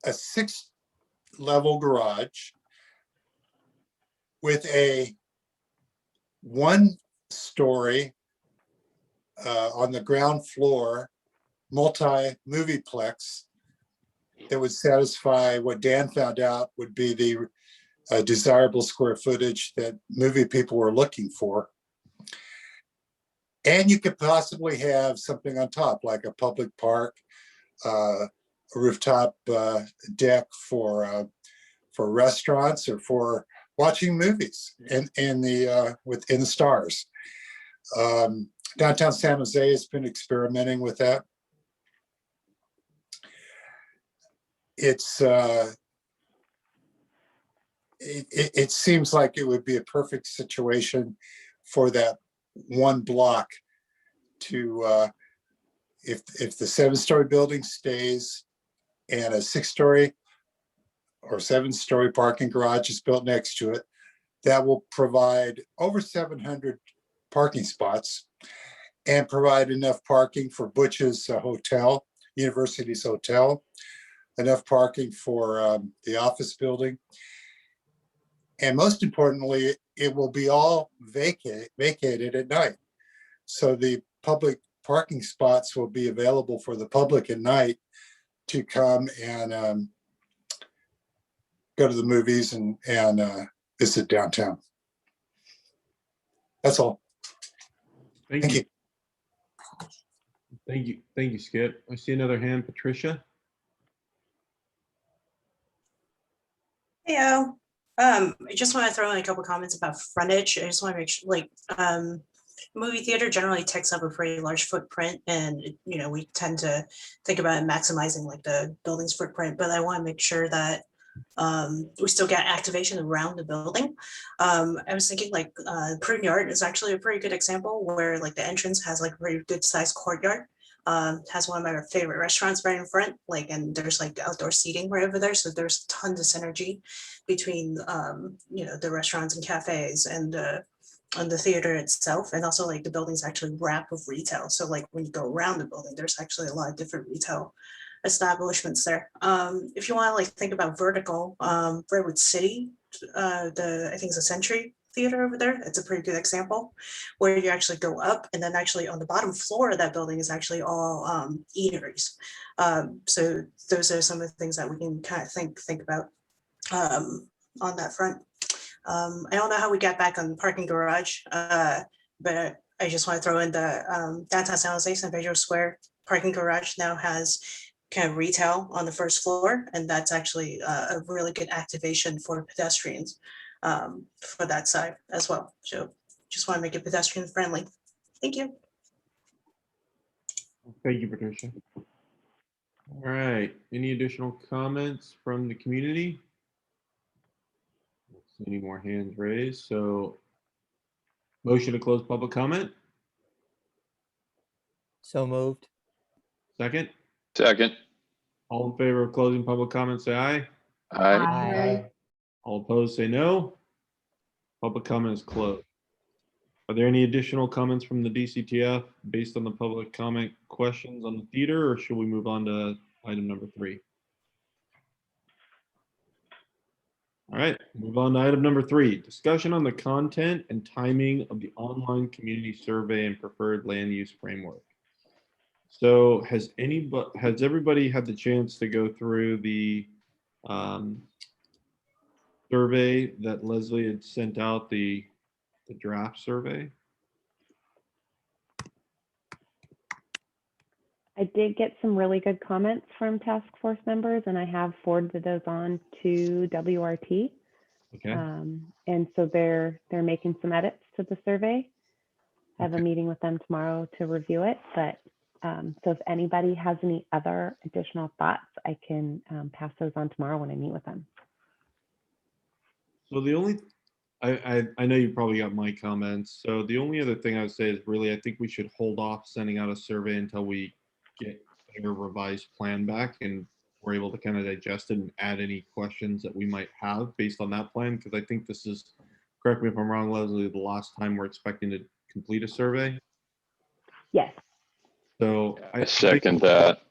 a 6-level garage with a 1-story on the ground floor multi-movieplex that would satisfy what Dan found out would be the desirable square footage that movie people were looking for. And you could possibly have something on top, like a public park, a rooftop deck for restaurants or for watching movies within the stars. Downtown San Jose has been experimenting with that. It seems like it would be a perfect situation for that one block to, if the 7-story building stays and a 6-story or 7-story parking garage is built next to it, that will provide over 700 parking spots and provide enough parking for Butch's hotel, University's hotel, enough parking for the office building. And most importantly, it will be all vacated at night. So the public parking spots will be available for the public at night to come and go to the movies and visit downtown. That's all. Thank you. Thank you, Skip. I see another hand, Patricia. Hey, I just want to throw in a couple comments about frontage. I just want to make sure, like, movie theater generally takes up a pretty large footprint, and we tend to think about maximizing like the building's footprint. But I want to make sure that we still get activation around the building. I was thinking like Prune Yard is actually a pretty good example where like the entrance has like a very good sized courtyard. Has one of my favorite restaurants right in front, like, and there's like outdoor seating right over there. So there's tons of synergy between, the restaurants and cafes and the theater itself. And also like the building's actually wrapped with retail. So like when you go around the building, there's actually a lot of different retail establishments there. If you want to like think about vertical, Redwood City, I think it's a Century Theater over there. It's a pretty good example where you actually go up and then actually on the bottom floor of that building is actually all eateries. So those are some of the things that we can kind of think about on that front. I don't know how we got back on the parking garage, but I just want to throw in the downtown San Jose, San Pedro Square parking garage now has kind of retail on the first floor, and that's actually a really good activation for pedestrians for that side as well. So just want to make it pedestrian friendly. Thank you. Thank you, Patricia. All right, any additional comments from the community? Don't see any more hands raised, so motion to close public comment, So moved. second. Second. All in favor of closing public comment, say aye. Aye. Aye. All opposed, say no. Public comment is closed. Are there any additional comments from the DCTF based on the public comment questions on the theater, or should we move on to item number 3? All right, move on to item number 3, discussion on the content and timing of the online community survey and preferred land use framework. So has everybody had the chance to go through the survey that Leslie had sent out, the draft survey? I did get some really good comments from task force members, and I have forwarded those on to WRT. Okay. And so they're making some edits to the survey. I have a meeting with them tomorrow to review it, but so if anybody has any other additional thoughts, I can pass those on tomorrow when I meet with them. So the only, I know you probably got my comments. So the only other thing I would say is really, I think we should hold off sending out a survey until we get a revised plan back and we're able to kind of digest it and add any questions that we might have based on that plan. Because I think this is, correct me if I'm wrong, Leslie, the last time we're expecting to complete a survey. Yes. So I second that.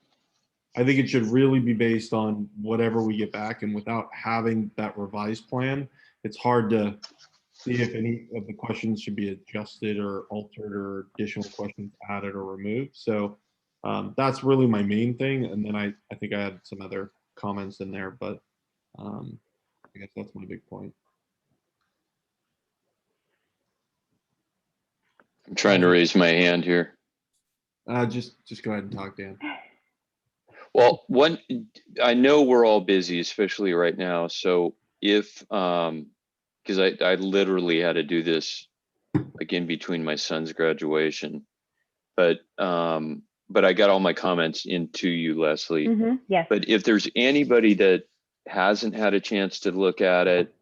I think it should really be based on whatever we get back, and without having that revised plan, it's hard to see if any of the questions should be adjusted or altered or additional questions added or removed. So that's really my main thing. And then I think I had some other comments in there, but I guess that's my big point. I'm trying to raise my hand here. Just go ahead and talk, Dan. Well, I know we're all busy, especially right now. So if, because I literally had to do this like in between my son's graduation, but I got all my comments into you, Leslie. Yes. But if there's anybody that hasn't had a chance to look at it,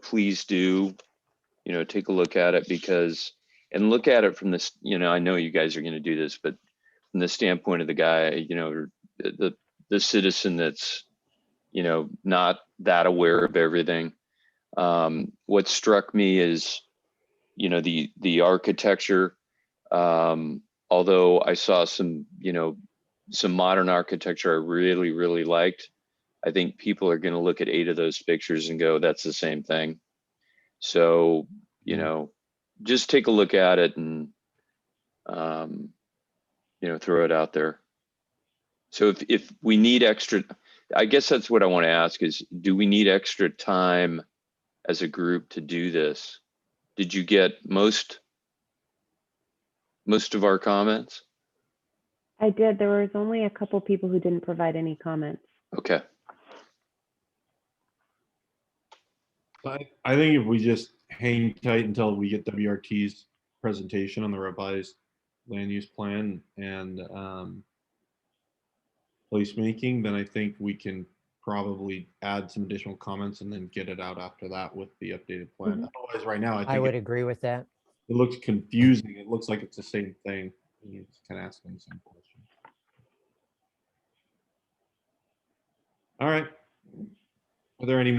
please do, take a look at it and look at it from this, I know you guys are going to do this, but from the standpoint of the guy, the citizen that's, not that aware of everything. What struck me is, the architecture, although I saw some modern architecture I really, really liked. I think people are going to look at 8 of those pictures and go, that's the same thing. So, just take a look at it and, throw it out there. So if we need extra, I guess that's what I want to ask is, do we need extra time as a group to do this? Did you get most of our comments? I did. There was only a couple people who didn't provide any comments. Okay. I think if we just hang tight until we get WRT's presentation on the revised land use plan and placemaking, then I think we can probably add some additional comments and then get it out after that with the updated plan. Otherwise, right now, I would agree with that. It looks confusing. It looks like it's the same thing. You're just kind of asking the same question. All right. Are there any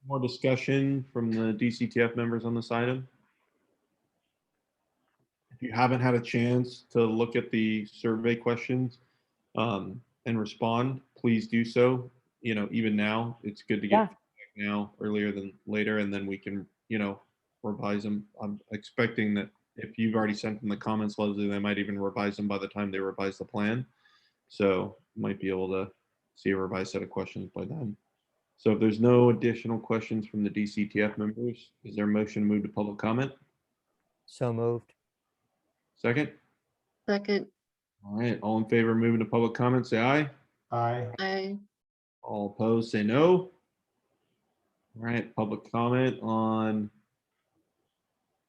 more discussion from the DCTF members on this item? If you haven't had a chance to look at the survey questions and respond, please do so. Even now, it's good to get feedback now earlier than later, and then we can, revise them. I'm expecting that if you've already sent them the comments, Leslie, they might even revise them by the time they revise the plan. So might be able to see a revised set of questions by then. So if there's no additional questions from the DCTF members, is there a motion to move to public comment? So moved. Second? Second. All right, all in favor of moving to public comment, say aye. Aye. Aye. All opposed, say no. All right, public comment on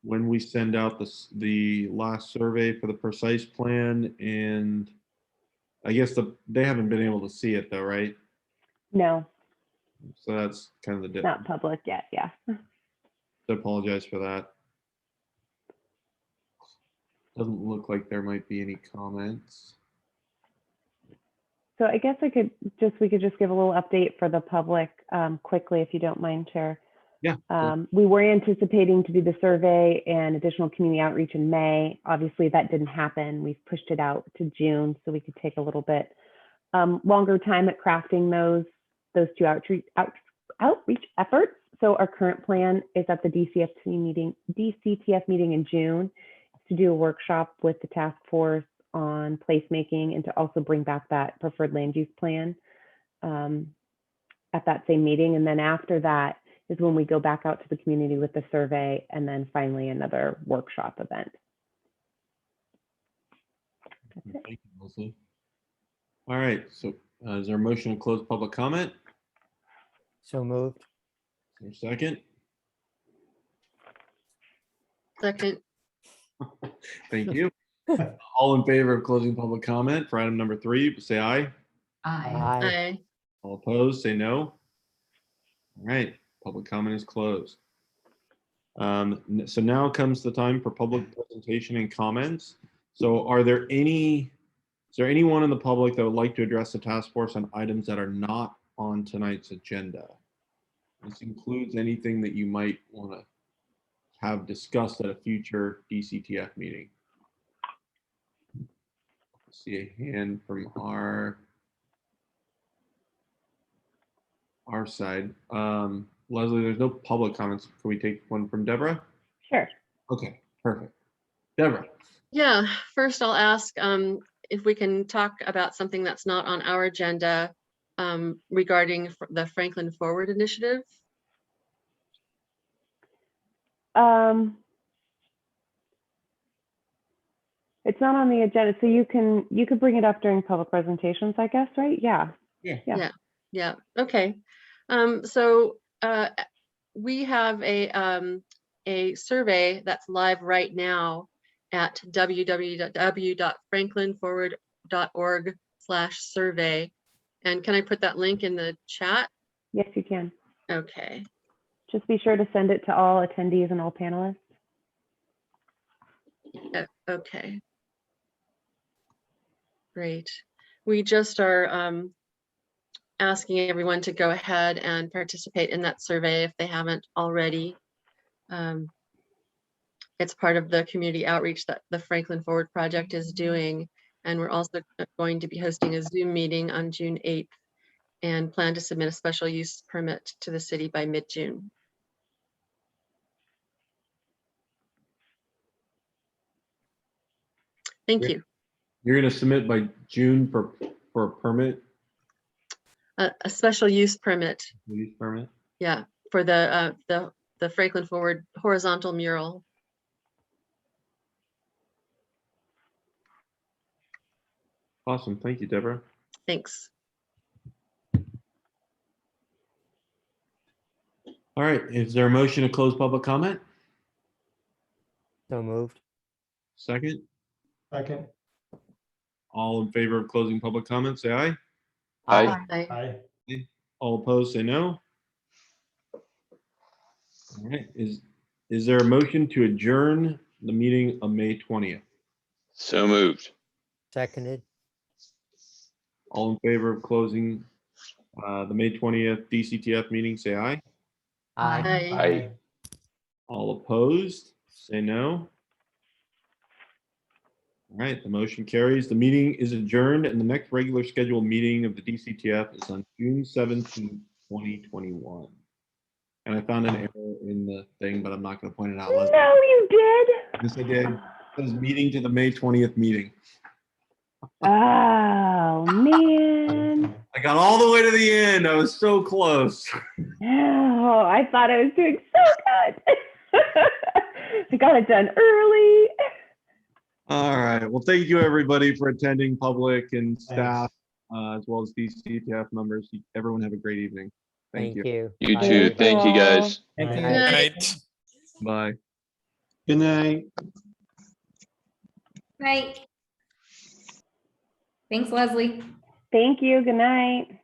when we send out the last survey for the precise plan, and I guess they haven't been able to see it though, right? No, So that's kind of the not difference. public yet. Yeah. I apologize for that. Doesn't look like there might be any comments. So I guess we could just give a little update for the public quickly, if you don't mind, Chair. Yeah. We were anticipating to do the survey and additional community outreach in May. Obviously, that didn't happen. We've pushed it out to June so we could take a little bit longer time at crafting those two outreach efforts. So our current plan is at the DCTF meeting in June to do a workshop with the task force on placemaking and to also bring back that preferred land use plan at that same meeting. And then after that is when we go back out to the community with the survey, and then finally another workshop event. Thank you, Leslie. All right, so is there a motion to close public comment? So moved. Is there a second? Second. Thank you. All in favor of closing public comment for item number 3, say aye. Aye. Aye. All opposed, say no. All right, public comment is closed. So now comes the time for public presentation and comments. So is there anyone in the public that would like to address the task force on items that are not on tonight's agenda? This includes anything that you might want to have discussed at a future DCTF meeting. See a hand from our side. Leslie, there's no public comments. Can we take one from Deborah? Sure. Okay, perfect. Deborah. Yeah, first I'll ask if we can talk about something that's not on our agenda regarding the Franklin Forward Initiative. It's not on the agenda, so you could bring it up during public presentations, I guess, right? Yeah. Yeah. Okay. So we have a survey that's live right now at www.franklinforward.org/survey. And can I put that link in the chat? Yes, you can. Okay. Just be sure to send it to all attendees and all panelists. Okay. Great. We just are asking everyone to go ahead and participate in that survey if they haven't already. It's part of the community outreach that the Franklin Forward Project is doing. And we're also going to be hosting a Zoom meeting on June 8th and plan to submit a special use permit to the city by mid-June. Thank you. You're going to submit by June for a permit? A special use permit. Use permit? Yeah, for the Franklin Forward horizontal mural. Awesome. Thank you, Deborah. Thanks. All right. Is there a motion to close public comment? So moved. Second? Second. All in favor of closing public comment, say aye. Aye. Aye. All opposed, say no. All right. Is there a motion to adjourn the meeting of May 20th? So moved. Seconded. All in favor of closing the May 20th DCTF meeting, say aye. Aye. Aye. All opposed, say no. All right, the motion carries. The meeting is adjourned, and the next regular scheduled meeting of the DCTF is on June 17th, 2021. And I found an error in the thing, but I'm not going to point it out. No, you did. Yes, I did. It says meeting to the May 20th meeting. Oh, man. I got all the way to the end. I was so close. Oh, I thought I was doing so good. I got it done early. All right. Well, thank you, everybody, for attending, public and staff, as well as DCTF members. Everyone have a great evening. Thank you. You too. Thank you, guys. Thank you. Good night. Bye. Good night. Night. Thanks, Leslie. Thank you. Good night.